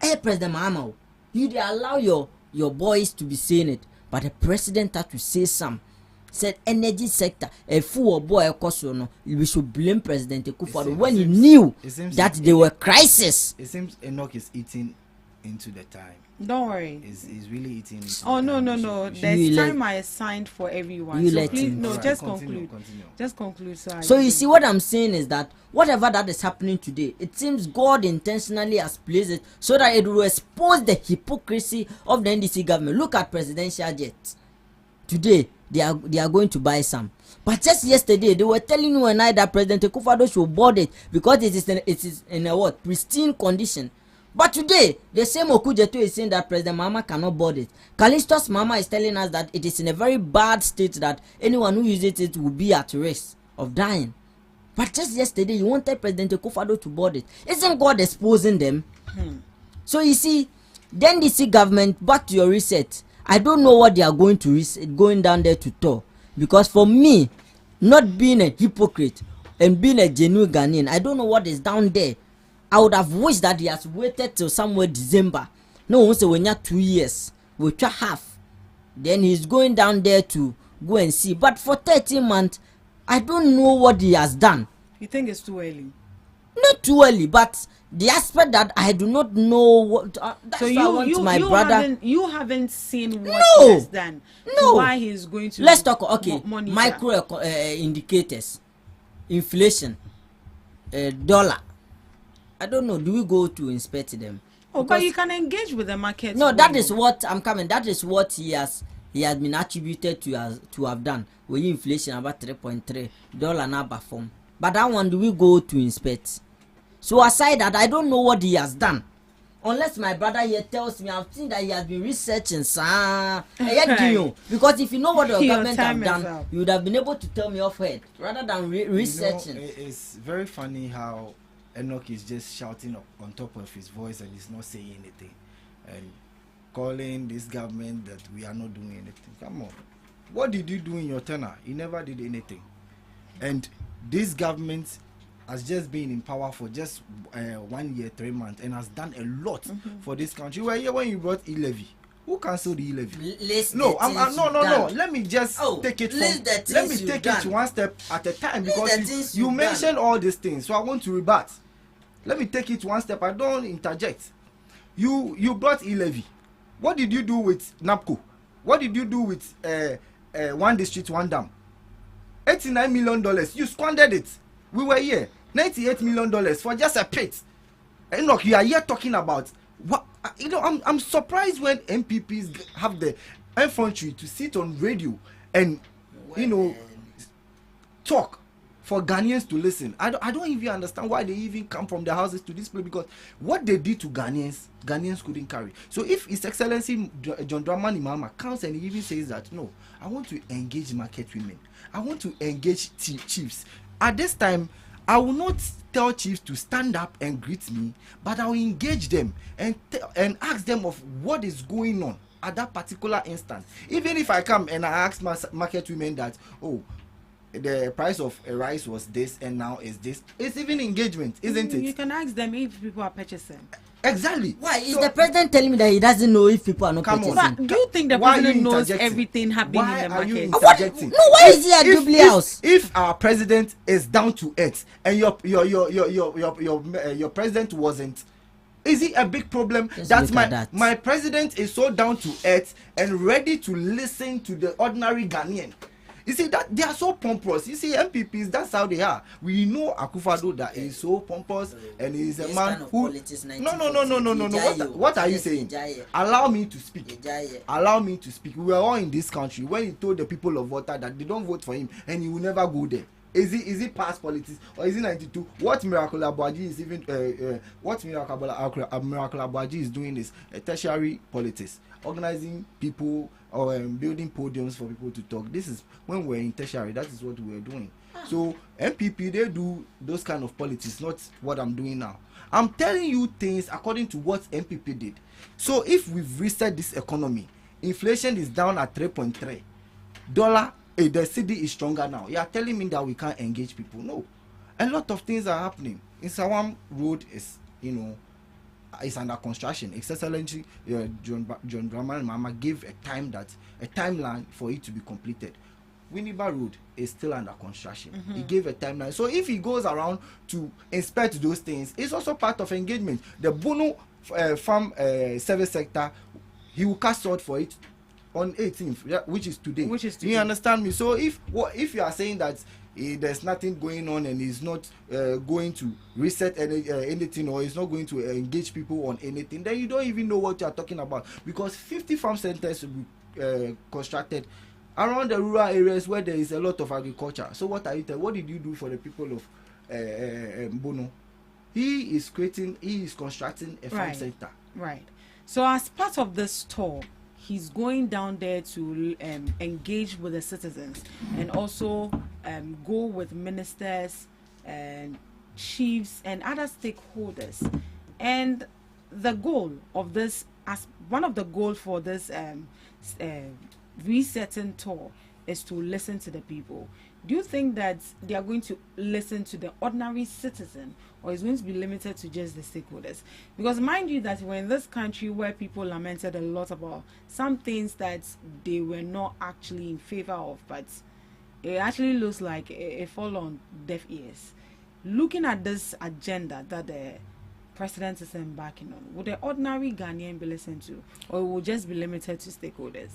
Hey, President Mahama, you allow your boys to be saying it, but the president had to say some. Said energy sector, a fuel boy, no, we should blame President Akufo-Addo when he knew that there were crisis. It seems Enoch is eating into the time. Don't worry. He's really eating. Oh no. There's time I assigned for everyone. So please, just continue. Just conclude. So you see, what I'm saying is that whatever that is happening today, it seems God intentionally has placed it so that it will expose the hypocrisy of the NDC government. Look at presidential jets. Today they are going to buy some. But just yesterday they were telling you and I that President Akufo-Addo should board it because it is in a pristine condition. But today, the same Okujeto is saying that President Mahama cannot board it. Callisto's Mama is telling us that it is in a very bad state, that anyone who uses it will be at risk of dying. But just yesterday, you wanted President Akufo-Addo to board it. Isn't God exposing them? So you see, then the NDC government, back to your reset, I don't know what they are going to going down there to talk. Because for me, not being a hypocrite, and being a genuine Ghanaian, I don't know what is down there. I would have wished that he has waited till somewhere December. No one say when you're 2 years, we try half. Then he's going down there to go and see. But for 13 months, I don't know what he has done. You think it's too early? Not too early, but the aspect that I do not know what. That's so you haven't seen what he has done. No. Why he's going to? Let's talk. Okay, micro indicators, inflation, dollar. I don't know. Do we go to inspect them? Oh, but you can engage with the market. No, that is what I'm coming. That is what he has been attributed to have done. With inflation about 3.3 dollar now perform. But that one, do we go to inspect? So aside that, I don't know what he has done. Unless my brother here tells me, I've seen that he has been researching, because if you know what the government have done, you would have been able to tell me off head rather than researching. It's very funny how Enoch is just shouting on top of his voice and he's not saying anything, and calling this government that we are not doing anything. Come on, what did you do in your tenure? You never did anything, and this government has just been in power for just 1 year, 3 months, and has done a lot for this country. Well, yeah, when you brought e-levy, who cancelled the e-levy? No. Let me just take it. Let me take it one step at a time, because you mentioned all these things, so I want to rebut. Let me take it one step. I don't interject. You brought e-levy. What did you do with NAPCO? What did you do with one district, one dam? $89 million. You squandered it. We were here. $98 million for just a pit. And look, you are here talking about what? You know, I'm surprised when MPPs have the effrontery to sit on radio and talk for Ghanaians to listen. I don't even understand why they even come from their houses to this place, because what they did to Ghanaians couldn't carry. So if His Excellency John Dramani Mahama comes and he even says that, no, I want to engage market women, I want to engage chiefs. At this time, I will not tell chiefs to stand up and greet me, but I will engage them and ask them of what is going on at that particular instance. Even if I come and I ask my market women that, oh, the price of a rice was this and now is this, it's even engagement, isn't it? You can ask them if people are purchasing. Exactly. Why is the president telling me that he doesn't know if people are not purchasing? But do you think the president knows everything happening in the market? You interjecting? No, why is he at Jubilee House? If our president is down to earth and your president wasn't, is it a big problem? That's my president is so down to earth and ready to listen to the ordinary Ghanaian. You see that they are so pompous. You see MPPs, that's how they are. We know Akufo-Addo that is so pompous and he is a man who. No. What are you saying? Allow me to speak. Allow me to speak. We were all in this country when he told the people of Volta that they don't vote for him and he will never go there. Is it past politics or is it 92? What Miracle Abuaji is even what Miracle Abuaji is doing is tertiary politics, organizing people or building podiums for people to talk. This is when we're in tertiary. That is what we're doing. So MPP, they do those kind of politics, not what I'm doing now. I'm telling you things according to what MPP did. So if we've reset this economy, inflation is down at 3.3 dollar. The city is stronger now. You are telling me that we can't engage people? No, a lot of things are happening. In Sawam Road is, is under construction. Excellency John Dramani Mahama gave a timeline for it to be completed. Winneba Road is still under construction. He gave a timeline. So if he goes around to inspect those things, it's also part of engagement. The Bono farm service sector, he will cast out for it on 18th, which is today. You understand me? So if you are saying that there's nothing going on and he's not going to reset anything, or he's not going to engage people on anything, then you don't even know what you are talking about, because 50 farm centers will be constructed around the rural areas where there is a lot of agriculture. So what are you telling? What did you do for the people of Bono? He is constructing a farm center. Right. So as part of this tour, he's going down there to engage with the citizens and also go with ministers and chiefs and other stakeholders. And the goal of this, as one of the goals for this resetting tour, is to listen to the people. Do you think that they are going to listen to the ordinary citizen, or is going to be limited to just the stakeholders? Because mind you that we're in this country where people lamented a lot about some things that they were not actually in favor of, but it actually looks like it fall on deaf ears. Looking at this agenda that the president is embarking on, would the ordinary Ghanaian be listened to, or it will just be limited to stakeholders?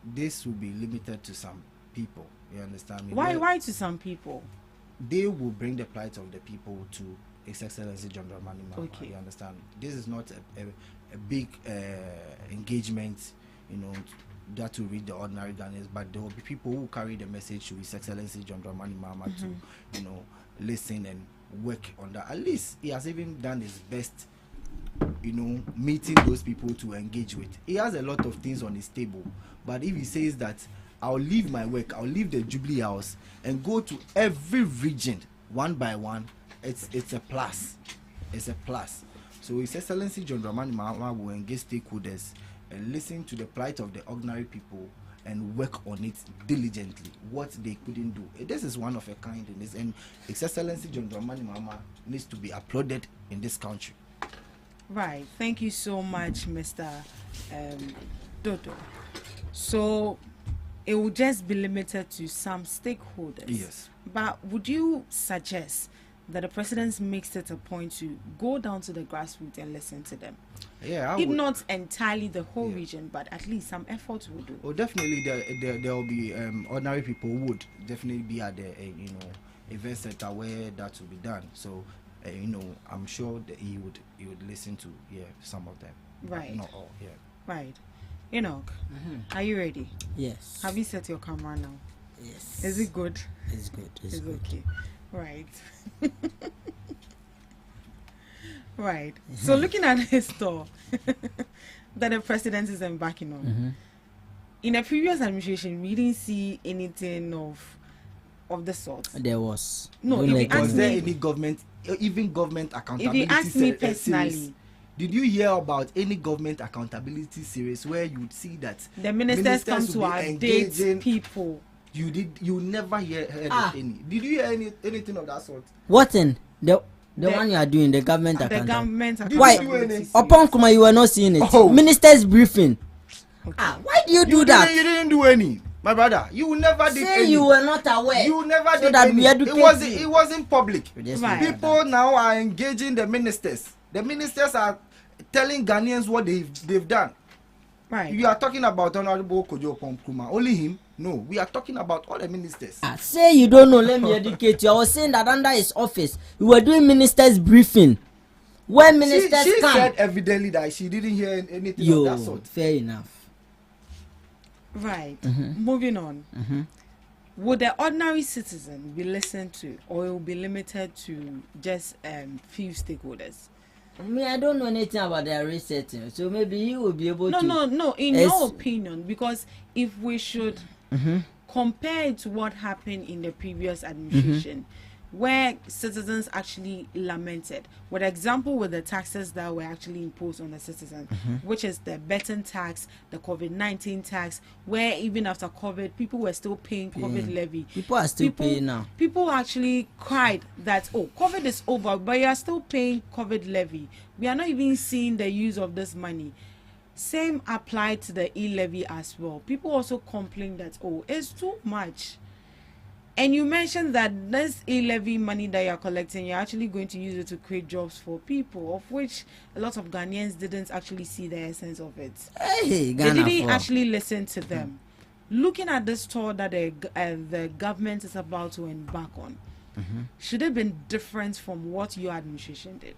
This will be limited to some people. You understand me? Why to some people? They will bring the plight of the people to His Excellency John Dramani Mahama. Okay. You understand? This is not a big engagement, that will reach the ordinary Ghanaians, but there will be people who carry the message to His Excellency John Dramani Mahama to, listen and work on that. At least he has even done his best, meeting those people to engage with. He has a lot of things on his table, but if he says that I'll leave my work, I'll leave the Jubilee House and go to every region one by one, it's a plus. It's a plus. So His Excellency John Dramani Mahama will engage stakeholders and listen to the plight of the ordinary people and work on it diligently, what they couldn't do. This is one of a kind in this, and His Excellency John Dramani Mahama needs to be applauded in this country. Right. Thank you so much, Mr. Dodo. So it will just be limited to some stakeholders. Yes. But would you suggest that the president makes it a point to go down to the grassroots and listen to them? Yeah, if not entirely the whole region, but at least some efforts will do. Oh, definitely there will be ordinary people who would definitely be at the event center where that will be done. So I'm sure that he would listen to some of them. Right. Not all. Yeah. Right. Enoch, are you ready? Yes. Have you set your camera now? Yes. Is it good? It's good. It's good. Okay. Right. Right. So looking at his store that the president is embarking on, in a previous administration, we didn't see anything of the sort. There was. No, was there any government, even government accountability? If you ask me personally, series, did you hear about any government accountability series where you would see that the ministers come to update people? You never heard of any. Did you hear anything of that sort? What in the one you are doing, the government account? The government why? Upon Kuma, you were not seeing it. Oh. Ministers briefing. Okay. Why do you do that? You didn't do any. My brother, you never did Say any. You were not aware. You never so did that any. We educate it wasn't public. Right. People now are engaging the ministers. The ministers are telling Ghanaians what they've done. Right. You are talking about Honorable Kojo Nkrumah. Only him? No, we are talking about all the ministers. Say you don't know, let me educate you. I was saying that under his office, we were doing ministers briefing. When ministers she come, said evidently that she didn't hear anything of that sort. Fair enough. Right. Moving on. Would the ordinary citizen be listened to, or it will be limited to just few stakeholders? I don't know anything about their research, so maybe you will be able to. No. In your opinion, because if we should compare it to what happened in the previous administration, where citizens actually lamented, with example with the taxes that were actually imposed on the citizens, which is the betting tax, the COVID-19 tax, where even after COVID, people were still paying COVID levy. People are still paying now. People actually cried that, COVID is over, but you are still paying COVID levy. We are not even seeing the use of this money. Same applied to the e-levy as well. People also complain that, it's too much. And you mentioned that this e-levy money that you're collecting, you're actually going to use it to create jobs for people, of which a lot of Ghanaians didn't actually see the essence of it. Hey, they didn't actually listen to them. Looking at this tour that the government is about to embark on, should it have been different from what your administration did?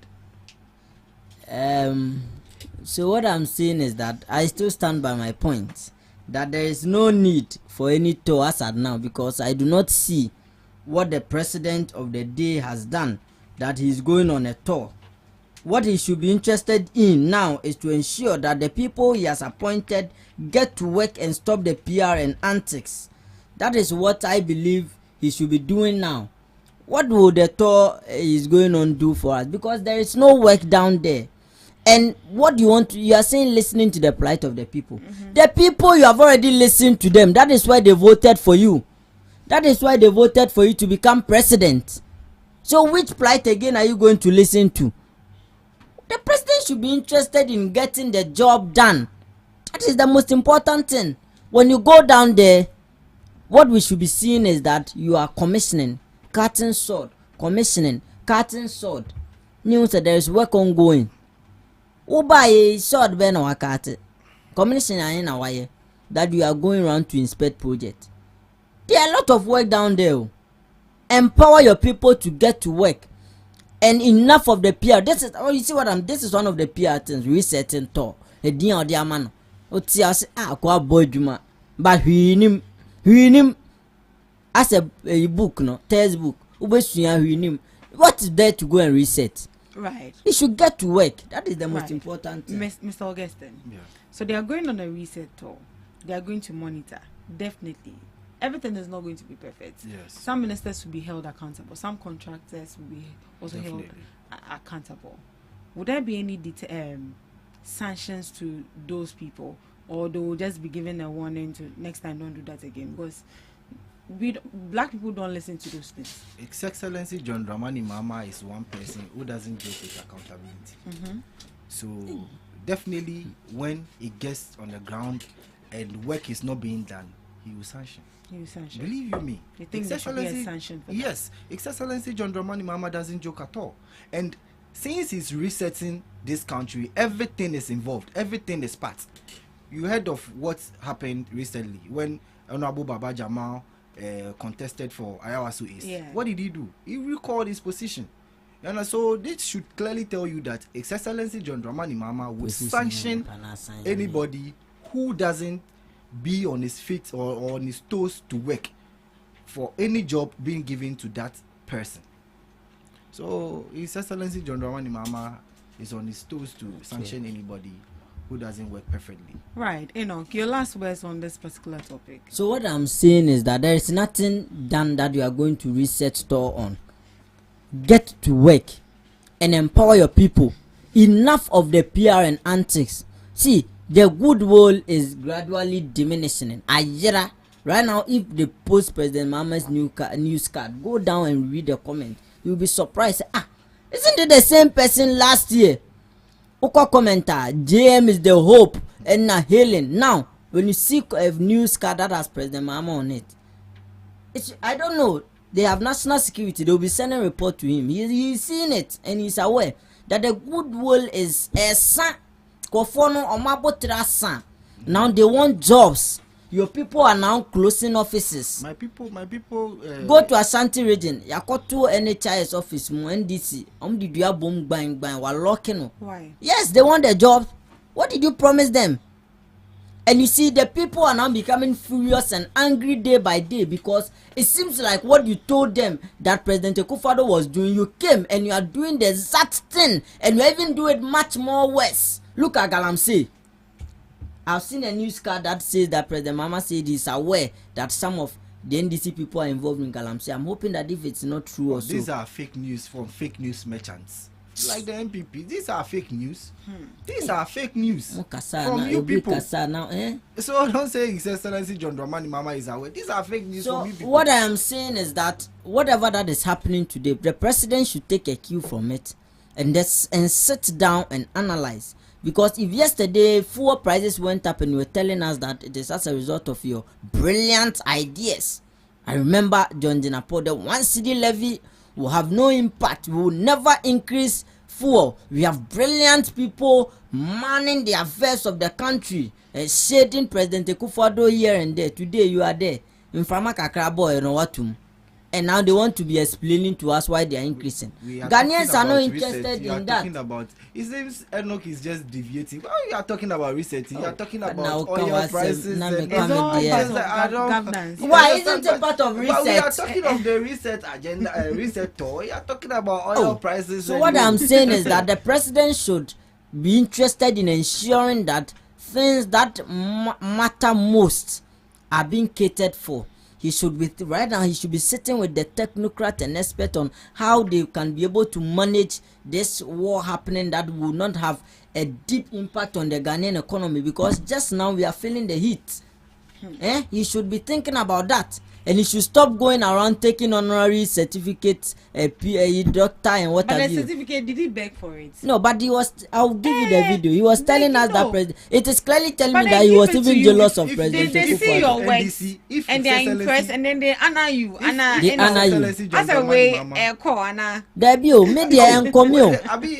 So what I'm saying is that I still stand by my point that there is no need for any tour as at now, because I do not see what the president of the day has done that he's going on a tour. What he should be interested in now is to ensure that the people he has appointed get to work and stop the PR and antics. That is what I believe he should be doing now. What will the tour is going on do for us? Because there is no work down there. And what do you want you are saying listening to the plight of the people. The people, you have already listened to them. That is why they voted for you. That is why they voted for you to become president. So which plight again are you going to listen to? The president should be interested in getting the job done. That is the most important thing. When you go down there, what we should be seeing is that you are commissioning, cutting sword, commissioning, cutting sword. News that there is work ongoing. Uba a sword ben or cut commissioning in a way that you are going around to inspect projects. There are a lot of work down there. Empower your people to get to work. And enough of the PR. This is you see what this is one of the PR things resetting to a dear or dear man. Otia kwa boy juma. But him as a book, no textbook. What is there to go and reset? Right. He should get to work. That is the most important thing. Mr. Augustine. Yeah. So they are going on a reset tour. They are going to monitor. Definitely. Everything is not going to be perfect. Yes. Some ministers will be held accountable. Some contractors will be also held accountable. Would there be any sanctions to those people, or they will just be given a warning to next time don't do that again? Because black people don't listen to those things. His Excellency John Dramani Mahama is one person who doesn't joke with accountability. So definitely when it gets on the ground and work is not being done, he will sanction. Believe you me. You think there should be a sanction for yes, His Excellency John Dramani Mahama doesn't joke at all. And since he's resetting this country, everything is involved. Everything is part. You heard of what happened recently when Honorable Baba Jamal contested for Ayawasu East. Yeah. What did he do? He recalled his position. And so this should clearly tell you that His Excellency John Dramani Mahama will sanction anybody who doesn't be on his feet or on his toes to work for any job being given to that person. So His Excellency John Dramani Mahama is on his toes to sanction anybody who doesn't work perfectly. Right. Enoch, your last words on this particular topic. So what I'm saying is that there is nothing done that you are going to reset store on. Get to work and empower your people. Enough of the PR and antics. See, the goodwill is gradually diminishing. Ayera, right now, if they post President Mahama's news card, go down and read the comment. You'll be surprised. Isn't it the same person last year? Oko commenter, JM is the hope and na healing. Now, when you see a news card that has President Mahama on it, I don't know. They have national security. They will be sending a report to him. He's seen it and he's aware that the goodwill is a son. Now they want jobs. Your people are now closing offices. My people go to Ashanti region. Yakoto NHIS office, NDC. Did you boom bang while locking? Why? Yes, they want the job. What did you promise them? And you see, the people are now becoming furious and angry day by day because it seems like what you told them that President Akufo-Addo was doing, you came and you are doing the exact thing, and you even do it much more worse. Look at Galamsey. I've seen a news card that says that President Mahama said he's aware that some of the NDC people are involved in Galamsey. I'm hoping that if it's not true or so. These are fake news from fake news merchants. Like the MPP, these are fake news. These are fake news from you people. So don't say His Excellency John Dramani Mahama is aware. These are fake news from you people. What I am saying is that whatever that is happening today, the president should take a cue from it and sit down and analyze. Because if yesterday fuel prices went up and you were telling us that it is as a result of your brilliant ideas, I remember John Dinapo, the 1 cedi levy will have no impact. We will never increase fuel. We have brilliant people manning the affairs of the country and shading President Akufo-Addo here and there. Today you are there in Frama-Kakrabo and Owatum. And now they want to be explaining to us why they are increasing. Ghanaians are not interested in that. It seems Enoch is just deviating. Why you are talking about resetting? You are talking about oil prices. Why isn't it part of reset? But we are talking of the reset agenda, reset tour. You are talking about oil prices. So what I'm saying is that the president should be interested in ensuring that things that matter most are being catered for. He should be right now. He should be sitting with the technocrat and expert on how they can be able to manage this war happening that will not have a deep impact on the Ghanaian economy, because just now we are feeling the heat. He should be thinking about that, and he should stop going around taking honorary certificates, a doctor and what have you. But the certificate, did he beg for it? No, but he was. I'll give you the video. He was telling us that president. It is clearly telling me that he was even jealous of President. They see your works and they are impressed, and then they honor you. They honor you. As a way, call Anna. Debut, media and communal.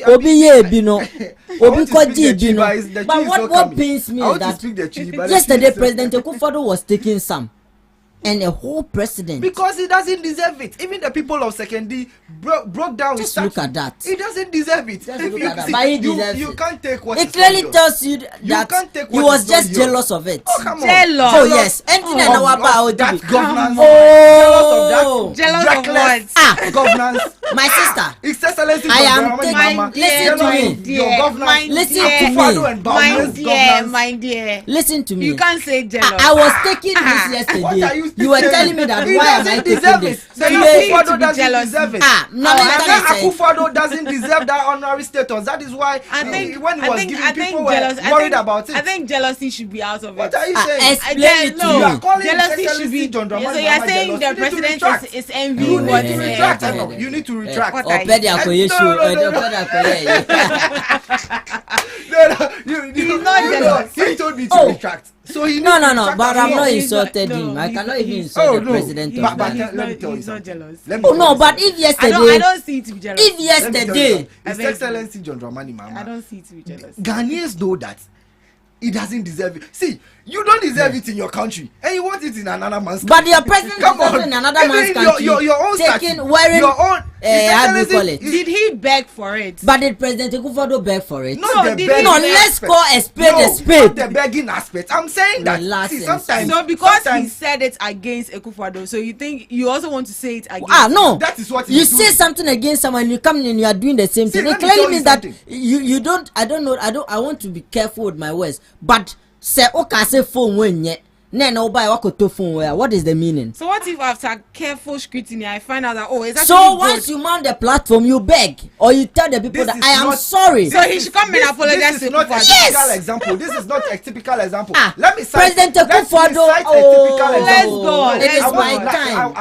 Obi ye bino. Obi koji bino. But what pains me is that yesterday President Akufo-Addo was taking some. And a whole president, because he doesn't deserve it. Even the people of Sekendi broke down. Just look at that. He doesn't deserve it. You can't take what it clearly tells you that he was just jealous of it. Oh, come on. Jealous. Oh yes. Anything that governance. Oh, jealous of what? Governance. My sister. His Excellency I am listen to me. Your governance. Listen to me. My dear. Listen to me. You can't say jealous. I was taking this yesterday. You were telling me that why am I taking this? So Akufo-Addo doesn't deserve it. Akufo-Addo doesn't deserve that honorary status. That is why when he was giving people were worried about it. I think jealousy should be out of it. What are you saying? Explain it to me. You are calling jealousy should be. John Dramani. So you are saying the president is envying what you retract. You need to retract. What are you he told me to retract. So he no, but I'm not insulted him. I cannot even insult the president of Ghana. Let me tell you something. Oh no, but if yesterday, I don't see it to be jealous. If yesterday, His Excellency John Dramani Mahama, I don't see it to be jealous. Ghanaians know that he doesn't deserve it. See, you don't deserve it in your country, and you want it in another man's country. But your president is in another man's country. Your own taking wearing your own. How do you call it? Did he beg for it? But did President Akufo-Addo beg for it? No, let's call a spade a spade. Not the begging aspect. I'm saying that. See, sometimes. So because he said it against Akufo-Addo, so you think you also want to say it against? No. That is what you say something against someone, you come in and you are doing the same thing. It clearly means that you don't. I don't know. I want to be careful with my words, but. Say okay, say phone when yet. No buy phone where. What is the meaning? So what if after careful scrutiny I find out that it's so once you mount the platform you beg or you tell the people that I am sorry. So he should come and apologize. This is not a typical example. This is not a typical example. Let me cite President Akufo-Addo. Let's go. It is my time.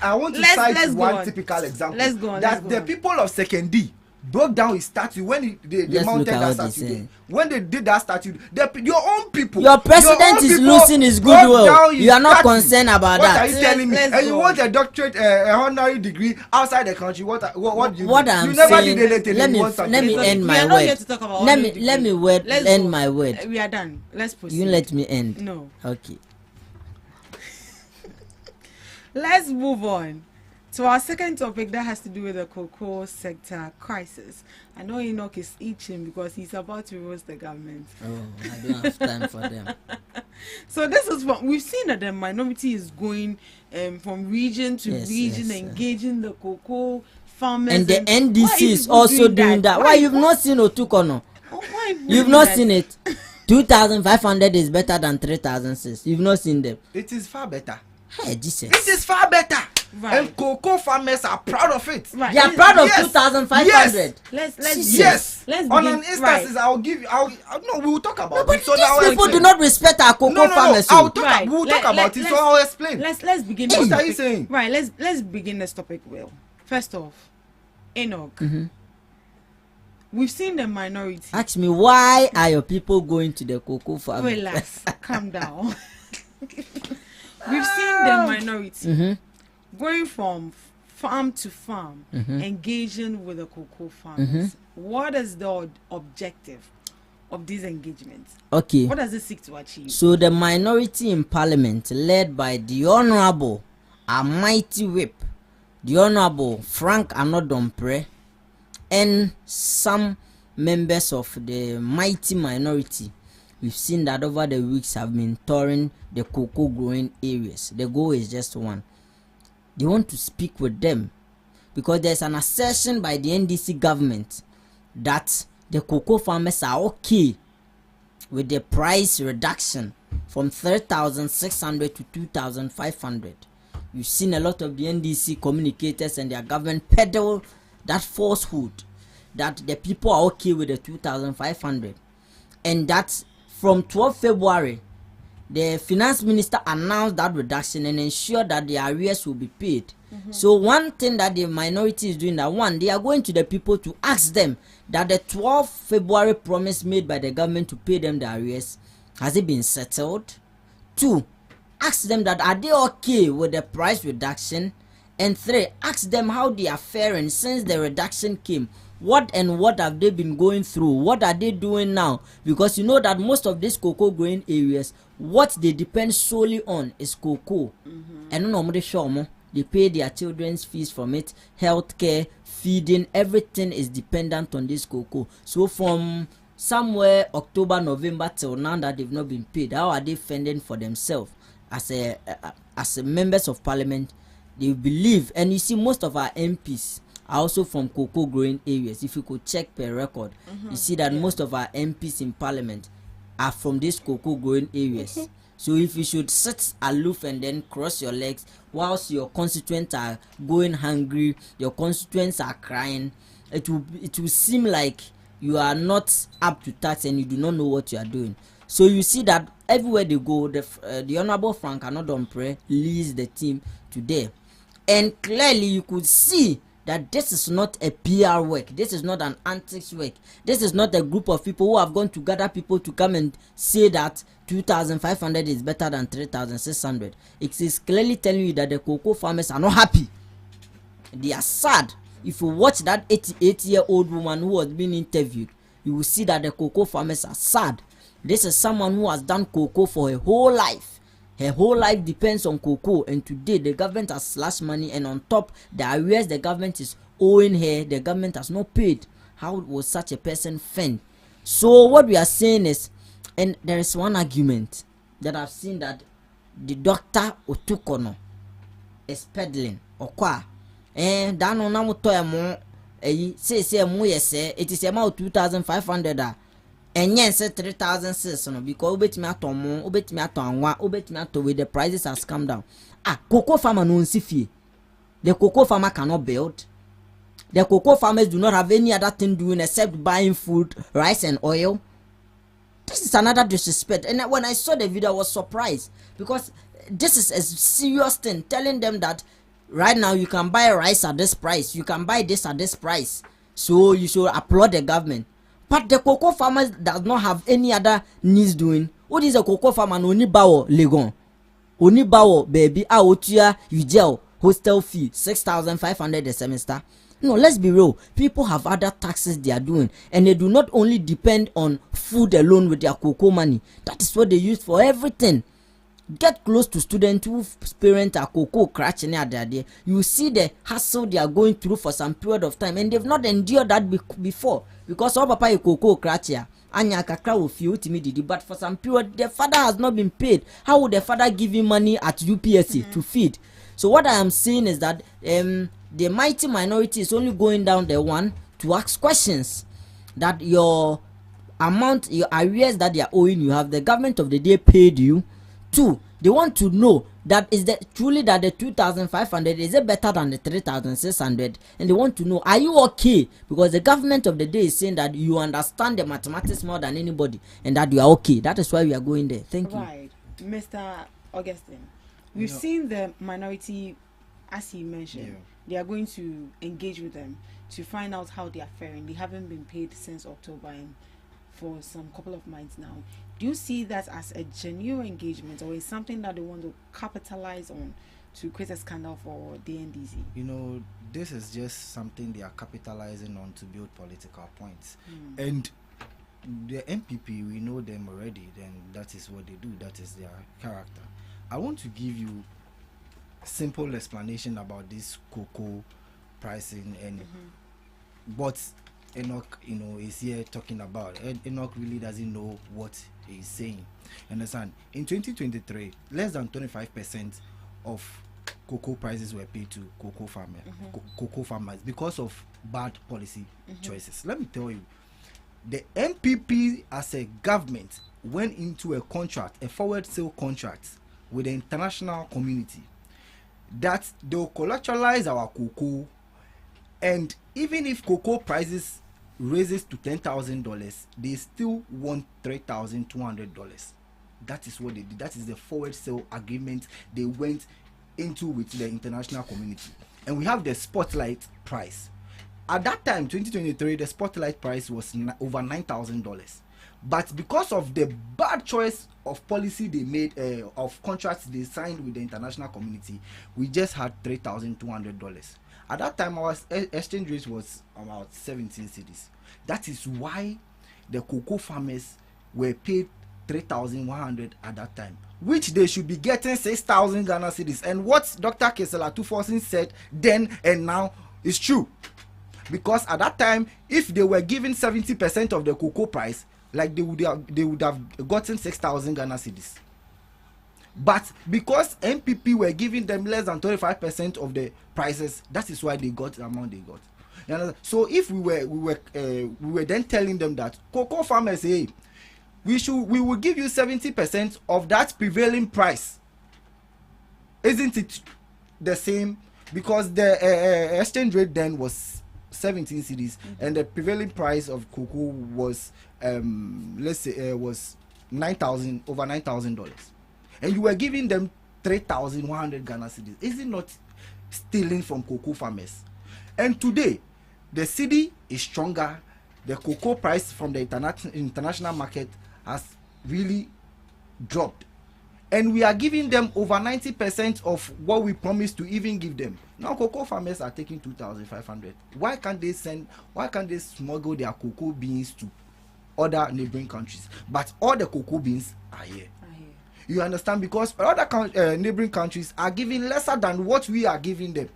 I want to cite one typical example. Let's go. That the people of Sekendi broke down his statue when they mounted that statue. When they did that statue, your own people. Your president is losing his goodwill. You are not concerned about that. What are you telling me? And you want a doctorate, a honorary degree outside the country? What do you? What I'm saying. Let me end my word. Let me end my word. We are done. Let's proceed. You let me end. No. Okay. Let's move on to our second topic that has to do with the cocoa sector crisis. I know Enoch is itching because he's about to roast the government. Oh, I don't have time for them. So this is what we've seen, that the minority is going from region to region, engaging the cocoa farmers. And the NDC is also doing that. Why you've not seen Otukono? You've not seen it. 2,500 is better than 3,006. You've not seen them. It is far better. Hey, Jesus. It is far better. Right. And cocoa farmers are proud of it. Right. They are proud of 2,500. Let's begin. On an instance, I'll give you. No, we will talk about it. But so these people do not respect our cocoa farmers. We will talk about it. So I'll explain. Let's begin. What are you saying? Right. Let's begin this topic well. First off, Enoch. Mm-hmm. We've seen the minority. Ask me, why are your people going to the cocoa farm? Relax, calm down. We've seen the minority going from farm to farm, engaging with the cocoa farmers. What is the objective of these engagements? Okay. What does it seek to achieve? So the minority in parliament, led by the Honorable, a mighty whip, the Honorable Frank Anodompre, and some members of the mighty minority, we've seen that over the weeks have been touring the cocoa growing areas. The goal is just one. They want to speak with them because there's an assertion by the NDC government that the cocoa farmers are okay with the price reduction from 3,600 to 2,500. You've seen a lot of the NDC communicators and their government peddle that falsehood that the people are okay with the 2,500, and that from 12 February, the finance minister announced that reduction and ensured that the arrears will be paid. So one thing that the minority is doing, that one, they are going to the people to ask them that the 12 February promise made by the government to pay them the arrears, has it been settled? 2, ask them that are they okay with the price reduction? And 3, ask them how they are faring since the reduction came. What have they been going through? What are they doing now? Because you know that most of these cocoa growing areas, what they depend solely on is cocoa. And normally they pay their children's fees from it, healthcare, feeding, everything is dependent on this cocoa. So from somewhere October, November till now that they've not been paid, how are they fending for themselves as a members of parliament? They believe, and you see most of our MPs are also from cocoa growing areas. If you could check per record, you see that most of our MPs in parliament are from these cocoa growing areas. So if you should sit aloof and then cross your legs whilst your constituents are going hungry, your constituents are crying, it will seem like you are not up to task and you do not know what you are doing. So you see that everywhere they go, the Honorable Frank Anodompre leads the team today. And clearly you could see that this is not a PR work. This is not an antics work. This is not a group of people who have gone to gather people to come and say that 2,500 is better than 3,600. It is clearly telling you that the cocoa farmers are not happy. They are sad. If you watch that 88-year-old woman who was being interviewed, you will see that the cocoa farmers are sad. This is someone who has done cocoa for her whole life. Her whole life depends on cocoa, and today the government has slashed money, and on top the arrears the government is owing her, the government has not paid. How will such a person fend? So what we are saying is, and there is one argument that I've seen, that the doctor Otukono is peddling okwa dan on na to emo say mo yese it is about 2,500 and yes 3,600 no, because obetimi aton obetimi aton anwa obetimi aton with the prices has come down. Cocoa farmer no nsifie. The cocoa farmer cannot build. The cocoa farmers do not have any other thing doing except buying food, rice and oil. This is another disrespect. And when I saw the video, I was surprised, because this is a serious thing, telling them that right now you can buy rice at this price, you can buy this at this price, so you should applaud the government. But the cocoa farmers does not have any other needs doing. What is a cocoa farmer? Only bawo legon, only bawo baby otua ujel hostel fee 6,500 a semester. No, let's be real. People have other taxes they are doing, and they do not only depend on food alone with their cocoa money. That is what they use for everything. Get close to students whose parents are cocoa crashing at their day. You see the hassle they are going through for some period of time, and they've not endured that before, because all papa is cocoa crash here. Anya kakra will feel timidity, but for some period the father has not been paid. How would the father give him money at UPSC to feed? So what I am saying is that the mighty minority is only going down there, one, to ask questions, that your amount, your arrears that they are owing you, have the government of the day paid you? 2, they want to know that is that truly that the 2,500 is it better than the 3,600, and they want to know, are you okay? Because the government of the day is saying that you understand the mathematics more than anybody, and that you are okay. That is why we are going there. Thank you. Right, Mr. Augustine. We've seen the minority, as he mentioned. They are going to engage with them to find out how they are faring. They haven't been paid since October, and for some couple of months now. Do you see that as a genuine engagement, or is something that they want to capitalize on to create a scandal for the NDC? You know, this is just something they are capitalizing on to build political points. And the MPP, we know them already, then that is what they do, that is their character. I want to give you simple explanation about this cocoa pricing and what Enoch, is here talking about. And Enoch really doesn't know what he's saying. Understand? In 2023, less than 25% of cocoa prices were paid to cocoa farmers because of bad policy choices. Let me tell you, the MPP as a government went into a contract, a forward sale contract with the international community, that they will collateralize our cocoa, and even if cocoa prices raises to $10,000, they still want $3,200. That is what they did. That is the forward sale agreement they went into with the international community. And we have the spotlight price. At that time, 2023, the spotlight price was over $9,000. But because of the bad choice of policy they made, of contracts they signed with the international community, we just had $3,200. At that time, our exchange rate was about 17 cedis. That is why the cocoa farmers were paid 3,100 at that time, which they should be getting 6,000 Ghana cedis. And what Dr. Kesela Tuforsin said then and now is true. Because at that time, if they were given 70% of the cocoa price, like they would have gotten 6,000 Ghana cedis. But because MPP were giving them less than 25% of the prices, that is why they got the amount they got. You know? So if we were then telling them that cocoa farmers, hey, we will give you 70% of that prevailing price, isn't it the same? Because the exchange rate then was 17 cedis, and the prevailing price of cocoa was let's say was over $9,000, and you were giving them 3,100 Ghana cedis. Is it not stealing from cocoa farmers? And today the cedi is stronger. The cocoa price from the international market has really dropped, and we are giving them over 90% of what we promised to even give them. Now cocoa farmers are taking 2,500. Why can't they smuggle their cocoa beans to other neighboring countries? But all the cocoa beans are here. You understand? Because other neighboring countries are giving lesser than what we are giving them.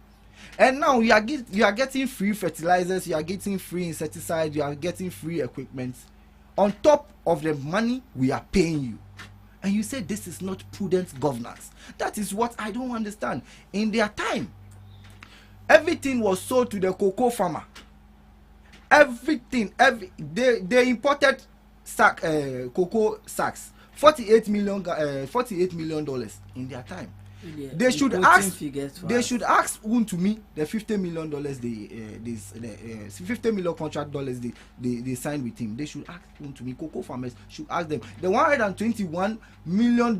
And now you are getting free fertilizers, you are getting free insecticides, you are getting free equipment on top of the money we are paying you. And you say this is not prudent governance. That is what I don't understand. In their time, everything was sold to the cocoa farmer. Everything, they imported cocoa sacks, $48 million in their time. Yeah, they should ask Untumi the $50 million $50 million contract dollars they signed with him. They should ask Untumi. Cocoa farmers should ask them the $121 million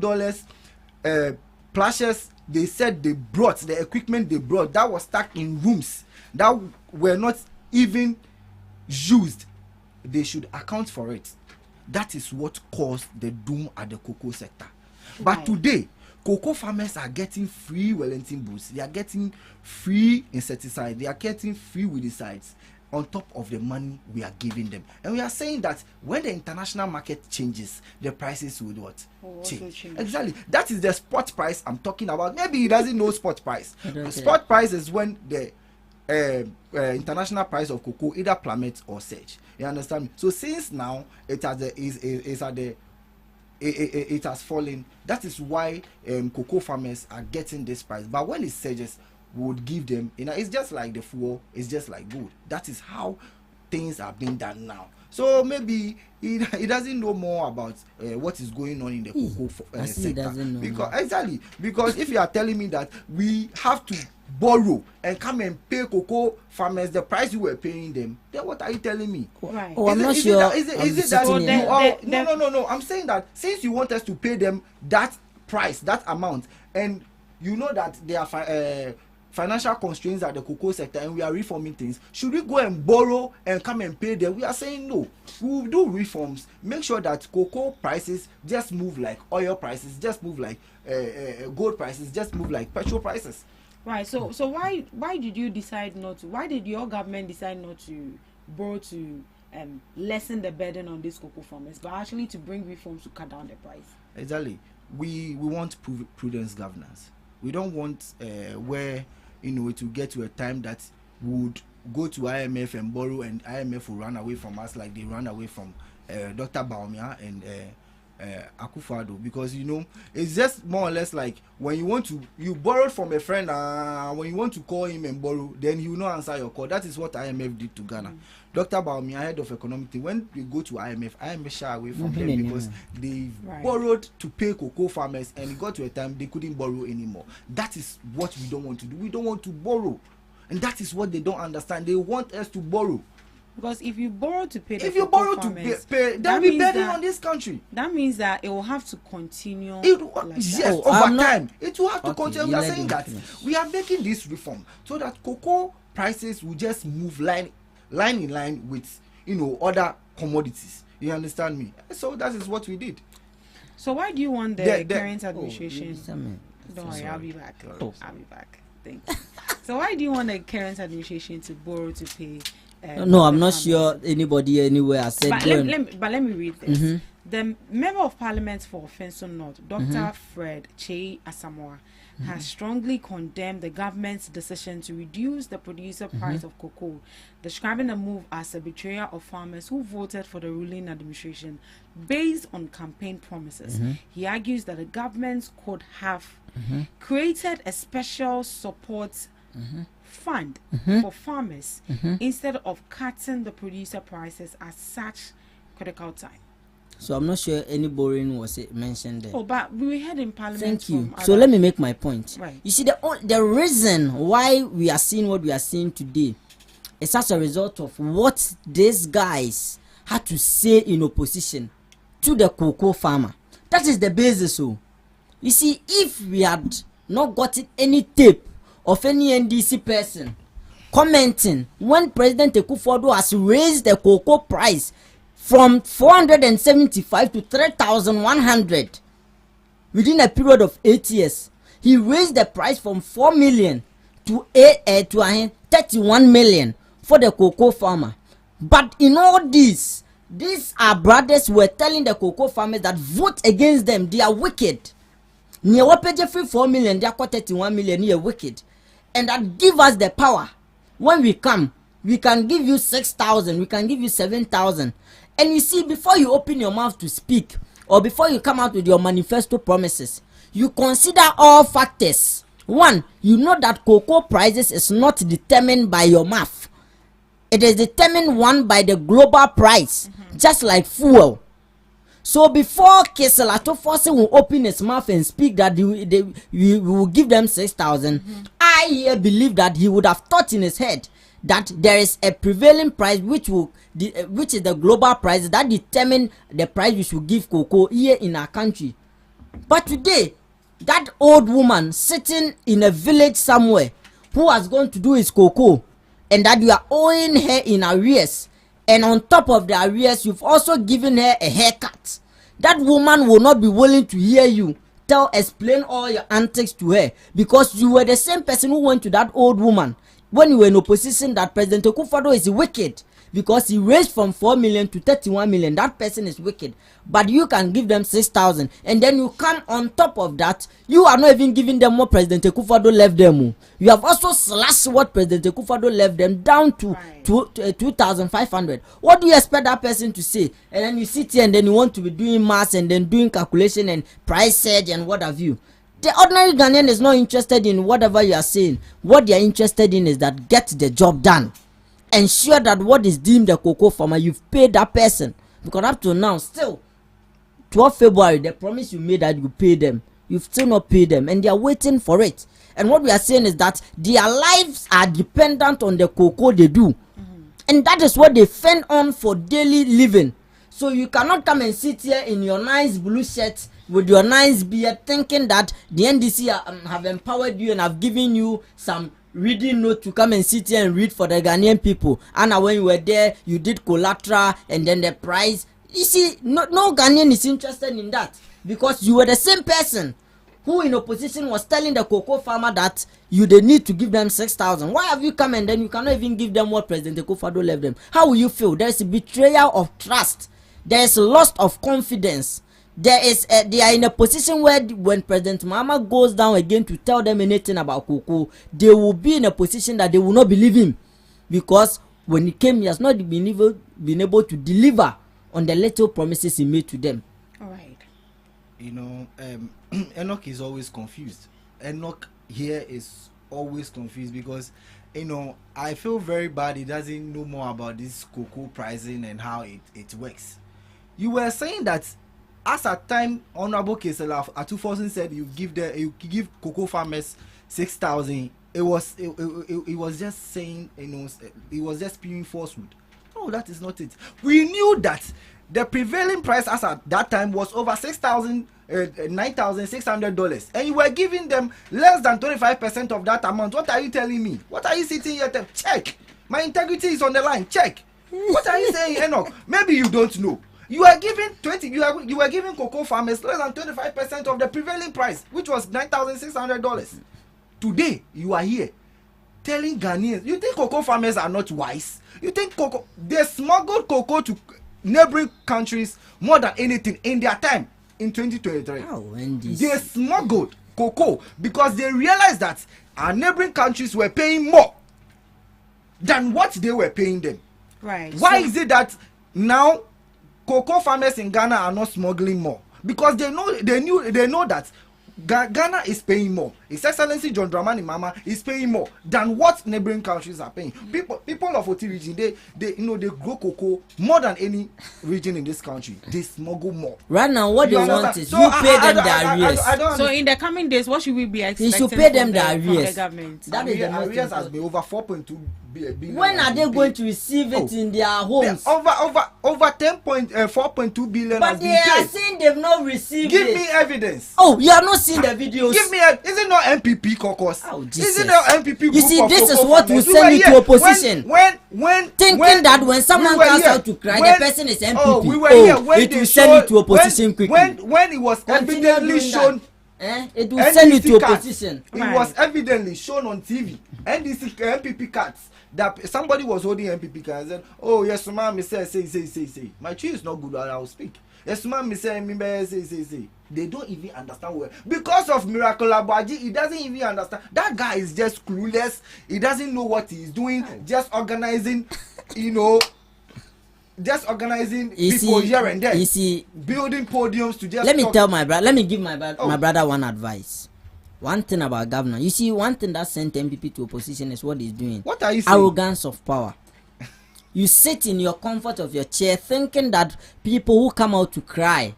plashes they said they brought, the equipment they brought that was stuck in rooms that were not even used. They should account for it. That is what caused the doom at the cocoa sector. But today, cocoa farmers are getting free Wellington boots. They are getting free insecticide. They are getting free weedicides on top of the money we are giving them. And we are saying that when the international market changes, the prices will what? Change. Exactly. That is the spot price I'm talking about. Maybe he doesn't know spot price. Spot price is when the international price of cocoa either plummets or surge. You understand me? So since now it has fallen, that is why cocoa farmers are getting this price. But when it surges, we would give them, it's just like the fuel, it's just like gold. That is how things are being done now. So maybe he doesn't know more about what is going on in the cocoa sector. Because if you are telling me that we have to borrow and come and pay cocoa farmers the price you were paying them, then what are you telling me? Right. I'm not sure. Is it that no, I'm saying that since you want us to pay them that price, that amount, and you know that there are financial constraints at the cocoa sector and we are reforming things, should we go and borrow and come and pay them? We are saying no. We will do reforms, make sure that cocoa prices just move like oil prices, just move like gold prices, just move like petrol prices. Right. So why did you decide not to? Why did your government decide not to borrow to lessen the burden on these cocoa farmers, but actually to bring reforms to cut down the price? Exactly. We want prudence governance. We don't want where it will get to a time that we would go to IMF and borrow, and IMF will run away from us like they ran away from Dr. Baumia and Akufo-Addo, because it's just more or less like when you borrowed from a friend, when you want to call him and borrow, then he will not answer your call. That is what IMF did to Ghana. Dr. Baumia, head of economic team, when they go to IMF shy away from them because they borrowed to pay cocoa farmers, and it got to a time they couldn't borrow anymore. That is what we don't want to do. We don't want to borrow, and that is what they don't understand. They want us to borrow. Because if you borrow to pay, if you borrow farmers, to pay, there will be burden on this country. That means that it will have to continue. Yes, over time, it will have to continue. We are saying that we are making this reform so that cocoa prices will just move line in line with other commodities. You understand me? So that is what we did. So why do you want the current administration? Don't worry, I'll be back. Oh. I'll be back. Thank you. So why do you want the current administration to borrow to pay? No, I'm not sure anybody anywhere has said. But let me read this. Mm-hmm. The Member of Parliament for Fenson North, Dr. Fred Che Asamoah, has strongly condemned the government's decision to reduce the producer price of cocoa, describing the move as a betrayal of farmers who voted for the ruling administration based on campaign promises. He argues that the government could have created a special support fund for farmers instead of cutting the producer prices at such critical time. So I'm not sure any borrowing was mentioned there. Oh, but we had in Parliament. Thank you. So let me make my point. Right. You see, the reason why we are seeing what we are seeing today is as a result of what these guys had to say in opposition to the cocoa farmer. That is the basis. So you see, if we had not gotten any tape of any NDC person commenting when President Akufo-Addo has raised the cocoa price from 475 to 3,100 within a period of 8 years, he raised the price from 4 million to 31 million for the cocoa farmer. But in all this, these are brothers who were telling the cocoa farmers that vote against them, they are wicked. Near pay free 4 million, they are 31 million, they are wicked. And that give us the power. When we come, we can give you 6,000, we can give you 7,000. And you see, before you open your mouth to speak, or before you come out with your manifesto promises, you consider all factors. One, you know that cocoa prices is not determined by your mouth. It is determined, one, by the global price, just like fuel. So before Keselato Fosse will open his mouth and speak that we will give them 6,000, I believe that he would have thought in his head that there is a prevailing price which is the global price that determine the price we should give cocoa here in our country. But today, that old woman sitting in a village somewhere who has gone to do his cocoa, and that you are owing her in arrears, and on top of the arrears, you've also given her a haircut. That woman will not be willing to hear you explain all your antics to her, because you were the same person who went to that old woman when you were in opposition that President Akufo-Addo is wicked because he raised from 4 million to 31 million. That person is wicked. But you can give them 6,000, and then you come on top of that. You are not even giving them what President Akufo-Addo left them. You have also slashed what President Akufo-Addo left them down to 2,500. What do you expect that person to say? And then you sit here and then you want to be doing maths and then doing calculation and price surge and what have you. The ordinary Ghanaian is not interested in whatever you are saying. What they are interested in is that get the job done. Ensure that what is deemed the cocoa farmer, you've paid that person. Because up to now, still, 12 February, the promise you made that you pay them, you've still not paid them, and they are waiting for it. And what we are saying is that their lives are dependent on the cocoa they do. And that is what they fend on for daily living. So you cannot come and sit here in your nice blue shirt with your nice beard thinking that the NDC have empowered you and have given you some reading note to come and sit here and read for the Ghanaian people. And when you were there, you did collateral and then the price. You see, no Ghanaian is interested in that, because you were the same person who in opposition was telling the cocoa farmer that they need to give them 6,000. Why have you come and then you cannot even give them what President Akufo-Addo left them? How will you feel? There is a betrayal of trust. There is loss of confidence. They are in a position where when President Mahama goes down again to tell them anything about cocoa, they will be in a position that they will not believe him, because when he came, he has not been able to deliver on the little promises he made to them. All right. Enoch is always confused. Enoch here is always confused because I feel very bad he doesn't know more about this cocoa pricing and how it works. You were saying that as at time Honorable Kesela Atufosin said you give cocoa farmers 6,000. It was just saying, it was just spewing falsehood. No, that is not it. We knew that the prevailing price as at that time was over $9,600, and you were giving them less than 25% of that amount. What are you telling me? What are you sitting here telling? Check. My integrity is on the line. Check. What are you saying, Enoch? Maybe you don't know. You are giving you were giving cocoa farmers less than 25% of the prevailing price, which was $9,600. Today you are here telling Ghanaians, you think cocoa farmers are not wise? You think they smuggled cocoa to neighboring countries more than anything in their time in 2023. They smuggled cocoa because they realized that our neighboring countries were paying more than what they were paying them. Right. Why is it that now cocoa farmers in Ghana are not smuggling more? Because they know that Ghana is paying more. His Excellency John Dramani Mahama is paying more than what neighboring countries are paying. People of Oti region, they grow cocoa more than any region in this country. They smuggle more. Right now, what they want is you pay them the arrears. So in the coming days, what should we be expecting? You should pay them the arrears. From the government. That is the most arrears has been over 4.2 billion. When are they going to receive it in their homes? Over 4.2 billion. But they are saying they've not received Give it. me evidence. Oh, you have not seen the videos. Give me is it not MPP caucus? Oh, is it not MPP group? You see, this is what will we send you to opposition. When thinking that when someone comes out to cry, the person is MPP. Oh, we were here when it will send you to opposition quickly. When it was evidently shown. It will send you to opposition. It was evidently shown on TV. NDC MPP cards that somebody was holding MPP cards and said, "Oh yes, ma'am, me say. My tree is not good, I will speak. Yes, ma'am, me say. They don't even understand where, because of Miracle Abaji, he doesn't even understand. That guy is just clueless. He doesn't know what he is doing. Just organizing, just organizing people here and there. You see, building podiums to just. Let me give my brother one advice. One thing about governor, you see, one thing that sent MPP to opposition is what he's doing. What are you saying? Arrogance of power. You sit in your comfort of your chair thinking that people who come out to cry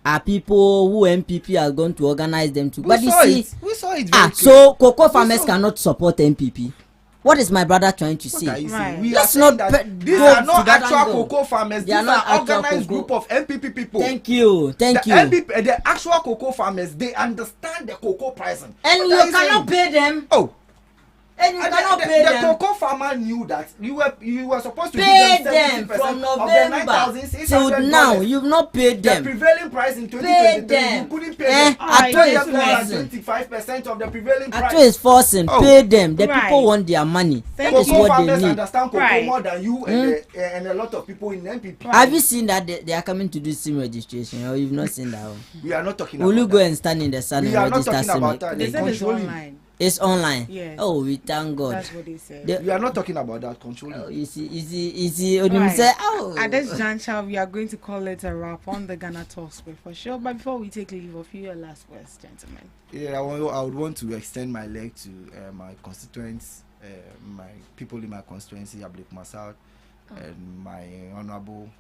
are people who MPP are going to organize them to. But you see, we saw it. So cocoa farmers cannot support MPP. What is my brother trying to say? Right. We are saying that these are not actual cocoa farmers. These are organized group of MPP people. Thank you. The actual cocoa farmers, they understand the cocoa pricing. And you cannot pay them. Oh. And you cannot pay them. The cocoa farmer knew that you were supposed to pay give them 70% from November till now. You've not paid them. The prevailing price in 2023, you couldn't pay them. I told you more than 25% of the prevailing price. I told it's forcing. Pay them. The people want their money. That is what they need. Understand cocoa more than you and a lot of people in MPP. Have you seen that they are coming to do SIM registration, or you've not seen that one? We are not talking about that. Will you go and stand in the sun and register SIM? We are not talking about that. They said it's online. It's online. Yes. Oh, we thank God. That's what they said. We are not talking about that control. Oh, easy. Right. Say, at this juncture, we are going to call it a wrap on the Ghana Talks for sure. But before we take leave of you, your last words, gentlemen. Yeah, I would want to extend my leg to my constituents, my people in my constituency, Ablik Masad, and my honorable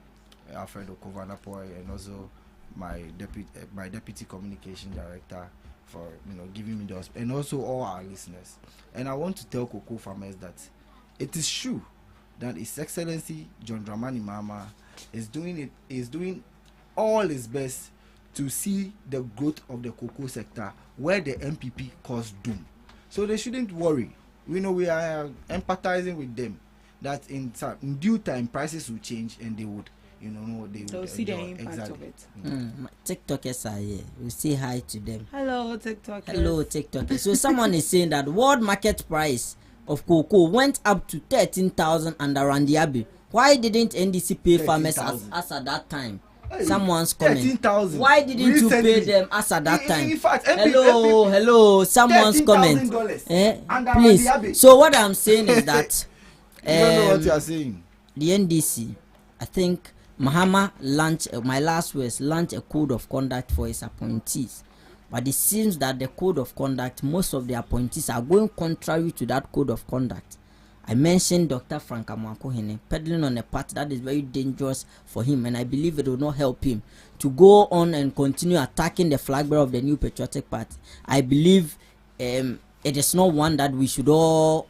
Alfredo Kovanapoy, and also my deputy communication director, for giving me the, and also all our listeners. And I want to tell cocoa farmers that it is true that His Excellency John Dramani Mahama is doing all his best to see the growth of the cocoa sector where the MPP caused doom. So they shouldn't worry. We are empathizing with them that in due time prices will change and they would they'll see the impact of it. TikTokers are here. We say hi to them. Hello, TikTokers. Hello, TikTokers. So someone is saying that world market price of cocoa went up to 13,000 under Randy Abbey. Why didn't NDC pay farmers as at that time? Hey, someone's comment. 13,000. Why didn't you pay them as at that time? In fact, hello. Someone's comment. Please. So what I'm saying is that you don't know what you are saying. The NDC, I think Mahama launched, my last words, launched a code of conduct for his appointees. But it seems that the code of conduct, most of the appointees are going contrary to that code of conduct. I mentioned Dr. Frank Amwakohene peddling on a path that is very dangerous for him, and I believe it will not help him to go on and continue attacking the flag bearer of the New Patriotic Party. I believe it is not one that we should all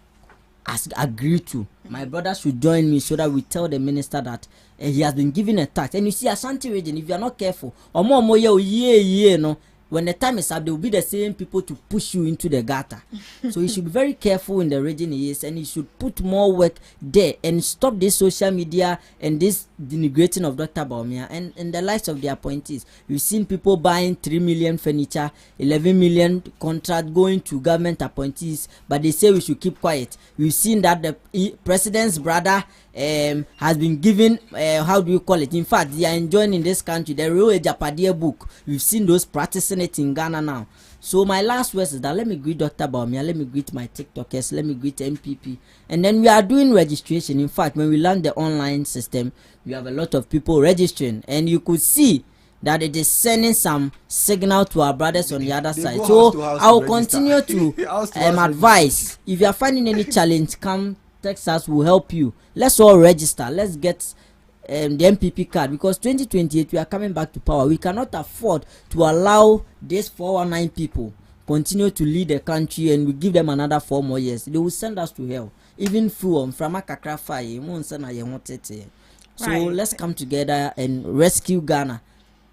has agreed to. My brother should join me so that we tell the minister that he has been given a tax. And you see, Ashanti region, if you are not careful, or more year, no, when the time is up, they will be the same people to push you into the gutter. So you should be very careful in the region he is, and he should put more work there and stop this social media and this denigrating of Dr. Baumia and the likes of the appointees. We've seen people buying 3 million furniture, 11 million contract going to government appointees, but they say we should keep quiet. We've seen that the president's brother has been given, how do you call it? In fact, they are enjoying in this country the real Japadia book. We've seen those practicing it in Ghana now. So my last words is that let me greet Dr. Baumia, let me greet my TikTokers, let me greet MPP. And then we are doing registration. In fact, when we learn the online system, we have a lot of people registering. And you could see that it is sending some signal to our brothers on the other side. So I will continue to advise. If you are finding any challenge, come text us, will help you. Let's all register. Let's get the MPP card, because 2028 we are coming back to power. We cannot afford to allow these 419 people continue to lead the country and we give them another 4 more years. They will send us to hell. Even from Akakra Fire. So let's come together and rescue Ghana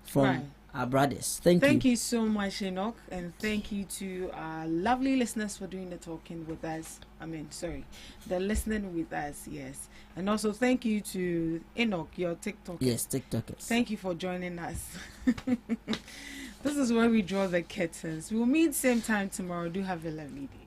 from our brothers. Thank you so much, Enoch, and thank you to our lovely listeners for doing the talking with us. The listening with us, yes. And also thank you to Enoch, your TikTok. Yes, TikTokers. Thank you for joining us. This is where we draw the curtains. We'll meet same time tomorrow. Do have a lovely day.